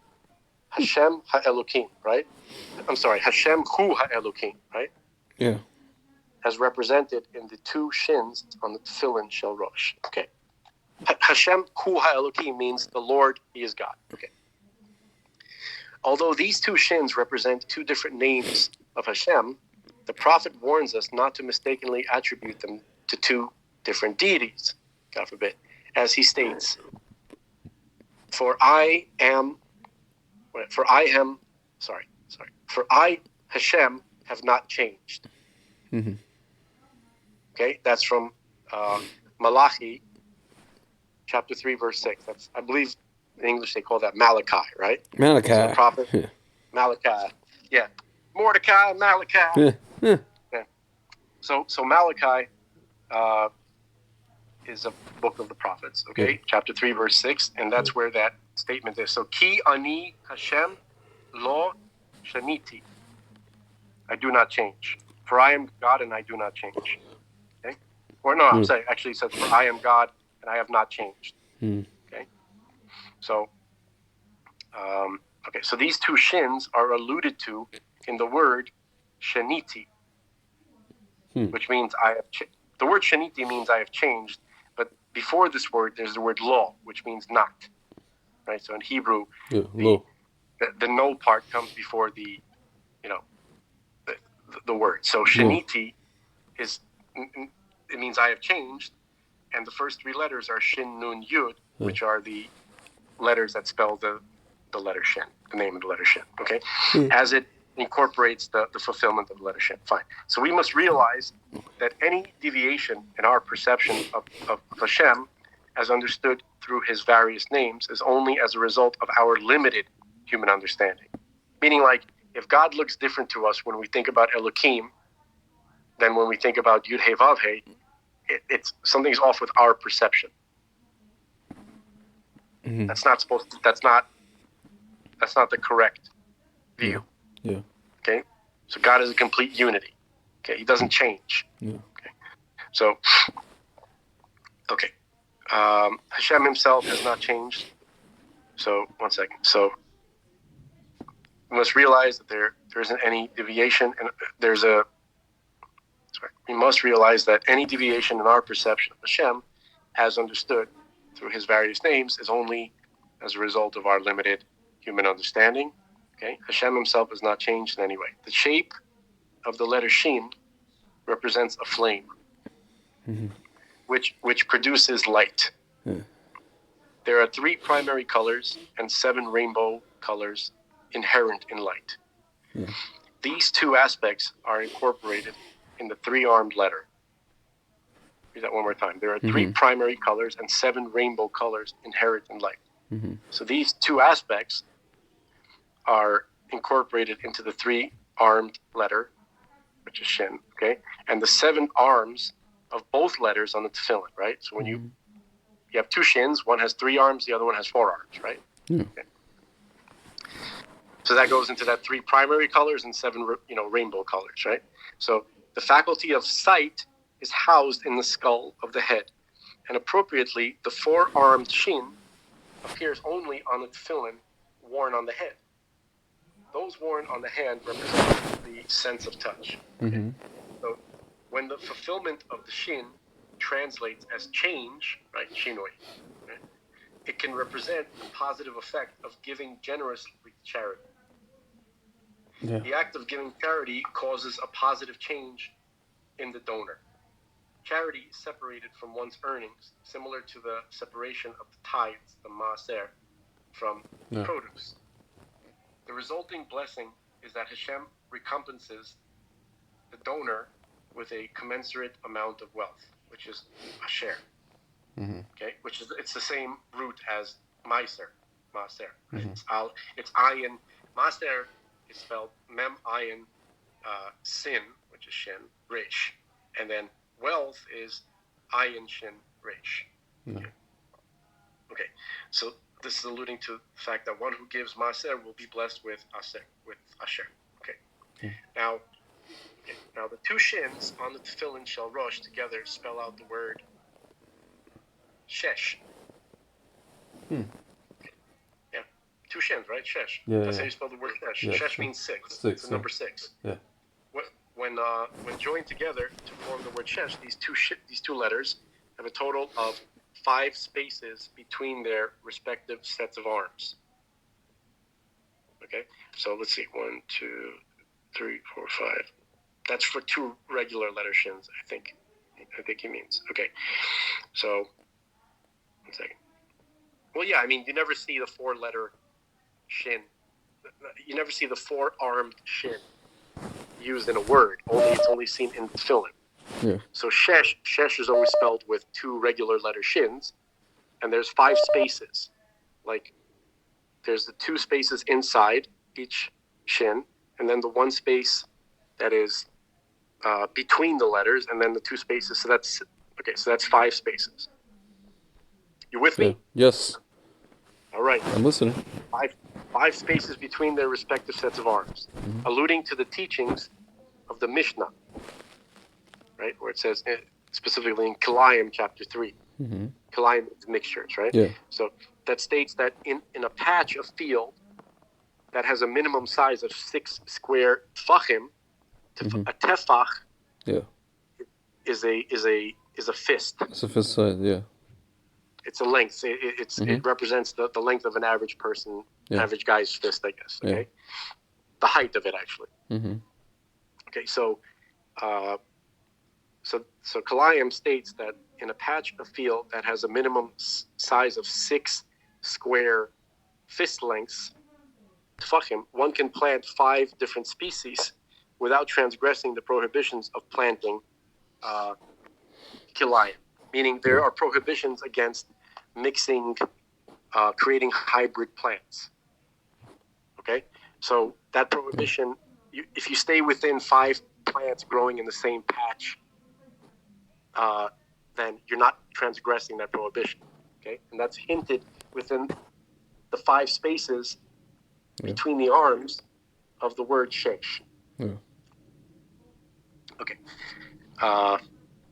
Hashem HaElohim, right? I'm sorry, Hashem Hu HaElohim, right? yeah. As represented in the 2 shins on the tefillin Shel Rosh. Okay. Hashem Hu HaElohim means the Lord, He is God. Okay. Although these 2 shins represent 2 different names of Hashem, the prophet warns us not to mistakenly attribute them to 2 different deities, God forbid, as he states, For I, Hashem, have not changed. Mm-hmm. Okay, that's from Malachi, chapter 3, verse 6. That's, I believe, in English they call that Malachi, right? Malachi. So the prophet, Yeah. Malachi. Yeah. Mordecai, Malachi. Yeah. Yeah. Yeah. So Malachi is a book of the prophets, okay? Yeah. Chapter 3, verse 6, and that's where that statement is. So, Ki ani Hashem lo shaniti. I do not change. For I am God and I do not change. Okay? Or no, I'm saying, actually it says, for I am God and I have not changed. Okay? So, so these 2 shins are alluded to in the word shaniti, which means I have the word shaniti means I have changed, but before this word there's the word lo, which means not. Right? So in Hebrew, the no part comes before the word. So shaniti it means I have changed, and the first 3 letters are shin nun yud, which are the letters that spell the letter Shin, the name of the letter Shin. Okay, as it incorporates the fulfillment of the letter Shin. Fine. So we must realize that any deviation in our perception of Hashem, as understood through his various names, is only as a result of our limited human understanding. Meaning, like, if God looks different to us when we think about Elohim than when we think about Yud He Vav He, it's something's off with our perception. Mhm. That's not supposed to, that's not the correct view. Yeah. Okay? So God is a complete unity. Okay? He doesn't change. Yeah. Okay? So, okay. Hashem himself has not changed. So, one second. So, we must realize that there isn't any deviation, and we must realize that any deviation in our perception of Hashem, as understood through his various names, is only as a result of our limited human understanding. Okay, Hashem himself has not changed in any way. The shape of the letter Shin represents a flame, Mhm. which produces light. Yeah. There are 3 primary colors and 7 rainbow colors inherent in light. Yeah. These 2 aspects are incorporated in the 3-armed letter. Read that one more time. There are 3 primary colors and 7 rainbow colors inherent in light. Mhm. So these 2 aspects are incorporated into the 3-armed letter, which is Shin, okay? And the 7 arms of both letters on the tefillin, right? So when you have 2 shins, one has 3 arms, the other one has 4 arms, right? Yeah. Okay. So that goes into that 3 primary colors and 7, rainbow colors, right? So the faculty of sight is housed in the skull of the head. And appropriately, the 4-armed Shin appears only on the tefillin worn on the head. Those worn on the hand represent the sense of touch. Mhm. So when the fulfillment of the Shin translates as change, right, Shinoi, right, it can represent the positive effect of giving generously to charity. Yeah. The act of giving charity causes a positive change in the donor. Charity is separated from one's earnings, similar to the separation of the tithes, the maaser, from produce. The resulting blessing is that Hashem recompenses the donor with a commensurate amount of wealth, which is asher. Mhm. Okay, it's the same root as maaser. It's ayin. Maaser is spelled mem ayin sin, which is shin resh, and then wealth is ayin shin resh. Yeah. Okay, so this is alluding to the fact that one who gives maaser will be blessed with asher. Okay. Now the 2 shins on the tefillin shel rosh together spell out the word shesh. Yeah, 2 shins, right? Shesh. Yeah, That's yeah. how you spell the word shesh. Yeah, Shesh sure. means 6. 6, It's the number 6. Yeah. When joined together to form the word shesh, these two letters have a total of 5 spaces between their respective sets of arms. Okay, so let's see, 1, 2, 3, 4, 5. That's for 2 regular letter shins, I think he means. Okay, so 1 second. Well, yeah, I mean, you never see the 4-letter shin. You never see the 4-armed shin used in a word. It's only seen in tefillin. Yeah. So shesh is always spelled with 2 regular letter shins, and there's 5 spaces. Like, there's the 2 spaces inside each shin, and then the 1 space that is between the letters, and then the 2 spaces. So that's 5 spaces. You with me? Yes. All right. I'm listening. 5 spaces between their respective sets of arms, alluding to the teachings of the Mishnah, right? Where it says, specifically in Kilayim chapter 3, Kilayim is mixtures, right? Yeah. So that states that in a patch of field that has a minimum size of 6 square tefachim, a tefach is a fist. It's a fist size, yeah. It's a length. It represents the length of an average person, average guy's fist, I guess. Okay, the height of it actually. Okay, so Kilayim states that in a patch of field that has a minimum size of 6 square fist lengths, tfachim, one can plant 5 different species without transgressing the prohibitions of planting kilayim. Meaning there are prohibitions against mixing, creating hybrid plants. Okay? So that prohibition, if you stay within 5 plants growing in the same patch, then you're not transgressing that prohibition. Okay? And that's hinted within the 5 spaces between the arms of the word shesh. Okay.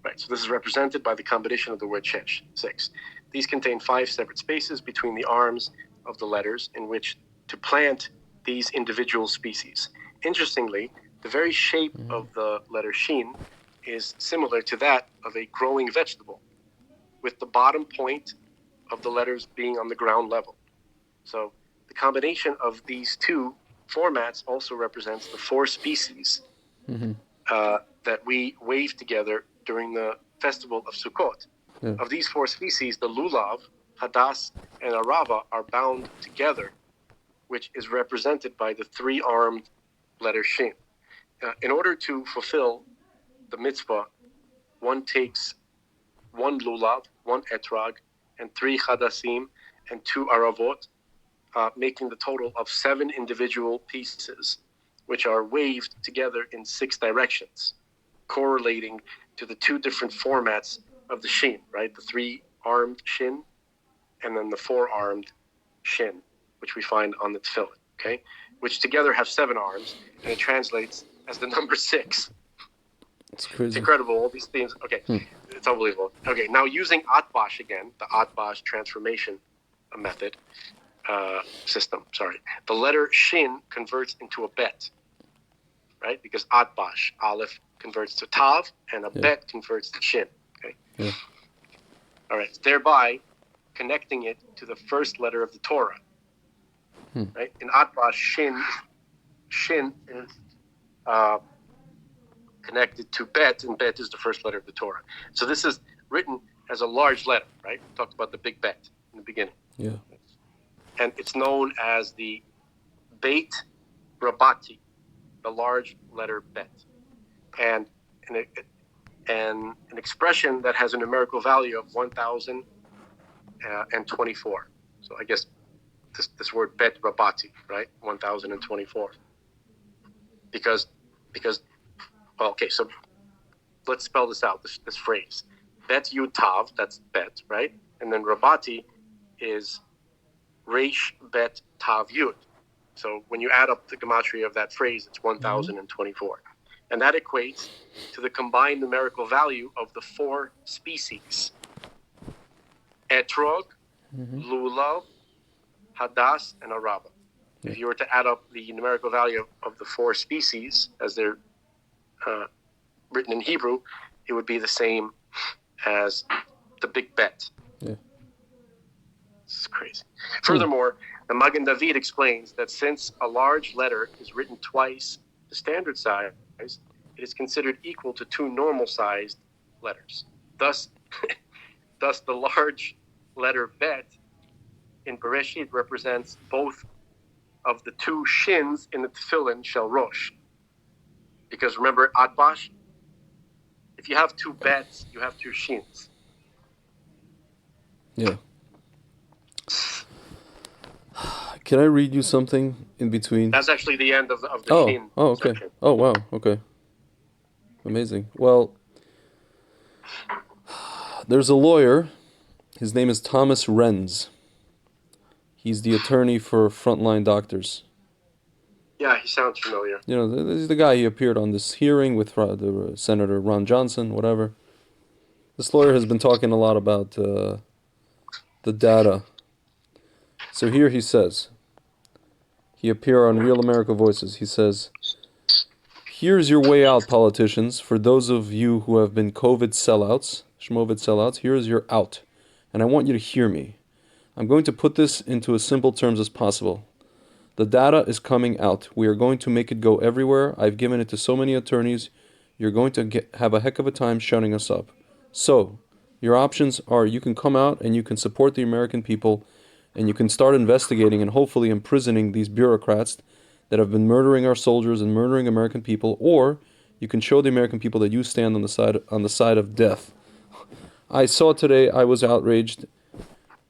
Right, so this is represented by the combination of the word shesh, 6. These contain 5 separate spaces between the arms of the letters in which to plant these individual species. Interestingly, the very shape of the letter Shin is similar to that of a growing vegetable, with the bottom point of the letters being on the ground level. So the combination of these 2 formats also represents the 4 species that we wave together during the festival of Sukkot. Of these 4 species, the lulav, hadas, and arava are bound together, which is represented by the 3-armed letter Shin. In order to fulfill the mitzvah, one takes 1 lulav, 1 etrog, and 3 hadasim, and 2 aravot, making the total of 7 individual pieces, which are waved together in 6 directions, correlating to the 2 different formats of the Shin, right? The 3-armed Shin, and then the 4-armed Shin, which we find on the tefillin, okay? Which together have 7 arms, and it translates as the number 6. It's crazy. It's incredible, all these themes. Okay, It's unbelievable. Okay, now using Atbash again, the Atbash transformation method, system, the letter Shin converts into a bet, right? Because Atbash, Aleph, converts to Tav, and a bet converts to Shin, okay? All right, thereby connecting it to the first letter of the Torah, right? In Atbash, Shin is connected to Bet, and Bet is the first letter of the Torah. So this is written as a large letter, right? We talked about the big Bet in the beginning. And it's known as the Beit Rabati, the large letter Bet. And an expression that has a numerical value of 1,024. So I guess this word Bet Rabati, right? 1,024. Because well, okay, so let's spell this out, this phrase. Bet Yud Tav, that's Bet, right? And then Rabati is Reish Bet Tav Yud. So when you add up the gematria of that phrase, it's 1,024. And that equates to the combined numerical value of the 4 species. Etrog, Lulav, Hadas, and Arava. If you were to add up the numerical value of the 4 species as they're written in Hebrew, it would be the same as the big bet. This is crazy. Furthermore, the Magen David explains that since a large letter is written twice the standard size, it is considered equal to 2 normal-sized letters. Thus, the large letter bet in Bereshit represents both of the 2 shins in the tefillin shel rosh. Because remember, Atbash, if you have 2 bets, you have 2 shins. Can I read you something in between? That's actually the end of the shin. Oh, okay. Section. Oh, wow. Okay. Amazing. Well, there's a lawyer. His name is Thomas Renz. He's the attorney for frontline doctors. Yeah, he sounds familiar. You know, this is the guy. He appeared on this hearing with the Senator Ron Johnson, whatever. This lawyer has been talking a lot about the data. So here he says, he appeared on Real America Voices. He says, "Here's your way out, politicians. For those of you who have been COVID sellouts, Shmovid sellouts, here's your out. And I want you to hear me. I'm going to put this into as simple terms as possible. The data is coming out. We are going to make it go everywhere. I've given it to so many attorneys. You're going to have a heck of a time shutting us up. So, your options are you can come out and you can support the American people and you can start investigating and hopefully imprisoning these bureaucrats that have been murdering our soldiers and murdering American people, or you can show the American people that you stand on the side of death. I saw today, I was outraged.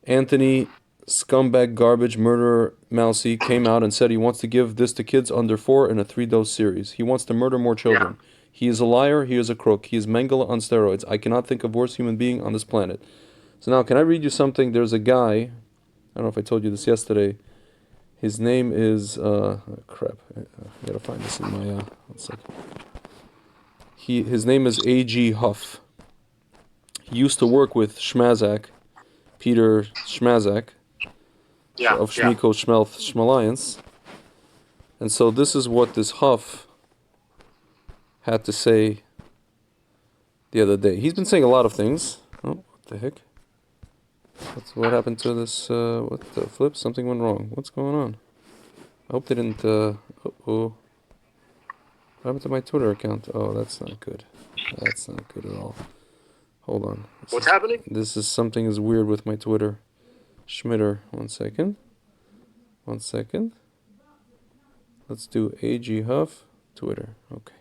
Anthony, scumbag, garbage, murderer, Mousy, came out and said he wants to give this to kids under 4 in a 3-dose series. He wants to murder more children. Yeah. He is a liar. He is a crook. He is Mengele on steroids. I cannot think of a worse human being on this planet. So now, can I read you something? There's a guy, I don't know if I told you this yesterday. His name is, crap. I gotta find this in my, one second. His name is A.G. Huff. He used to work with Schmazak, Peter Schmazak, of Shmiko Schmelth Schmalliance. And so this is what this Huff had to say the other day. He's been saying a lot of things. Oh, what the heck? What happened to this? What the flip? Something went wrong. What's going on? I hope they didn't. What happened to my Twitter account? Oh, that's not good. That's not good at all. Hold on. What's happening? Something is weird with my Twitter. Schmitter. 1 second. 1 second. Let's do AG Huff Twitter. Okay.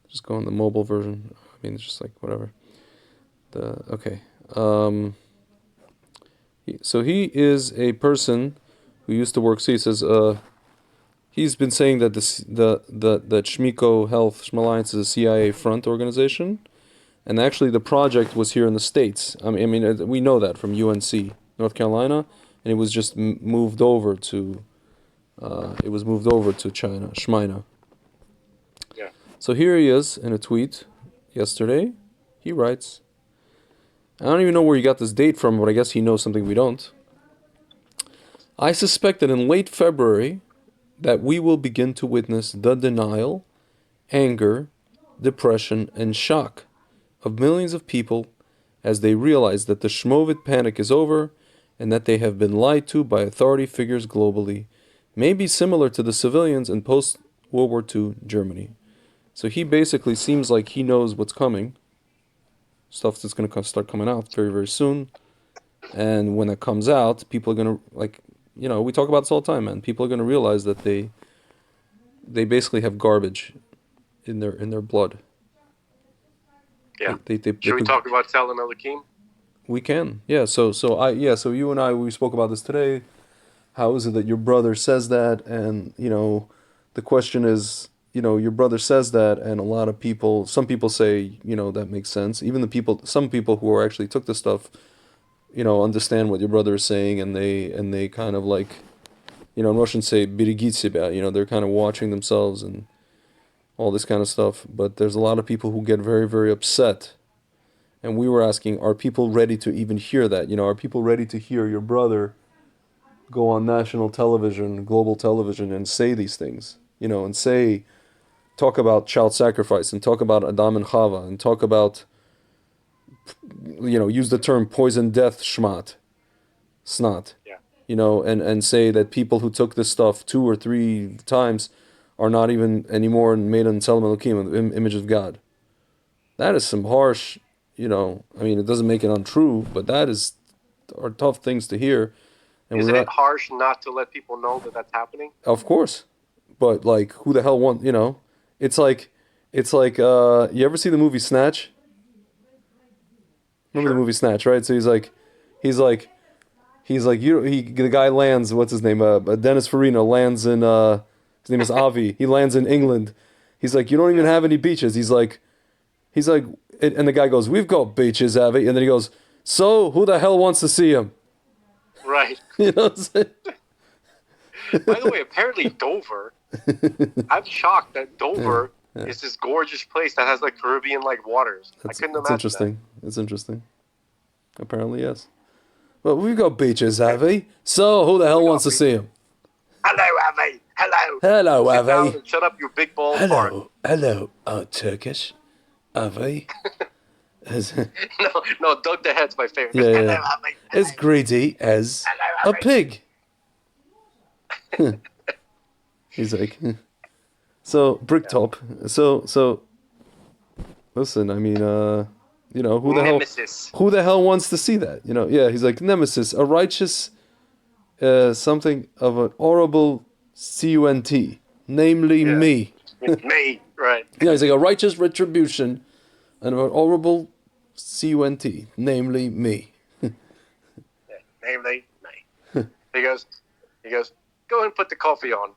Just go on the mobile version. I mean, it's just like whatever. Okay. So he is a person who used to work. See, he says he's been saying that that Shmiko Health Schmalliance is a CIA front organization, and actually the project was here in the States. I mean, we know that from UNC, North Carolina, and it was just moved over to China, Shmina. Yeah. So here he is in a tweet yesterday. He writes, I don't even know where he got this date from, but I guess he knows something we don't. I suspect that in late February that we will begin to witness the denial, anger, depression, and shock of millions of people as they realize that the Shmovit panic is over and that they have been lied to by authority figures globally, maybe similar to the civilians in post-World War II Germany. So he basically seems like he knows what's coming. Stuff that's going to start coming out very, very soon. And when it comes out, people are going to, like, you know, we talk about this all the time, man. People are going to realize that they basically have garbage in their blood. Yeah. Should we talk about Tel and Elohim? We can. Yeah. So you and I, we spoke about this today. How is it that your brother says that? And, you know, the question is, you know, your brother says that, and a lot of people, some people say, you know, that makes sense. Even some people who are actually took the stuff, you know, understand what your brother is saying, and they kind of like, you know, in Russian say "берегите себя," you know, they're kind of watching themselves and all this kind of stuff. But there's a lot of people who get very, very upset, and we were asking, are people ready to even hear that? You know, are people ready to hear your brother go on national television, global television, and say these things? You know, and talk about child sacrifice, and talk about Adam and Chava, and talk about, you know, use the term poison death snot, yeah. You know, and say that people who took this stuff 2 or 3 times are not even anymore made in Tselem Elokim, the image of God. That is some harsh, you know, I mean, it doesn't make it untrue, but that are tough things to hear. And isn't it harsh not to let people know that that's happening? Of course. But, like, who the hell wants, you know? It's like, you ever see the movie Snatch? Remember the movie Snatch, right? So the guy lands, what's his name? Dennis Farina lands in, his name is Avi. He lands in England. He's like, you don't even have any beaches. He's like, and the guy goes, we've got beaches, Avi. And then he goes, so who the hell wants to see him? Right. You know what I'm saying? By the way, apparently Dover, I'm shocked that Dover is this gorgeous place that has like Caribbean-like waters. I couldn't imagine interesting. That. It's interesting. Apparently, yes. Well, we've got beaches, Avi. So who the hell wants to see him? Hello, Avi. Hello. Hello, Avi. Shut up, you big bald fart. Hello, Turkish. Avi. No, Doug the Head's my favorite. Yeah. Hello, Avi. As greedy as a pig. He's like, so Bricktop. So, listen. I mean, you know, who the hell wants to see that? You know, yeah. He's like, Nemesis, a righteous something of an horrible cunt, namely me. Me, right. Yeah, he's like a righteous retribution and an horrible cunt, namely me. Namely me. He goes, go and put the coffee on,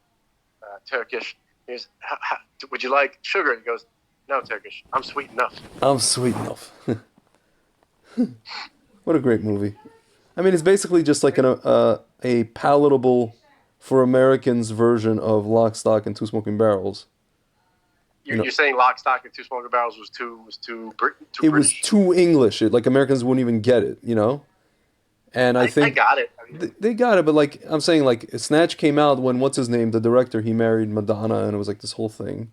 Turkish. He goes, would you like sugar? He goes, no, Turkish. I'm sweet enough. I'm sweet enough. What a great movie. I mean, it's basically just like a palatable for Americans version of Lock, Stock, and Two Smoking Barrels. You're saying Lock, Stock, and Two Smoking Barrels was too It was too English. Like Americans wouldn't even get it, you know? And I think I got it. I mean, they got it, but like I'm saying, like Snatch came out when what's his name, the director, he married Madonna, and it was like this whole thing.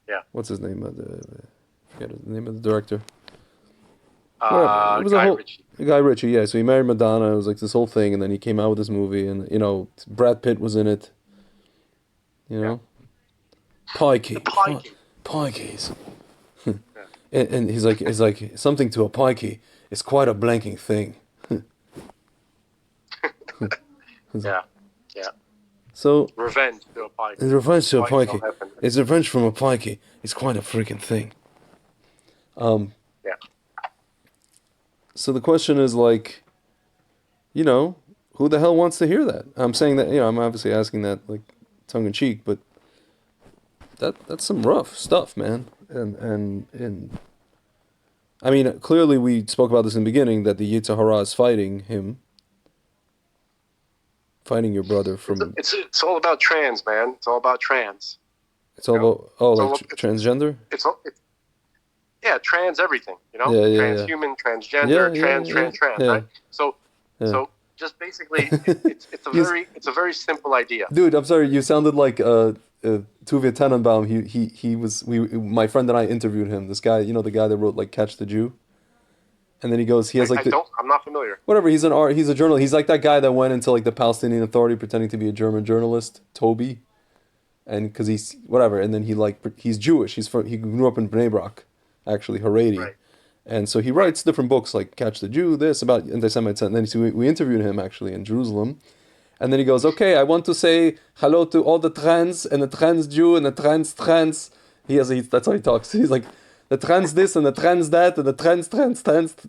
Yeah. What's his name? Forget the name of the director. It was Guy Ritchie. Yeah. So he married Madonna. It was like this whole thing, and then he came out with this movie, and you know Brad Pitt was in it. You know, pikey. Pikeys. And he's like something to a pikey. It's quite a blanking thing. Yeah. So revenge to a pikey. It's revenge to a Pikey pikey. don't happen. It's revenge from a pikey. It's quite a freaking thing. Yeah. So the question is like, you know, who the hell wants to hear that? I'm saying that, you know, I'm obviously asking that like tongue in cheek, but that's some rough stuff, man. And I mean, clearly we spoke about this in the beginning that the Yetzer Hara is fighting him. Fighting your brother from... It's all about trans, man. It's all about trans. It's all about... transgender? Yeah, trans everything, you know? Yeah, Transhuman, transgender, trans, right? So just basically, it's a very simple idea. Dude, I'm sorry, you sounded like Tuvia Tenenbaum. My friend and I interviewed him. This guy, you know, the guy that wrote like Catch the Jew? And then he goes, he has like I'm not familiar. Whatever, he's a journalist. He's like that guy that went into like the Palestinian Authority pretending to be a German journalist, Toby. And because he's whatever, and then he's Jewish. He grew up in Bnei Brak, actually Haredi. Right. And so he writes different books like Catch the Jew, this about anti-Semites. And then we interviewed him actually in Jerusalem. And then he goes, okay, I want to say hello to all the trans and the trans Jew and the trans. That's how he talks. He's like, the trans this and the trans that and the trans,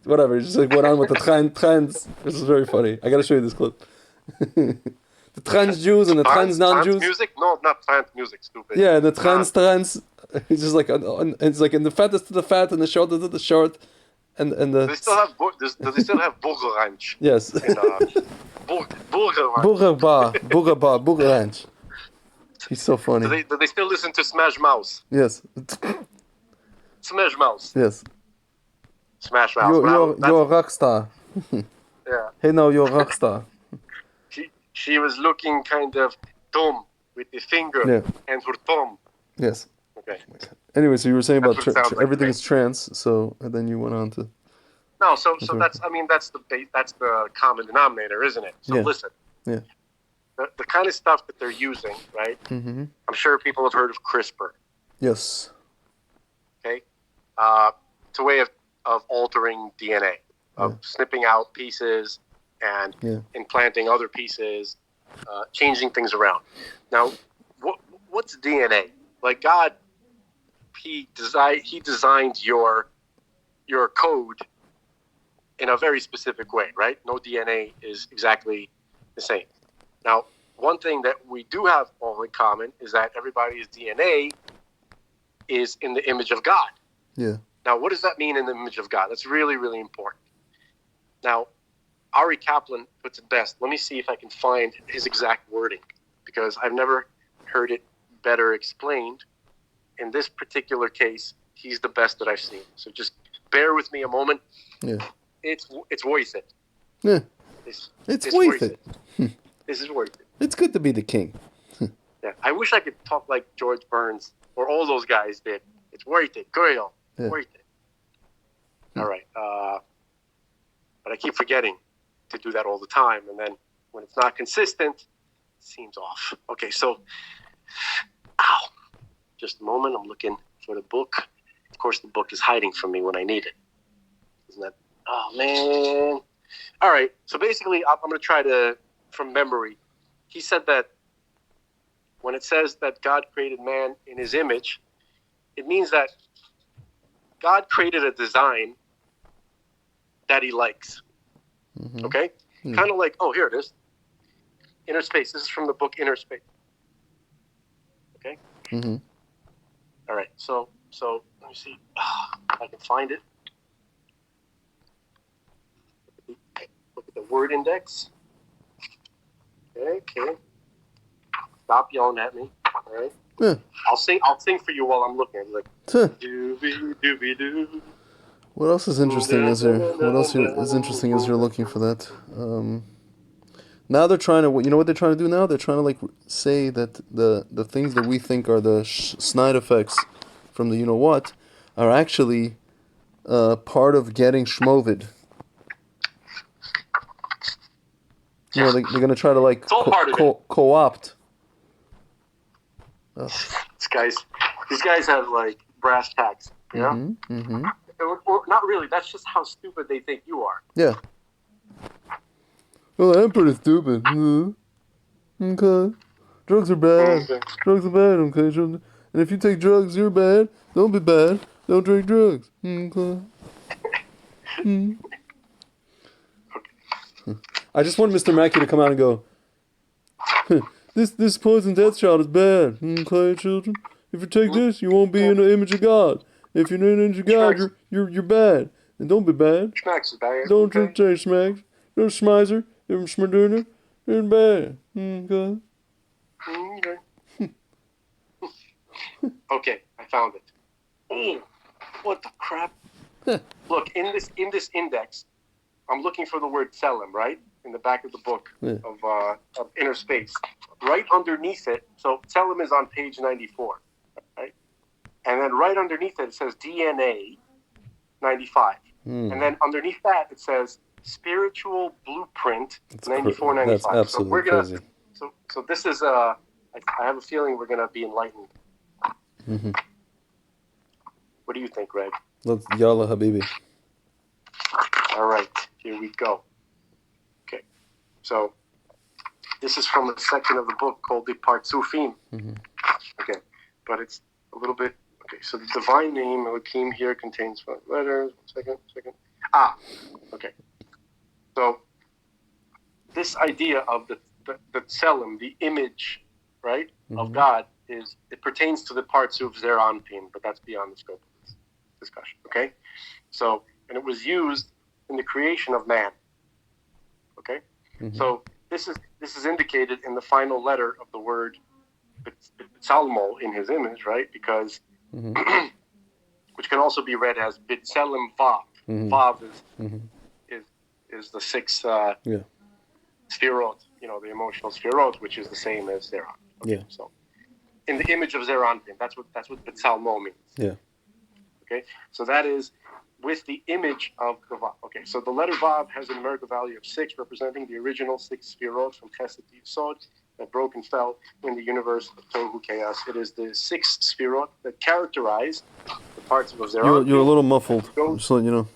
whatever. He just like went on with the trans. This is very funny. I gotta show you this clip. The trans Jews and the trans non-Jews. Trans music? No, not trans music, stupid. Yeah, the trans. He's just like, it's like in the fattest to the fat and the shortest to the short. And the... Do they still have Burger Ranch? Yes. Burger Ranch. He's so funny. Do they still listen to Smash Mouth? Yes. Smash Mouth. Yes. Smash Mouth. You're a rock star. Yeah. Hey, no, you're a rock star. She was looking kind of dumb with the finger and her thumb. Yes. Okay. Anyway, so you were saying about everything like, is trans. So and then you went on to. No, so that's the common denominator, isn't it? So listen. Yeah. The kind of stuff that they're using, right? Mm-hmm. I'm sure people have heard of CRISPR. Yes. Okay. It's a way of altering DNA, of snipping out pieces and implanting other pieces, changing things around. Now, what's DNA? Like God, he designed your code in a very specific way, right? No DNA is exactly the same. Now, one thing that we do have all in common is that everybody's DNA is in the image of God. Yeah. Now, what does that mean in the image of God? That's really, really important. Now, Ari Kaplan puts it best. Let me see if I can find his exact wording, because I've never heard it better explained. In this particular case, he's the best that I've seen. So just bear with me a moment. Yeah. It's worth it. Yeah. It's worth it. This is worth it. It's good to be the king. Yeah. I wish I could talk like George Burns or all those guys did. It's worth it, girl. Yeah. Worth it. All right. But I keep forgetting to do that all the time. And then when it's not consistent, it seems off. Okay, so, just a moment. I'm looking for the book. Of course, the book is hiding from me when I need it. Isn't that? Oh, man. All right. So basically, I'm going to try to from memory. He said that when it says that God created man in his image, it means that God created a design that he likes. Okay? Kind of like, oh, here it is. Inner Space. This is from the book Inner Space. Okay? All right. So let me see if I can find it. Look at the word index. Okay. Stop yelling at me. All right. Yeah. I'll sing for you while I'm looking. Like doobie doobie doo. What else is interesting as you're looking for that? Now they're trying to, you know what they're trying to do now? They're trying to like say that the things that we think are the snide effects from the you know what are actually part of getting schmovid. You know, they're going to try to like co-opt. These guys have like brass tacks, you know? Or not really. That's just how stupid they think you are. Yeah. Well, I'm pretty stupid. Okay. Drugs are bad. Drugs are bad, okay? And if you take drugs, you're bad. Don't be bad. Don't drink drugs. Okay. I just want Mr. Mackey to come out and go, this poison death shot is bad. Okay, children? If you take this, you won't be in the image of God. If you're in the image of God, you're bad. And don't be bad. Don't drink smacks. Don't schmizer. If I'm schmerduna, you're bad. Okay. Okay, I found it. Oh, what the crap? Look, in this index, I'm looking for the word tselem, right? In the back of the book of Inner Space. Right underneath it, so tselem is on page 94, right? And then right underneath it says DNA 95. And then underneath that it says Spiritual Blueprint 94, 95. That's absolutely so we're gonna, crazy. So this is I have a feeling we're gonna be enlightened. What do you think, Greg? Let's Yalla Habibi. All right, here we go. Okay, so this is from a section of the book called the Partsufim. Okay, but it's a little bit. Okay, so the divine name Elohim here contains 5 letters. One second. Okay. So this idea of the tselem, the image, right, of God, it pertains to the parts of Zeranpin, but that's beyond the scope of this discussion. Okay, so and it was used in the creation of man. Okay, so this is indicated in the final letter of the word B'Tsalmo in his image, right? Because which can also be read as B'Tselem Vav. Vav is the 6 Sfirot, you know, the emotional Sfirot, which is the same as Zeran. Okay, so in the image of Zeranpin, that's what B'Tsalmo means. Yeah. Okay, so that is with the image of the Vav. Okay, so the letter Vav has a numerical value of 6, representing the original 6 Sfirot from Chesed to Yesod that broke and fell in the universe of Tohu Chaos. It is the 6 Sfirot that characterize the parts of Zeranpin. You're a little muffled. Just letting you know.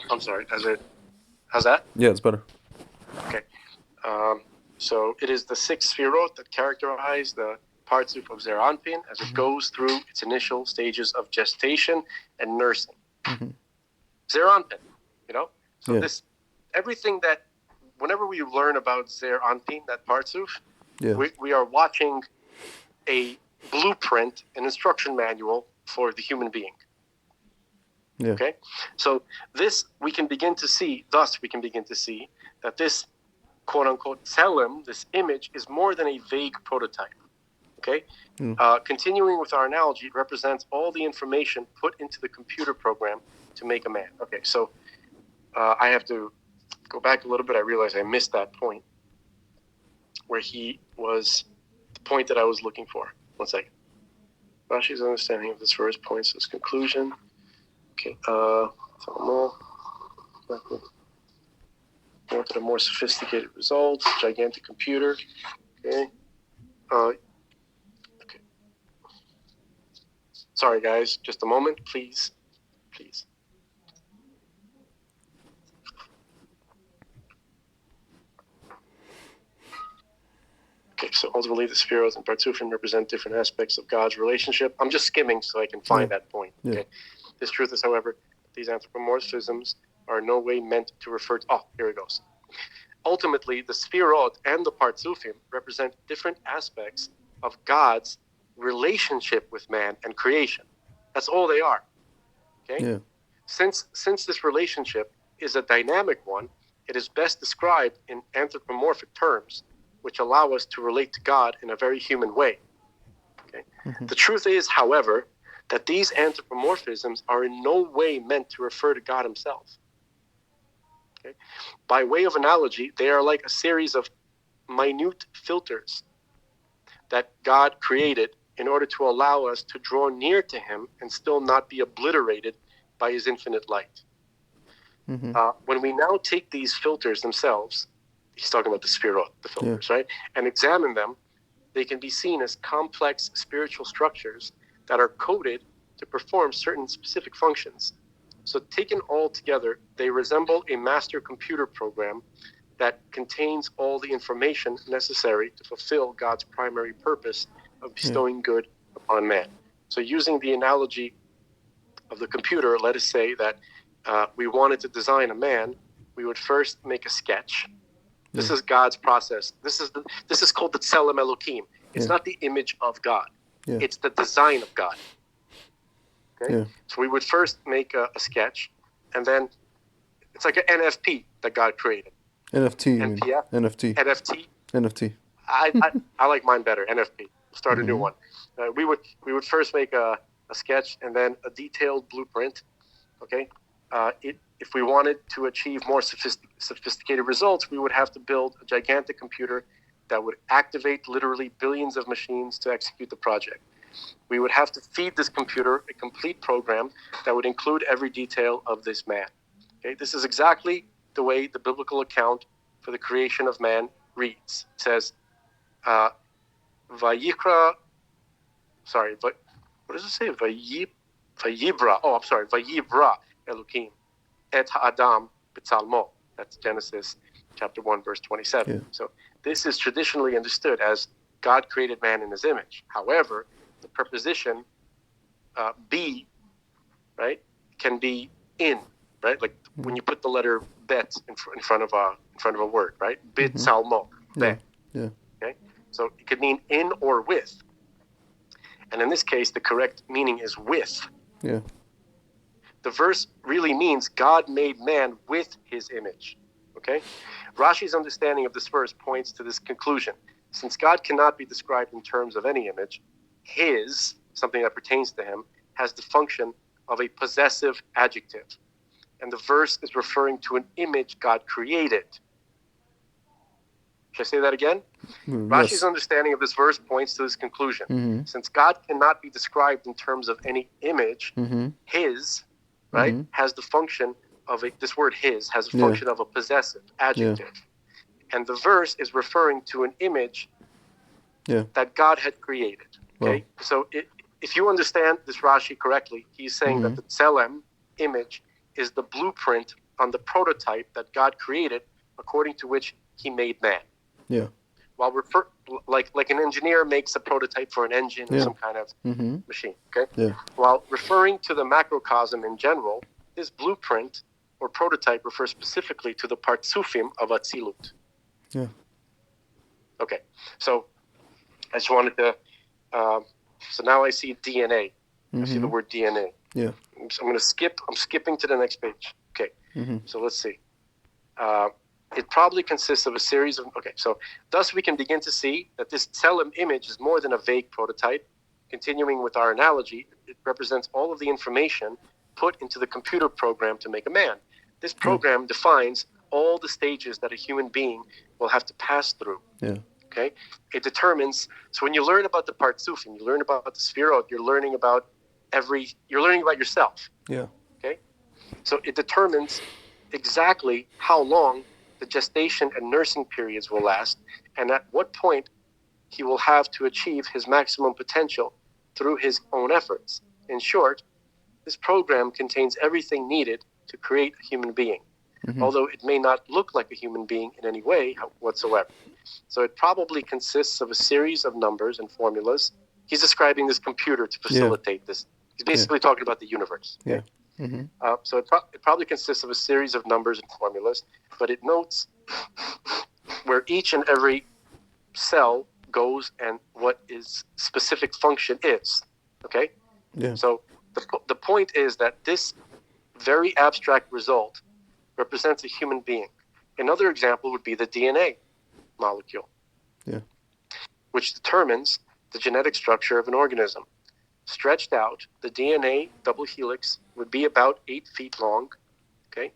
I'm sorry. How's that? Yeah, it's better. Okay. So it is the 6 Sfirot that characterize the parts of Zeranpin as it goes through its initial stages of gestation and nursing. Zeranpin, you know? So this, everything that, whenever we learn about Zeranpin, that partsuf, we are watching a blueprint, an instruction manual for the human being. Yeah. Okay? So this, we can begin to see that this quote-unquote tselem, this image, is more than a vague prototype. Okay? Continuing with our analogy, it represents all the information put into the computer program to make a man. Okay, so I have to go back a little bit. I realize I missed that point where he was the point that I was looking for. One second. Rashi's understanding of this verse points to its conclusion. Okay, wanted a more sophisticated result, gigantic computer. Okay. Okay. Sorry, guys. Just a moment, please. Please. Ultimately, the Sphirot and Partsufim represent different aspects of God's relationship. I'm just skimming so I can find that point. Yeah. Okay. This truth is, however, these anthropomorphisms are in no way meant to refer to... Oh, here it goes. Ultimately, the Sphirot and the Partsufim represent different aspects of God's relationship with man and creation. That's all they are. Okay? Yeah. Since this relationship is a dynamic one, it is best described in anthropomorphic terms, which allow us to relate to God in a very human way. Okay? The truth is, however, that these anthropomorphisms are in no way meant to refer to God himself. Okay? By way of analogy, they are like a series of minute filters that God created in order to allow us to draw near to him and still not be obliterated by his infinite light. When we now take these filters themselves, he's talking about the Sphirot, the filters, right? And examine them, they can be seen as complex spiritual structures that are coded to perform certain specific functions. So taken all together, they resemble a master computer program that contains all the information necessary to fulfill God's primary purpose of bestowing good upon man. So using the analogy of the computer, let us say that we wanted to design a man, we would first make a sketch. This is God's process. This is called the Tselem Elohim. It's not the image of God. It's the design of God. Okay? So we would first make a sketch, and then it's like an NFP that God created. NFT. NPF? NFT. NFT? NFT. I like mine better. NFP. We'll start a new one. We would first make a sketch and then a detailed blueprint. Okay. If we wanted to achieve more sophisticated results, we would have to build a gigantic computer that would activate literally billions of machines to execute the project. We would have to feed this computer a complete program that would include every detail of this man. Okay, this is exactly the way the biblical account for the creation of man reads. It says, Vayikra, sorry, but what does it say? Vayibra, Vayibra Elohim et ha'adam b'tzalmo. That's Genesis chapter 1, verse 27. Yeah. So this is traditionally understood as God created man in his image. However, the preposition be, right, can be in, right? Like when you put the letter bet in front of a word, right? B'tzalmo, bet. Yeah. Okay? So it could mean in or with. And in this case, the correct meaning is with. Yeah. The verse really means God made man with his image. Okay? Rashi's understanding of this verse points to this conclusion. Since God cannot be described in terms of any image, his, something that pertains to him, has the function of a possessive adjective. And the verse is referring to an image God created. Should I say that again? Rashi's understanding of this verse points to this conclusion. Since God cannot be described in terms of any image, his, right, has the function of this word his has a function of a possessive adjective. And the verse is referring to an image that God had created. Okay? So if you understand this Rashi correctly, he's saying that the Tselem image is the blueprint on the prototype that God created, according to which he made man. Yeah. While like an engineer makes a prototype for an engine or some kind of machine. Okay. Yeah. While referring to the macrocosm in general, this blueprint or prototype refers specifically to the partsufim of Atzilut. Yeah. Okay. So I just wanted to. So now I see DNA. I see the word DNA. Yeah. So I'm skipping to the next page. Okay. So let's see. It probably consists of a series of... Okay, so thus we can begin to see that this Tselem image is more than a vague prototype. Continuing with our analogy, it represents all of the information put into the computer program to make a man. This program defines all the stages that a human being will have to pass through. Yeah. Okay? It determines... So when you learn about the Partsufim, you learn about the Sphirot, you're learning about yourself. Yeah. Okay? So it determines exactly how long the gestation and nursing periods will last, and at what point he will have to achieve his maximum potential through his own efforts. In short, this program contains everything needed to create a human being. although it may not look like a human being in any way whatsoever. So it probably consists of a series of numbers and formulas. He's describing this computer to facilitate this. He's basically talking about the universe. Okay? So it probably consists of a series of numbers and formulas, but it notes where each and every cell goes and what its specific function is. Okay? Yeah. So the point is that this very abstract result represents a human being. Another example would be the DNA molecule, which determines the genetic structure of an organism. Stretched out, the DNA double helix would be about 8 feet long, okay,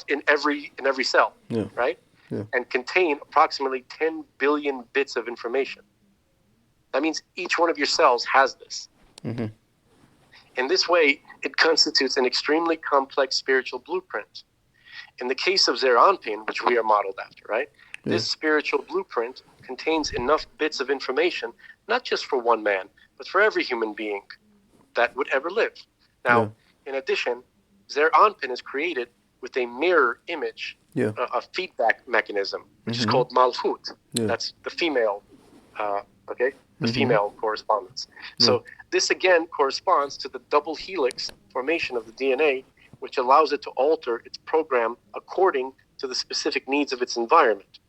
in every cell, right? And contain approximately 10 billion bits of information. That means each one of your cells has this. In this way, it constitutes an extremely complex spiritual blueprint. In the case of Zeir Anpin, which we are modeled after, right? This spiritual blueprint contains enough bits of information, not just for one man, but for every human being that would ever live. Now, in addition, Zeir Anpin is created with a mirror image, a feedback mechanism, which is called Malchut. That's the female, the female correspondence. So this again corresponds to the double helix formation of the DNA, which allows it to alter its program according to the specific needs of its environment.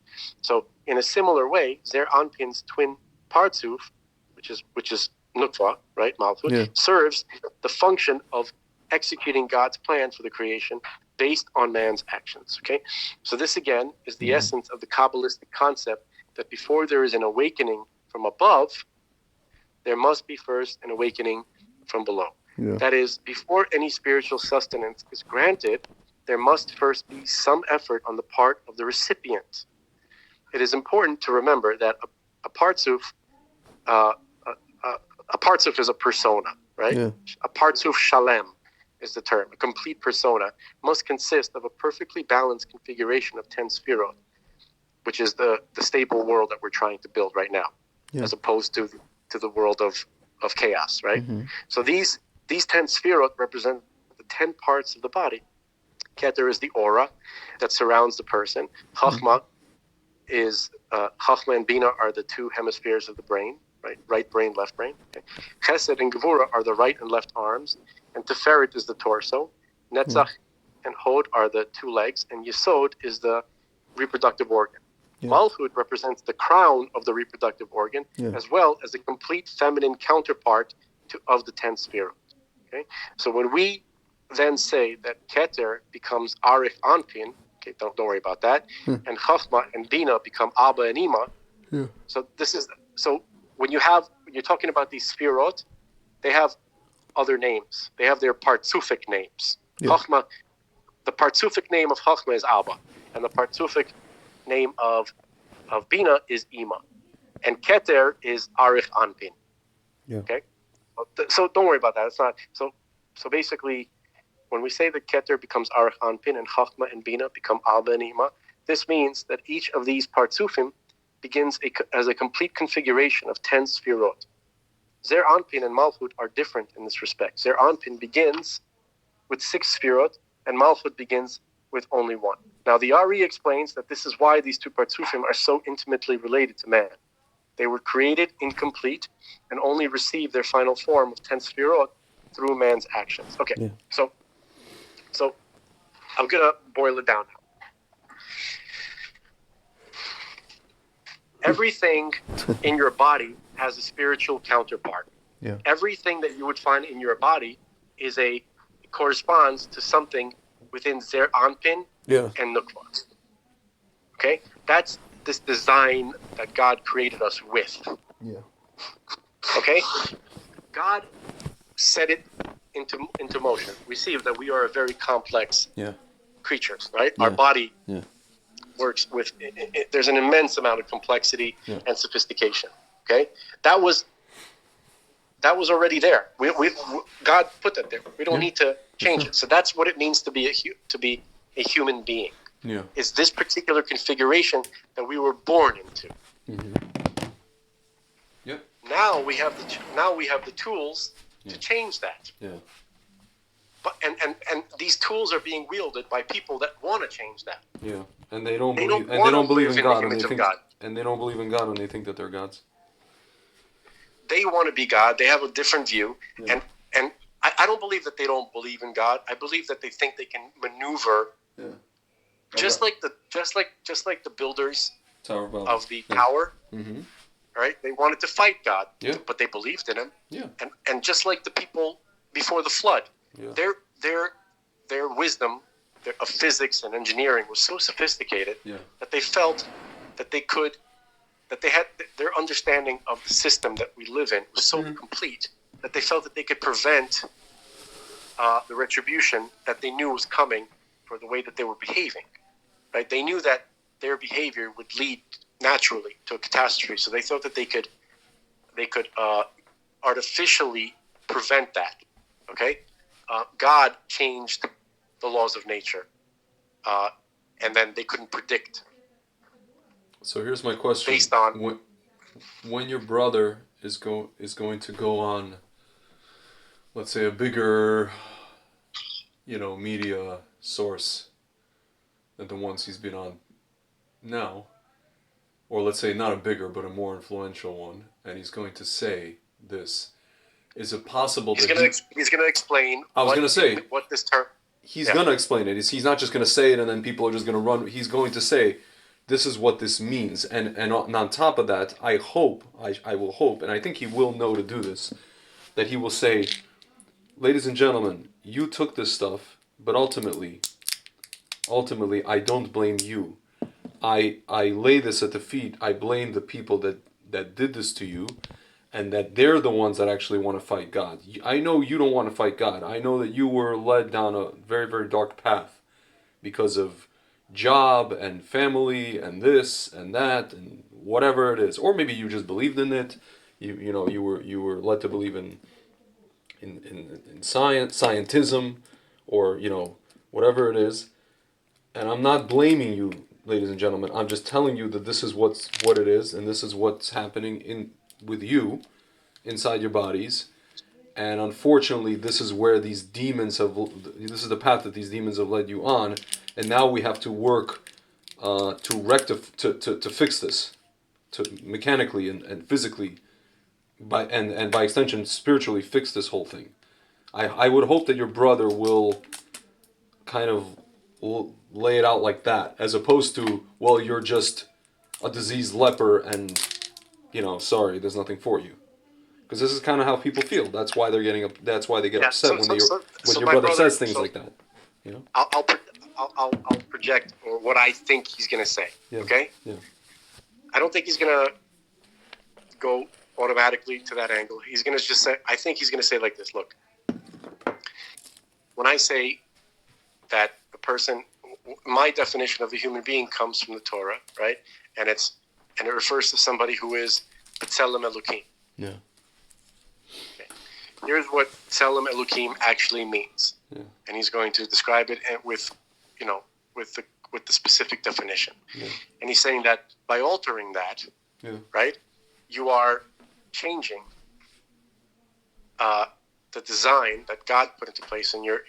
So in a similar way, Zeir Anpin's twin Partzuf, which is Nutfa, right, Malchut, serves the function of executing God's plan for the creation based on man's actions. Okay, so this again is the essence of the Kabbalistic concept that before there is an awakening from above, there must be first an awakening from below. That is, before any spiritual sustenance is granted, there must first be some effort on the part of the recipient. It is important to remember that a Partzuf is a persona, right? A Partzuf Shalem is the term. A complete persona must consist of a perfectly balanced configuration of 10 Sphirot, which is the stable world that we're trying to build right now, as opposed to the world of chaos, right? So these 10 Sphirot represent the 10 parts of the body. Keter is the aura that surrounds the person. Chachma is Chachma and Bina are the two hemispheres of the brain, right brain, left brain. Okay. Chesed and Gevura are the right and left arms, and Tiferet is the torso. Netzach and Hod are the two legs, and Yesod is the reproductive organ. Malchut represents the crown of the reproductive organ, as well as a complete feminine counterpart of the 10 Sphirot. Okay, so when we then say that Keter becomes Arif Anpin, okay, don't worry about that, and Chachma and Bina become Abba and Ima. So when you're talking about these Sphirot, they have other names. They have their Partzufic names. Chachma, the Partzufic name of Chachma is Abba, and the Partzufic name of Bina is Ima, and Keter is Arif Anpin. Okay, so don't worry about that. It's not so basically. When we say that Keter becomes Arif Anpin and Chachma and Bina become Abba and Ima, this means that each of these Partzufim begins as a complete configuration of 10 Sphirot. Zeir Anpin and Malchut are different in this respect. Zeir Anpin begins with 6 Sphirot, and Malchut begins with only 1. Now, the Ari explains that this is why these two Partzufim are so intimately related to man. They were created incomplete and only receive their final form of 10 Sphirot through man's actions. Okay, so I'm going to boil it down now. Everything in your body has a spiritual counterpart. Everything that you would find in your body corresponds to something within Zeir Anpin and Nukva. Okay? That's this design that God created us with. Okay? God set it into motion. We see that we are a very complex creatures, right? Our body works with, there's an immense amount of complexity and sophistication. Okay? That was already there. God put that there. We don't need to change it. So that's what it means to be a human being. It's this particular configuration that we were born into. Now we have the tools to change that. and these tools are being wielded by people that want to change that. Yeah, and they don't They believe, don't and they don't wanna believe live in in the God, and image they of think, God. and they don't believe in God, and they think that they're gods. They want to be God. They have a different view, Yeah. and I don't believe that they don't believe in God. I believe that they think they can maneuver, Yeah. just like the builders Tower of Babel. of the Yeah. tower. Mm-hmm. Right? They wanted to fight God, Yeah. but they believed in Him. Yeah. And just like the people before the flood, Yeah. their wisdom of physics and engineering was so sophisticated Yeah. that they felt that they had their understanding of the system that we live in was so complete that they felt that they could prevent the retribution that they knew was coming for the way that they were behaving. Right? They knew that their behavior would lead naturally to a catastrophe, so they thought that they could artificially prevent that. Okay, God changed the laws of nature, and then they couldn't predict. So here's my question: Based on when your brother is going to go on, let's say, a bigger, media source than the ones he's been on now, or let's say not a bigger but a more influential one, and he's going to say this, is it possible he's that going to explain? I was going to say what this term. He's going to explain it. He's not just going to say it and then people are just going to run. He's going to say, this is what this means. And on top of that, I will hope, and I think he will know to do this, that he will say, ladies and gentlemen, you took this stuff, but ultimately, I don't blame you. I lay this at the feet. I blame the people that did this to you, and that they're the ones that actually want to fight God. I know you don't want to fight God. I know that you were led down a very, very dark path because of job and family and this and that and whatever it is. Or maybe you just believed in it. You were led to believe in science, scientism, or whatever it is. And I'm not blaming you, ladies and gentlemen. I'm just telling you that this is what it is, and this is what's happening with you inside your bodies. And unfortunately, this is where these demons this is the path that these demons have led you on. And now we have to work to fix this, to mechanically and physically, and by extension spiritually fix this whole thing. I would hope that your brother will kind of lay it out like that, as opposed to, well, you're just a diseased leper and sorry, there's nothing for you. Because this is kind of how people feel. That's why they're That's why they get upset when your brother says things like that. I'll project what I think he's going to say. Yeah. Okay. Yeah. I don't think he's going to go automatically to that angle. He's going to just say. I think he's going to say like this. Look, when I say that the person, my definition of a human being comes from the Torah, right? And it refers to somebody who is B'Tselem Elokim. Yeah. Okay. Here's what Tselem Elokim actually means, and he's going to describe it with the specific definition. Yeah. And he's saying that by altering that, right, you are changing the design that God put into place, and you're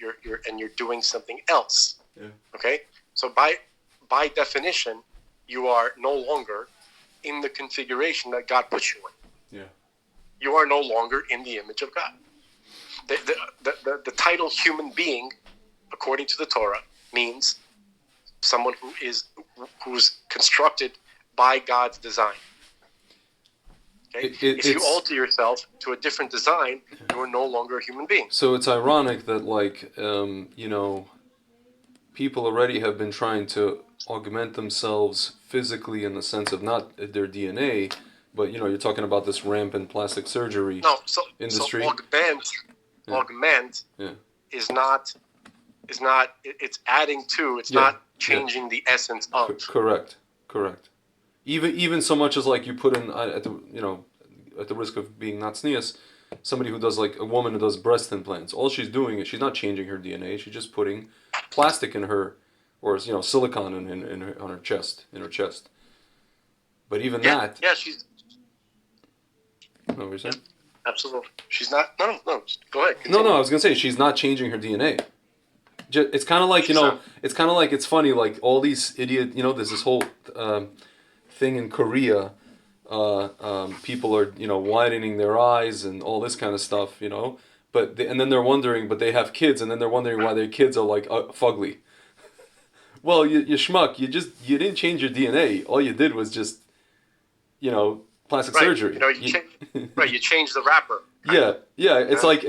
doing something else. Yeah. Okay, so by definition, you are no longer in the configuration that God put you in. Yeah. You are no longer in the image of God. The title human being, according to the Torah, means someone who's constructed by God's design. Okay? If you alter yourself to a different design, you are no longer a human being. So it's ironic that, people already have been trying to augment themselves physically in the sense of not their DNA, but you're talking about this rampant plastic surgery industry. So augment is not. It's adding to. It's not changing the essence of. Correct. Even so much as you put in at the risk of being not sneeze, somebody who does a woman who does breast implants. All she's doing is she's not changing her DNA. She's just putting plastic in her, or silicone on her chest, But even that. Yeah, she's. What were you saying? Absolutely. She's not. No. Go ahead. No, Continue. I was gonna say she's not changing her DNA. It's kind of like, it's kind of like, it's funny, like all these idiot, there's this whole thing in Korea. People are, widening their eyes and all this kind of stuff, but and then they're wondering, but they have kids, and then they're wondering why their kids are like fugly. Well, you schmuck, you didn't change your DNA. All you did was just, plastic surgery. You changed the wrapper. Yeah. It's like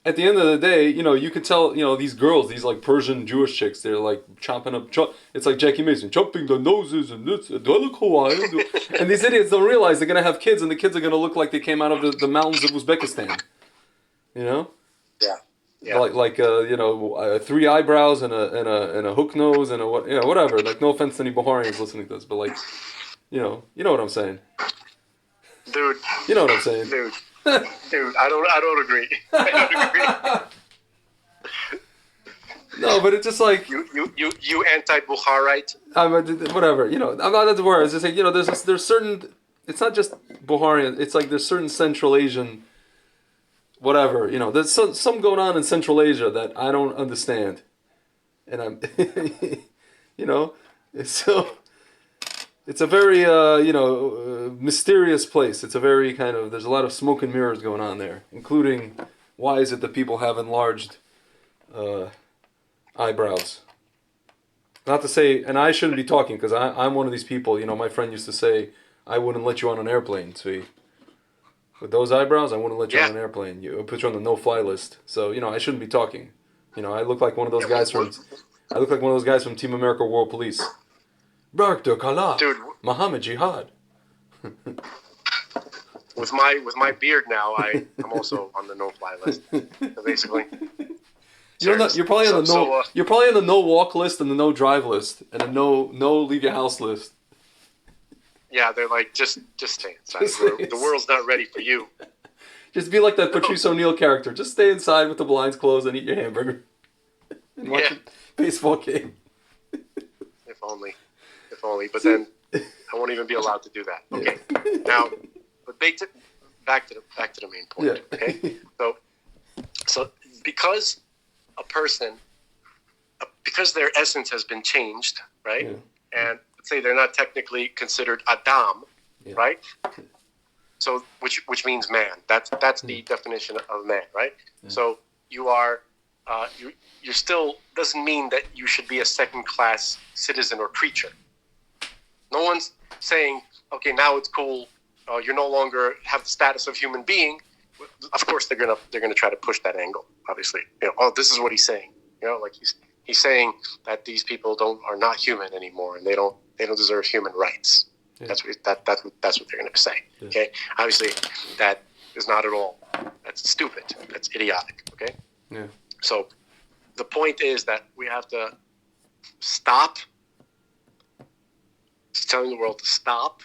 at the end of the day, you could tell, these girls, these like Persian Jewish chicks, they're like chopping up. It's like Jackie Mason, chopping the noses and this. Do I look Hawaiian? And these idiots don't realize they're gonna have kids, and the kids are gonna look like they came out of the mountains of Uzbekistan. Yeah. Like 3 eyebrows and a hook nose and whatever. Like, no offense to any Baharians listening to this, but like, you know what I'm saying. Dude. You know what I'm saying. Dude, I don't agree. I don't agree. No, but it's just like you anti-Bukharite. Whatever. I'm not at the word. It's just like, there's certain. It's not just Bukharian. It's like there's certain Central Asian. Whatever. There's some going on in Central Asia that I don't understand, and I'm, so. It's a very, mysterious place. It's a very kind of, there's a lot of smoke and mirrors going on there, including why is it that people have enlarged eyebrows? Not to say, and I shouldn't be talking because I'm one of these people, my friend used to say, I wouldn't let you on an airplane, see? With those eyebrows, I wouldn't let you on an airplane. You put you on the no-fly list. So, I shouldn't be talking. I look like one of those guys from Team America World Police. Dr. Kala, dude, Muhammad Jihad. With my beard now, I'm also on the no-fly list. So basically, you're probably on the you're probably on the no walk list and the no drive list and the no leave your house list. Yeah, they're like just stay inside. The world's not ready for you. Just be like that Patrice O'Neal character. Just stay inside with the blinds closed and eat your hamburger and watch a baseball game. If only. But then I won't even be allowed to do that. Okay. Now, but back to the main point. Yeah. Okay. So because because their essence has been changed, right? Yeah. And let's say they're not technically considered Adam, right? So which means man. That's the definition of man, right? Yeah. So you are you're still doesn't mean that you should be a second-class citizen or creature. No one's saying, okay, now it's cool. You no longer have the status of human being. Of course, they're gonna try to push that angle. Obviously, this is what he's saying. Like he's saying that these people are not human anymore, and they don't deserve human rights. Yeah. That's what they're gonna say. Yeah. Okay, obviously, that is not at all. That's stupid. That's idiotic. Okay. Yeah. So the point is that we have to stop. Telling the world to stop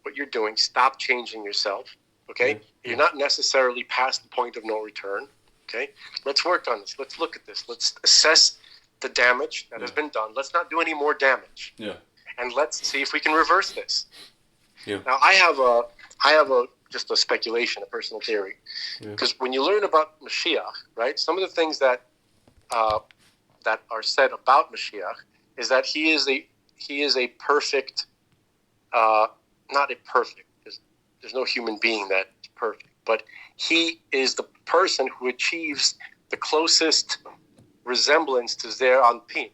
what you're doing, stop changing yourself, okay? Mm-hmm. You're not necessarily past the point of no return, okay? Let's work on this. Let's look at this. Let's assess the damage that has been done. Let's not do any more damage. Yeah. And let's see if we can reverse this. Yeah. Now, I have just a speculation, a personal theory. Because when you learn about Mashiach, right, some of the things that are said about Mashiach is that he is a perfect, not a perfect, because there's no human being that's perfect, but he is the person who achieves the closest resemblance to Zer Anpin.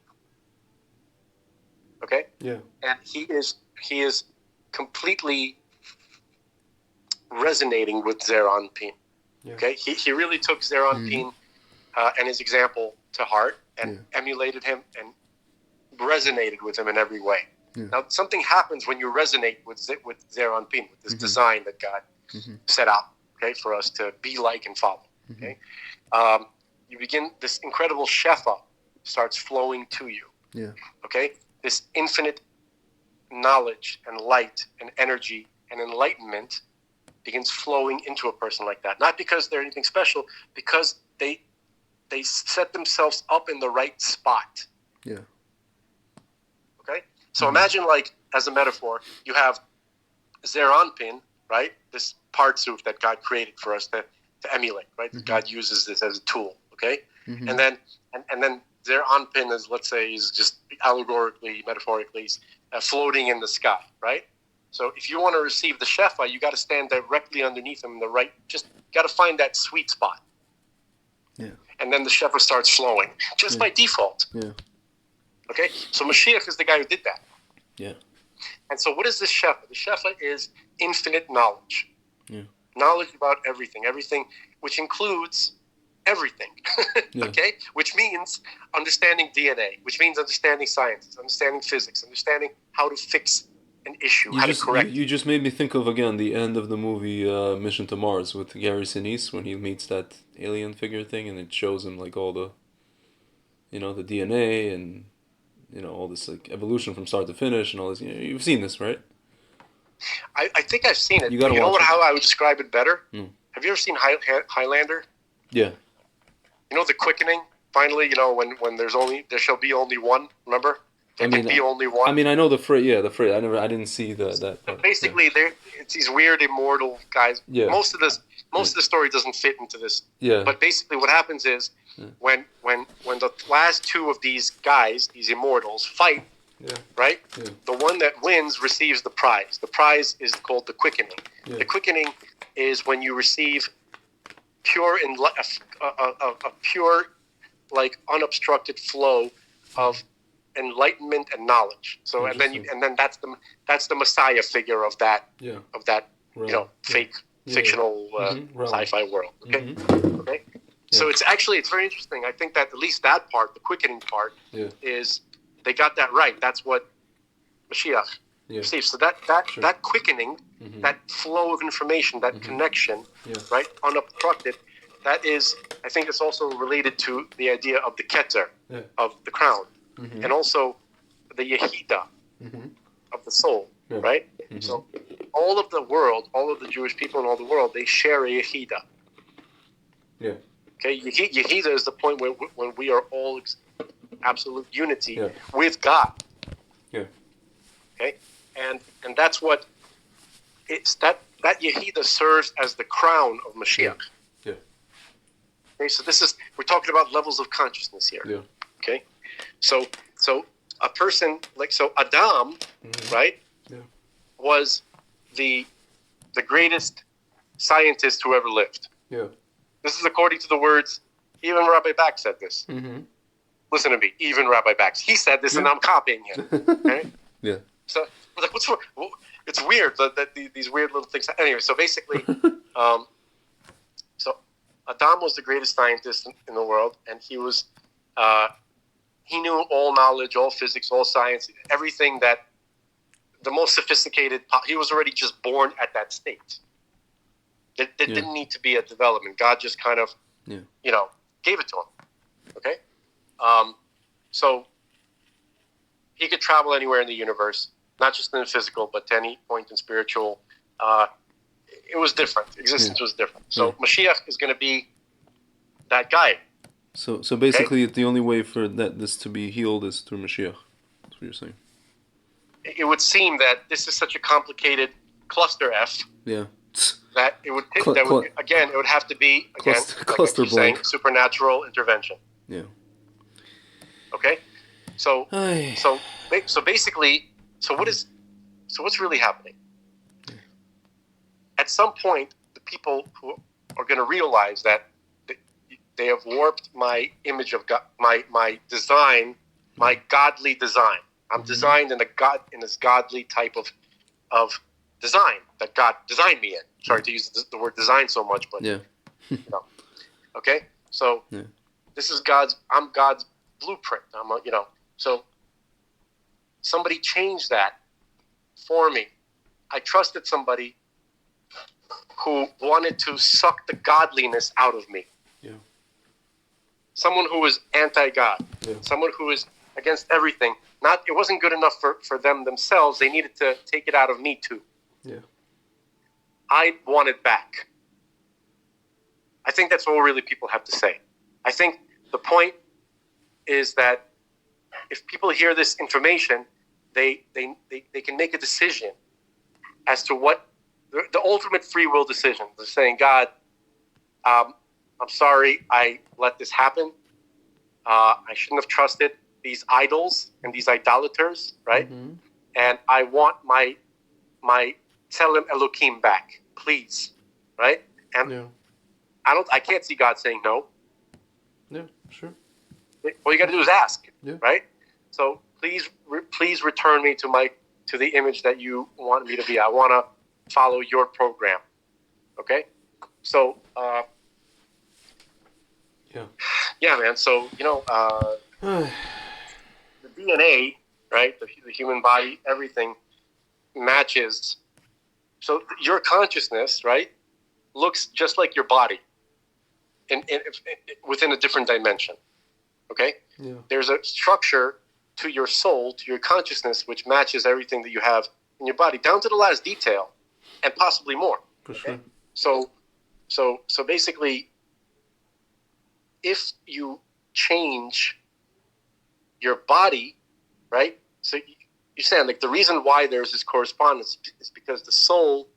Okay? Yeah. And he is completely resonating with Zer Anpin. Yeah. Okay? He really took Zer Anpin and his example to heart and emulated him and resonated with him in every way. Yeah. Now, something happens when you resonate with Zer Anpin, with this design that God set out, okay, for us to be like and follow. Okay, you begin, this incredible shefa starts flowing to you. Yeah. Okay, this infinite knowledge and light and energy and enlightenment begins flowing into a person like that. Not because they're anything special, because they set themselves up in the right spot. Yeah. Okay? So imagine, like, as a metaphor, you have Zer Anpin, right? This partsuit that God created for us to emulate, right? God uses this as a tool, okay? And then their anpin is, let's say, is just allegorically, metaphorically floating in the sky, right? So if you want to receive the shefa, you got to stand directly underneath him in the right, just got to find that sweet spot. Yeah. And then the shefa starts flowing, just by default. Yeah. Okay? So Mashiach is the guy who did that. Yeah. And so what is the shefa? The shefa is infinite knowledge. Yeah. Knowledge about everything, which includes everything, okay? Which means understanding DNA, which means understanding sciences, understanding physics, understanding how to fix an issue, how to correct. You just made me think of, again, the end of the movie Mission to Mars with Gary Sinise when he meets that alien figure thing and it shows him like all the, the DNA and, all this like evolution from start to finish and all this. You've seen this, right? I think I've seen it. You gotta know watch how I would describe it better? Mm. Have you ever seen Highlander? Yeah. The quickening. Finally, when there shall be only one. Remember, there can be only one. I mean, I know the phrase. Yeah, the phrase. I didn't see that. Part. Basically, it's these weird immortal guys. Yeah. Most of the story doesn't fit into this. Yeah. But basically, what happens is when the last two of these guys, these immortals, fight. Yeah. Right? Yeah. The one that wins receives the prize. The prize is called the quickening. Yeah. The quickening is when you receive pure a pure, like unobstructed flow of enlightenment and knowledge. So and then that's the Messiah figure of that fake fictional sci-fi world. Okay. Okay. Yeah. So it's very interesting. I think that at least that part, the quickening part, is. They got that right. That's what Mashiach receives. So that quickening, that flow of information, that connection, right, unobstructed, that is, I think it's also related to the idea of the Keter, of the crown, and also the Yehida of the soul, right? So all of the Jewish people in all the world, they share a Yehida. Yeah. Okay, Yehida is the point when we are all absolute unity with God. Yeah. Okay, and that's what it's that Yehida serves as the crown of Mashiach. Yeah. Okay, so we're talking about levels of consciousness here. Yeah. Okay, so a person Adam, right, was the greatest scientist who ever lived. Yeah. This is according to the words. Even Rabbi Bach said this. Listen to me, even Rabbi Bax. He said this, and I'm copying him. Okay? Yeah. So, what's wrong? It's weird that these weird little things. Anyway, so basically, so Adam was the greatest scientist in the world, and he was, he knew all knowledge, all physics, all science, everything that the most sophisticated. He was already just born at that state. There didn't need to be a development. God just kind of, gave it to him. Okay. So he could travel anywhere in the universe, not just in the physical, but to any point in spiritual. It was different. Existence was different. So Mashiach is going to be that guy. So basically, the only way for this to be healed is through Mashiach. That's what you're saying. It would seem that this is such a complicated cluster F. Yeah. That it would it would have to be cluster like saying, supernatural intervention. Yeah. Okay, so basically, what's really happening? At some point, the people who are going to realize that they have warped my image of God, my design, my godly design. I'm designed in this godly type of design that God designed me in. Sorry to use the word design so much, but okay. So this is I'm God's blueprint. So somebody changed that for me. I trusted somebody who wanted to suck the godliness out of me. Yeah. Someone who was anti-God. Yeah. Someone who is against everything. It wasn't good enough for them themselves. They needed to take it out of me too. Yeah. I want it back. I think that's all really people have to say. I think the point is that if people hear this information, they can make a decision as to what the ultimate free will decision. They're saying, God, I'm sorry I let this happen. I shouldn't have trusted these idols and these idolaters, right? And I want my Tselem Elohim back, please, right? And I can't see God saying no. Yeah, sure. All you got to do is ask, Yeah. right? So please return me to the image that you want me to be. I want to follow your program. Okay? So, yeah, man. So, the DNA, right? The human body, everything matches. So your consciousness, right, looks just like your body within a different dimension. Okay? Yeah. There's a structure to your soul, to your consciousness, which matches everything that you have in your body, down to the last detail, and possibly more. For sure. So basically, if you change your body, right? So you're saying, like, the reason why there's this correspondence is because the soul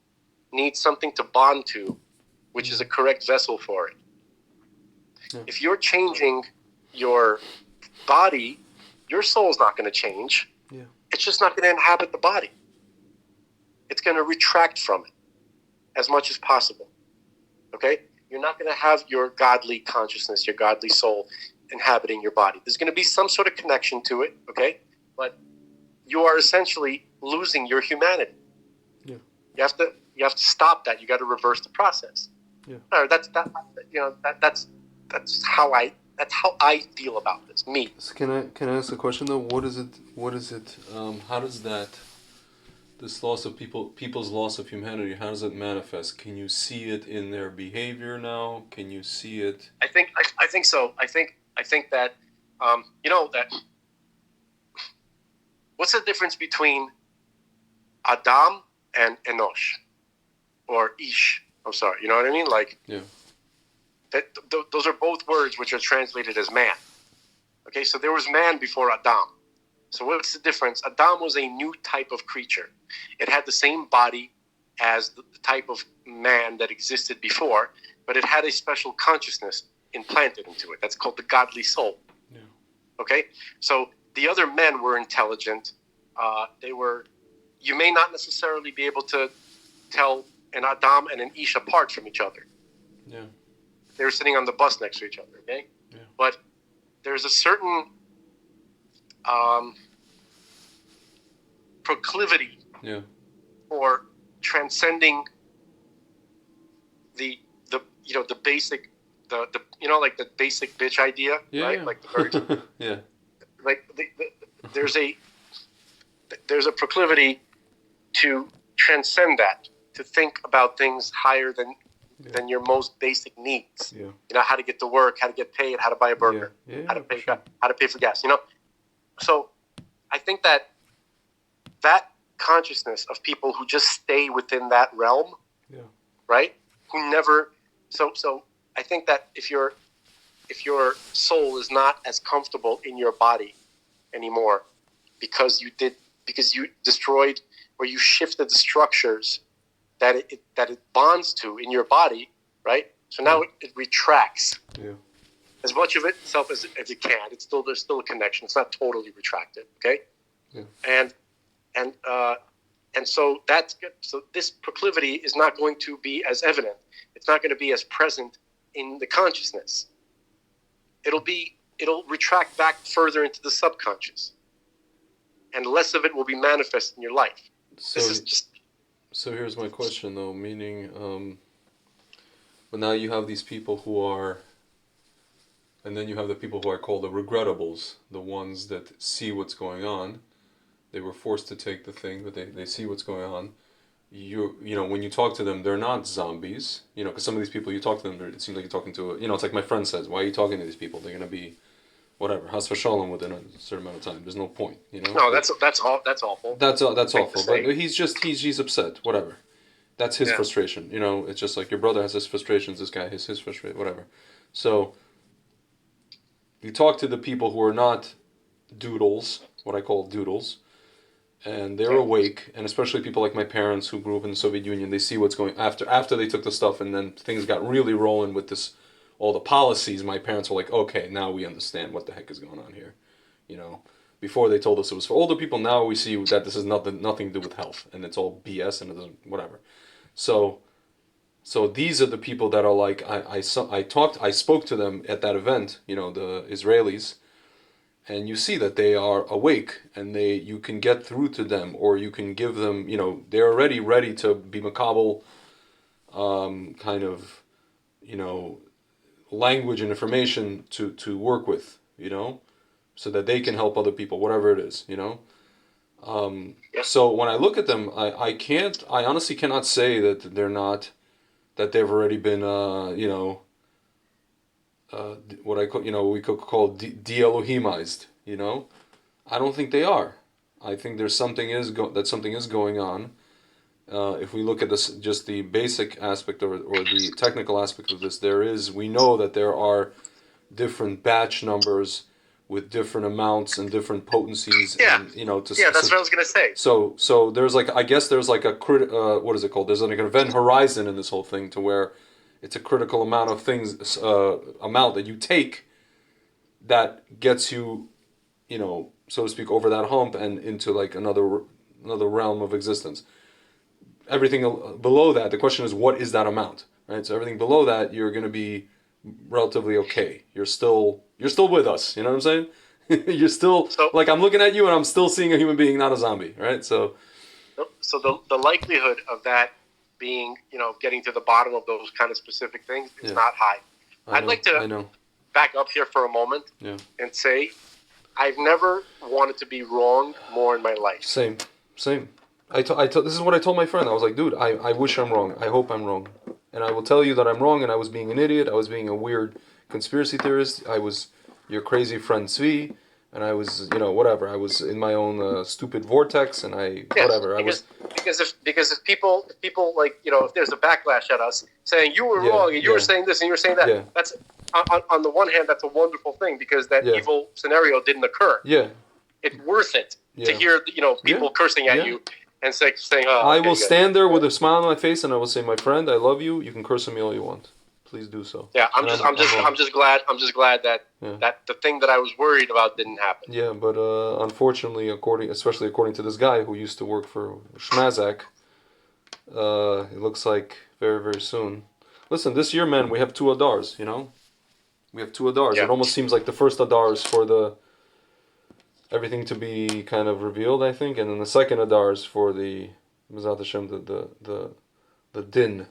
needs something to bond to, which is a correct vessel for it. Yeah. If you're changing your body, your soul's not going to change. Yeah. It's just not going to inhabit the body. It's going to retract from it as much as possible. Okay? You're not going to have your godly consciousness, your godly soul inhabiting your body. There's going to be some sort of connection to it, okay? But you are essentially losing your humanity. Yeah. You have to stop that. You got to reverse the process. Yeah. All right, that's how I feel about this. Me. So can I ask a question though? What is it? How does this loss of people's loss of humanity, how does it manifest? Can you see it in their behavior now? Can you see it? I think so. I think that that. What's the difference between Adam and Enosh, or Ish? I'm sorry. You know what I mean? Like, yeah. Those are both words which are translated as man. Okay, so there was man before Adam. So what's the difference? Adam was a new type of creature. It had the same body as the type of man that existed before, but it had a special consciousness implanted into it. That's called the godly soul. Yeah. Okay? So the other men were intelligent. You may not necessarily be able to tell an Adam and an Ish apart from each other. Yeah. They were sitting on the bus next to each other, okay? Yeah. But there's a certain proclivity for transcending the basic like the basic bitch idea, right? Yeah. Like the virgin. Yeah. Like there's a proclivity to transcend that, to think about things higher than your most basic needs. Yeah. You know, how to get to work, how to get paid, how to buy a burger, how to pay for gas. You know, so I think that consciousness of people who just stay within that realm, right? Who never. So I think that if your soul is not as comfortable in your body anymore because you destroyed or you shifted the structures that it bonds to in your body, right? So now it retracts as much of itself as it can. There's still a connection. It's not totally retracted, okay? Yeah. And so that's good. So this proclivity is not going to be as evident. It's not going to be as present in the consciousness. It'll retract back further into the subconscious, and less of it will be manifest in your life. So here's my question though, meaning, but now you have these people who are, and then you have the people who I call the regrettables, the ones that see what's going on. They were forced to take the thing, but they see what's going on. You know, when you talk to them, they're not zombies. You know, because some of these people, you talk to them, it seems like you're talking to it's like my friend says, why are you talking to these people? They're going to be, whatever, has v'shalom within a certain amount of time. There's no point, you know? No, that's awful. That's awful. But he's upset, whatever. That's his frustration. You know, it's just like your brother has his frustrations, this guy has his frustration, whatever. So, you talk to the people who are not doodles, what I call doodles, and they're awake, and especially people like my parents who grew up in the Soviet Union, they see what's going after they took the stuff, and then things got really rolling with this, all the policies. My parents were like, okay, now we understand what the heck is going on here, you know. Before they told us it was for older people, now we see that this is nothing to do with health, and it's all BS and it doesn't, whatever. So these are the people that are like, I spoke to them at that event, you know, the Israelis, and you see that they are awake, and you can get through to them, or you can give them, you know, they're already ready to be makabel, kind of, you know, language and information to work with, you know, so that they can help other people, whatever it is, you know. So when I look at them, I honestly cannot say that that they've already been, you know, what I call, you know, we could call de-Elohimized, you know. I don't think they are. I think there's something is going on. If we look at this, just the basic aspect or the technical aspect of this, we know that there are different batch numbers with different amounts and different potencies. Yeah. And, you know, that's what I was gonna say. So there's like, I guess there's like a what is it called? There's like an event horizon in this whole thing, to where it's a critical amount of things, amount that you take that gets you, you know, so to speak, over that hump and into like another realm of existence. Everything below that, the question is, what is that amount, right? So everything below that, you're going to be relatively okay. You're still with us. You know what I'm saying? You're still, like, I'm looking at you and I'm still seeing a human being, not a zombie, right? So the likelihood of that being, you know, getting to the bottom of those kind of specific things is not high. I'd like to back up here for a moment and say, I've never wanted to be wrong more in my life. Same. This is what I told my friend. I was like, dude, I wish I'm wrong. I hope I'm wrong. And I will tell you that I'm wrong, and I was being an idiot. I was being a weird conspiracy theorist. I was your crazy friend Zvi, and I was, you know, whatever. I was in my own stupid vortex, and whatever. Because if people like, you know, if there's a backlash at us saying you were wrong and you were saying this and you were saying that, that's on the one hand, that's a wonderful thing, because that evil scenario didn't occur. Yeah, it's worth it to hear, you know, people cursing at you and saying, "Oh." I will stand there with a smile on my face, and I will say, "My friend, I love you. You can curse at me all you want. Please do so." Yeah, I'm just glad that that the thing that I was worried about didn't happen. Yeah, but unfortunately, especially according to this guy who used to work for Schmazak, it looks like very, very soon. Listen, this year, man, we have 2 Adars. You know, we have 2 Adars. Yeah. It almost seems like the first Adar is for everything to be kind of revealed, I think, and then the second Adar is for the Mizat Hashem, the din.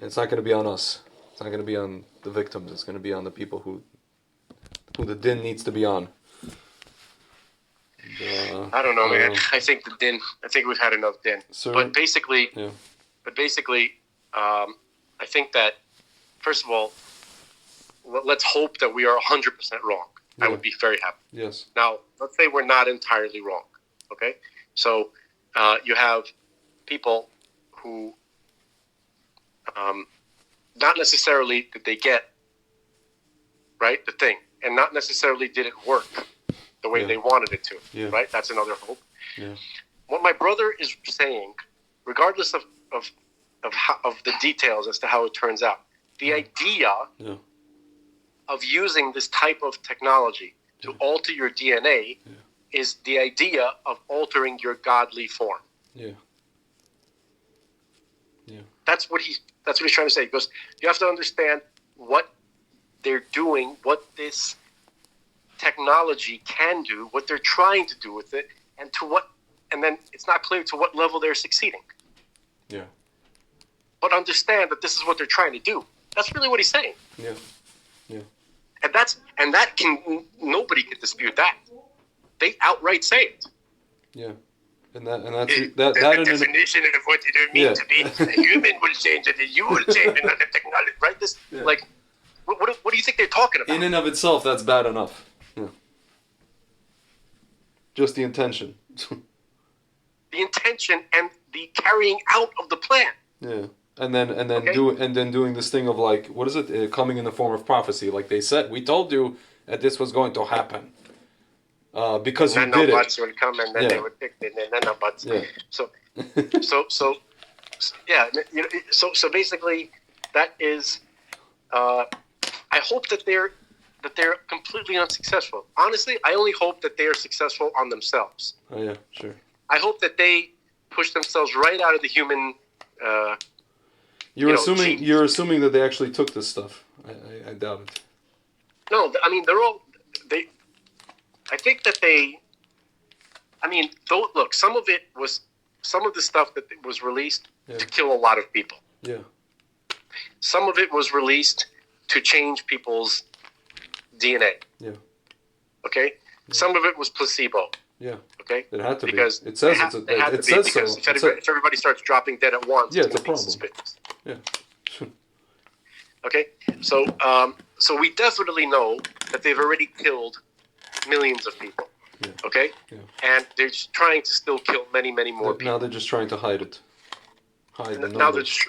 It's not going to be on us. It's not going to be on the victims. It's going to be on the people who the din needs to be on. And, I don't know, man. I think we've had enough din. But basically, I think that, first of all, let's hope that we are 100% wrong. I would be very happy. Yes. Now, let's say we're not entirely wrong. Okay? So, you have people who, not necessarily did they get, right, the thing, and not necessarily did it work the way they wanted it to, right? That's another hope. Yeah. What my brother is saying, regardless of the details as to how it turns out, the idea of using this type of technology to alter your DNA is the idea of altering your godly form. Yeah. Yeah. That's what he's trying to say. He goes, you have to understand what they're doing, what this technology can do, what they're trying to do with it, and then it's not clear to what level they're succeeding. Yeah. But understand that this is what they're trying to do. That's really what he's saying. Yeah. Yeah. And that nobody can dispute that. They outright say it. Yeah. And that's the definition of what it means to be a human will change it, you will change another technology, right? This like, what do you think they're talking about? In and of itself, that's bad enough. Yeah. Just the intention. The intention and the carrying out of the plan. Yeah. And then doing this thing of like, what is it? Coming in the form of prophecy. Like they said, we told you that this was going to happen. Because you and did then it. nanobots would come, and then Yeah. they would pick the nanobots. Yeah. So yeah. So basically, that is. I hope that they're completely unsuccessful. Honestly, I only hope that they are successful on themselves. Oh yeah, sure. I hope that they push themselves right out of the human. You're genes. assuming that they actually took this stuff. I doubt it. No, I mean they. I think that they. I mean, look, some of the stuff that was released to kill a lot of people. Yeah. Some of it was released to change people's DNA. Yeah. Okay. Yeah. Some of it was placebo. Yeah. Okay. It had to because be. It says it says because so. if everybody starts dropping dead at once, yeah, it's a problem. Yeah. Okay. So we definitely know that they've already killed millions of people. Yeah. Okay. Yeah. And they're just trying to still kill many more people. Now they're just trying to hide it. Now they're just,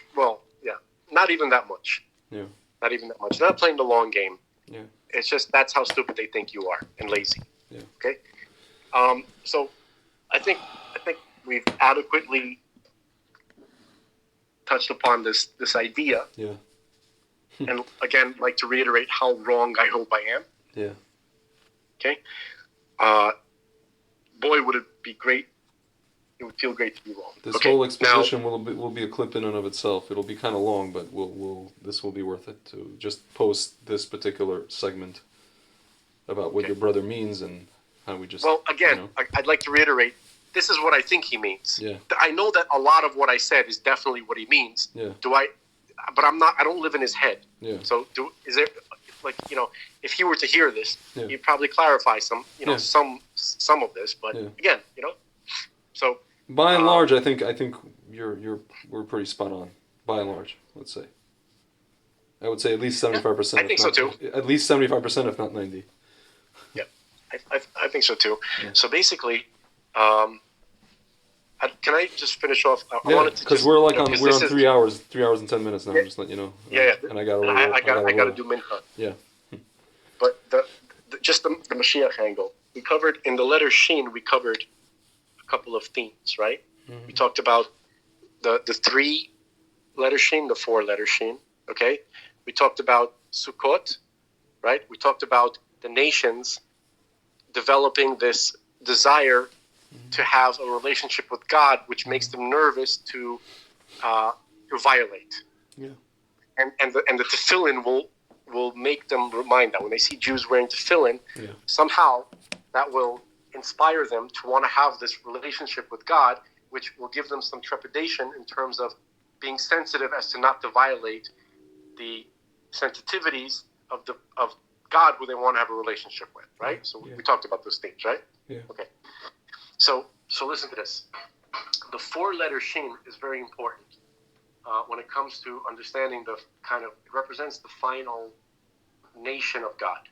not even that much. Yeah. Not even that much. They're not playing the long game. Yeah. It's just that's how stupid they think you are and lazy. Yeah. Okay. So I think we've adequately touched upon this idea. Yeah. And again, like to reiterate how wrong I hope I am. Yeah. Okay. Boy, would it be great. It would feel great to be wrong. This whole exposition will be a clip in and of itself. It'll be kind of long, but this will be worth it to just post this particular segment about what your brother means and how we just. Well, again, I'd like to reiterate. This is what I think he means. Yeah. I know that a lot of what I said is definitely what he means. Yeah. But I'm not. I don't live in his head. Yeah. So is there, if he were to hear this, he'd probably clarify some of this. But again, so. By and large, I think we're pretty spot on. By and large, let's say. I would say at least 75%. I think so too. At least 75%, if not 90. Yeah, I think so too. Yeah. So basically, can I just finish off? I wanted to because we're on 3 hours, 3 hours and 10 minutes now. Just let you know. Yeah. And I got to do mincha. Yeah. But just the Mashiach angle. We covered in the letter Shin. We covered a couple of themes, right? Mm-hmm. We talked about the 3-letter Shin, the 4-letter Shin. Okay. We talked about Sukkot, right? We talked about the nations developing this desire to have a relationship with God, which makes them nervous to violate. Yeah. And the tefillin will make them remind that when they see Jews wearing tefillin, somehow that will inspire them to want to have this relationship with God, which will give them some trepidation in terms of being sensitive as to not to violate the sensitivities of God who they want to have a relationship with, right? So we talked about those things, right? Yeah. Okay. So listen to this. The 4-letter Shin is very important when it comes to understanding it represents the final nation of God.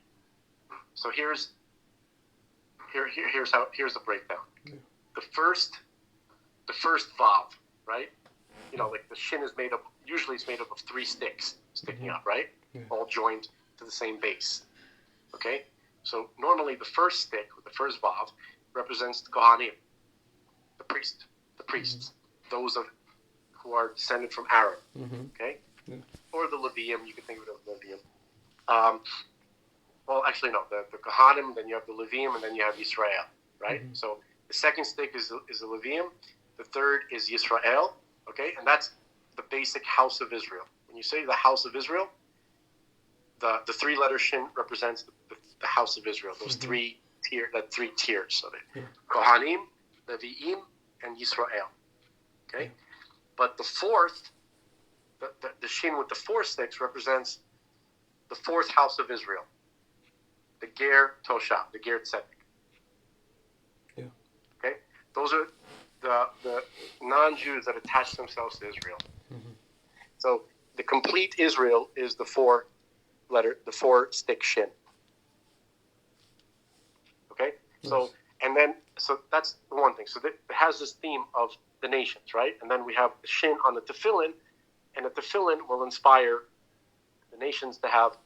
So here's the breakdown. Yeah. The first vav, right? Like the Shin is usually it's made up of 3 sticks sticking up, right? Yeah. All joined to the same base. Okay? So normally the first stick with the first vav represents the Kohanim, the priests, mm-hmm. those who are descended from Aaron, mm-hmm. okay? Yeah. Or the Levium, you can think of it as Levium. Well, actually, no, the Kohanim, then you have the Levium, and then you have Yisrael, right? Mm-hmm. So the second stick is the Levium, the third is Yisrael, okay? And that's the basic house of Israel. When you say the house of Israel, the 3-letter Shin represents the house of Israel, those mm-hmm. 3 tiers of it. Yeah. Kohanim, Leviim, and Yisrael. Okay? Yeah. But the 4th, the Shin with the 4 sticks represents the 4th house of Israel. The Ger Toshav, the Ger Tzedek. Yeah. Okay? Those are the non-Jews that attach themselves to Israel. Mm-hmm. So the complete Israel is the 4-stick Shin. Okay, so that's the one thing. So it has this theme of the nations, right? And then we have the Shin on the tefillin, and the tefillin will inspire the nations to have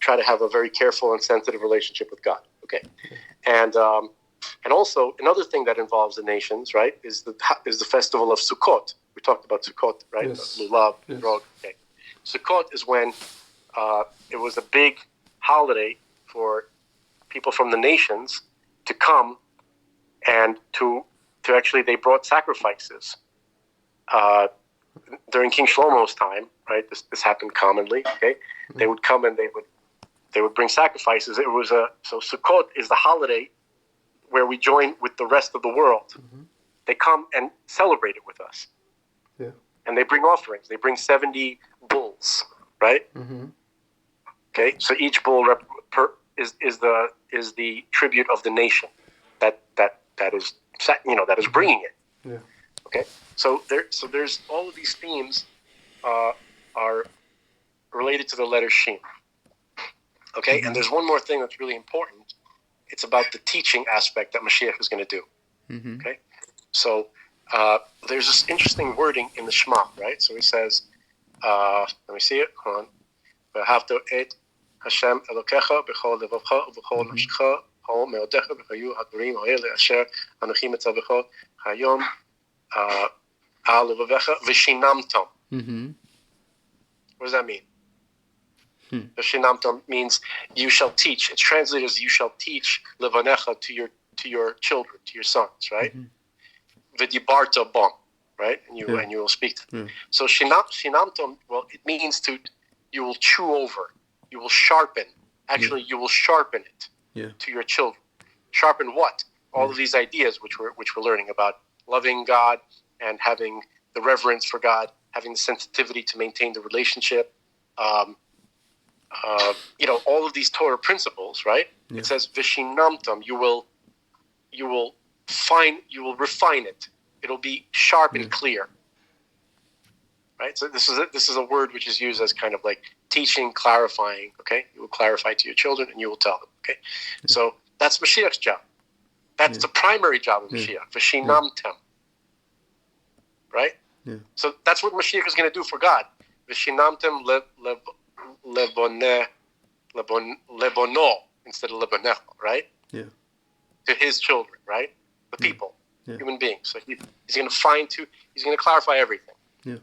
try to have a very careful and sensitive relationship with God. Okay, and also another thing that involves the nations, right, is the festival of Sukkot. We talked about Sukkot, right? Yes. Lulav, Yes. Rog. Okay, Sukkot is when it was a big holiday for people from the nations to come and to actually they brought sacrifices. During King Shlomo's time, right? This happened commonly. Okay, they would come and they would bring sacrifices. It was so Sukkot is the holiday where we join with the rest of the world. Mm-hmm. They come and celebrate it with us. Yeah. And they bring offerings. They bring 70 bulls, right? Mm-hmm. Okay, so each bull is the tribute of the nation that is bringing it. Yeah. Okay, so there's all of these themes are related to the letter Shin. Okay, Mm-hmm. and there's one more thing that's really important. It's about the teaching aspect that Mashiach is going to do. Mm-hmm. Okay, so there's this interesting wording in the Shema, right? So he says, let me see it. Hold on. V'ahavta et Hashem Elokecha b'chol levavcha u'b'chol nafshecha b'chol me'odecha b'chayu ha'dvarim ha'ele asher anochi metzavecha hayom al levavecha v'shinamtam. Mm-hmm. What does that mean? V'shinamtam means you shall teach. It's translated as you shall teach levanecha to your children, to your sons, right? V'dibarta bam, right? And you will speak to them. So shinamtam, well, it means you will chew over, you will sharpen. Actually, you will sharpen it to your children. Sharpen what? All of these ideas which we're learning about loving God and having the reverence for God, having the sensitivity to maintain the relationship. All of these Torah principles, right? Yeah. It says vishinamtam. You will refine it. It'll be sharp and clear. Right? So this is a word which is used as kind of like teaching, clarifying. Okay, you will clarify to your children, and you will tell them. Okay, so that's Mashiach's job. That's the primary job of Mashiach. Vishinamtem. Right? Yeah. So that's what Mashiach is going to do for God. Vishinamtem lebono instead of lebonecho. Right? Yeah. To his children. Right? The people, human beings. So he's going to he's going to clarify everything. Yeah.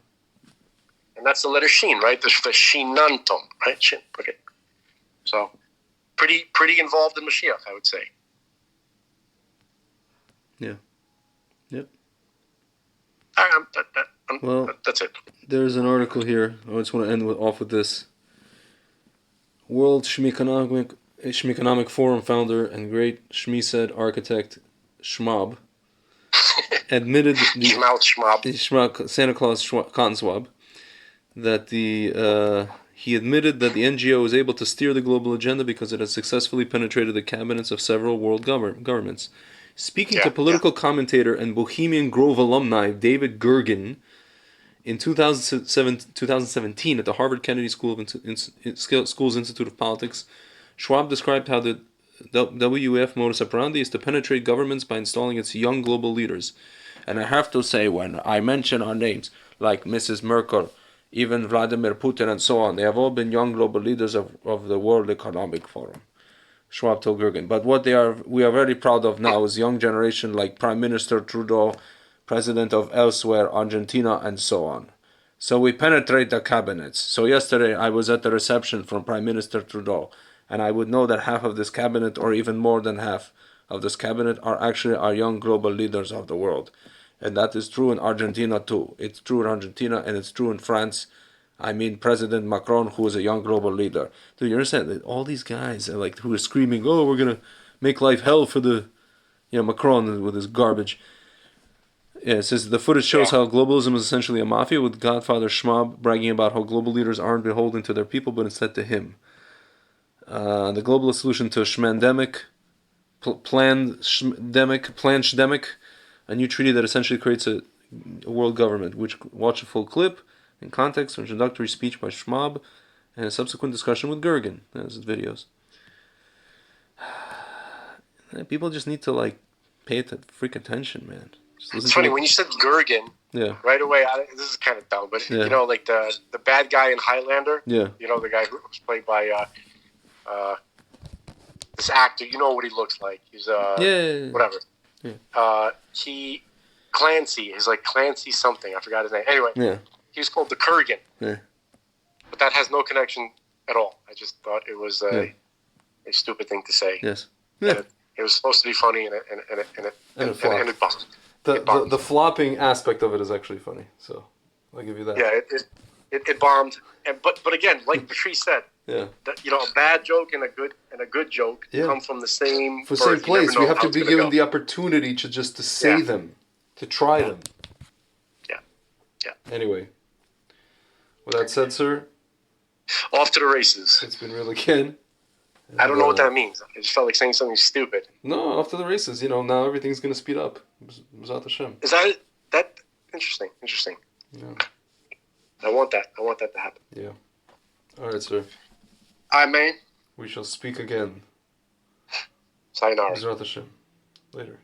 And that's the letter Shin, right? The Shinantom, right? Shin. Okay. So, pretty involved in Mashiach, I would say. Yeah. Yep. That's it. There's an article here. I just want to end off with this. World Shmi Economic Forum founder and great Shmi said architect Schwab admitted Santa Claus Cotton Swab that he admitted that the NGO is able to steer the global agenda because it has successfully penetrated the cabinets of several world governments. Speaking to political commentator and Bohemian Grove alumni David Gergen in 2017 at the Harvard Kennedy School's Institute of Politics, Schwab described how the WEF modus operandi is to penetrate governments by installing its young global leaders. And I have to say, when I mention our names, like Mrs. Merkel, even Vladimir Putin and so on, they have all been young global leaders of the World Economic Forum. Schwab told Gergen. But what we are very proud of now is young generation like Prime Minister Trudeau, President of elsewhere, Argentina, and so on. So we penetrate the cabinets. So yesterday I was at the reception from Prime Minister Trudeau, and I would know that half of this cabinet, or even more than half of this cabinet, are actually our young global leaders of the world. And that is true in Argentina too. It's true in Argentina, and it's true in France. I mean, President Macron, who is a young global leader. Do you understand that all these guys who are screaming, "Oh, we're gonna make life hell for the, Macron with his garbage." Yeah, it says the footage shows how globalism is essentially a mafia, with Godfather Schwab bragging about how global leaders aren't beholden to their people, but instead to him. The globalist solution to Schmandemic, planned Shdemic, a new treaty that essentially creates a world government. Which watch a full clip in context, an introductory speech by Schwab, and a subsequent discussion with Gergen. That's his videos. People just need to pay freak attention, man. It's funny when you said Gergen. Yeah. Right away, this is kind of dumb, but the bad guy in Highlander. Yeah. The guy who was played by this actor. You know what he looks like. He's whatever. Yeah. Clancy. He's like Clancy something. I forgot his name. Anyway, he was called the Kurgan. Yeah. But that has no connection at all. I just thought it was a stupid thing to say. Yes. Yeah. And it was supposed to be funny, and it bombed. The flopping aspect of it is actually funny. So I'll give you that. Yeah, it bombed. But again, like Patrice said, a bad joke and a good joke come from the same place. We have to be given the opportunity to say them, to try them. Yeah. Anyway, with that said, sir, off to the races. It's been real again. I don't know what that means. I just felt like saying something stupid. No, off to the races. Now everything's gonna speed up. B'ezrat Hashem. Is that interesting? Interesting. Yeah. I want that to happen. Yeah. All right, sir. Amen. We shall speak again. Sayonara. B'ezrat Hashem. Later.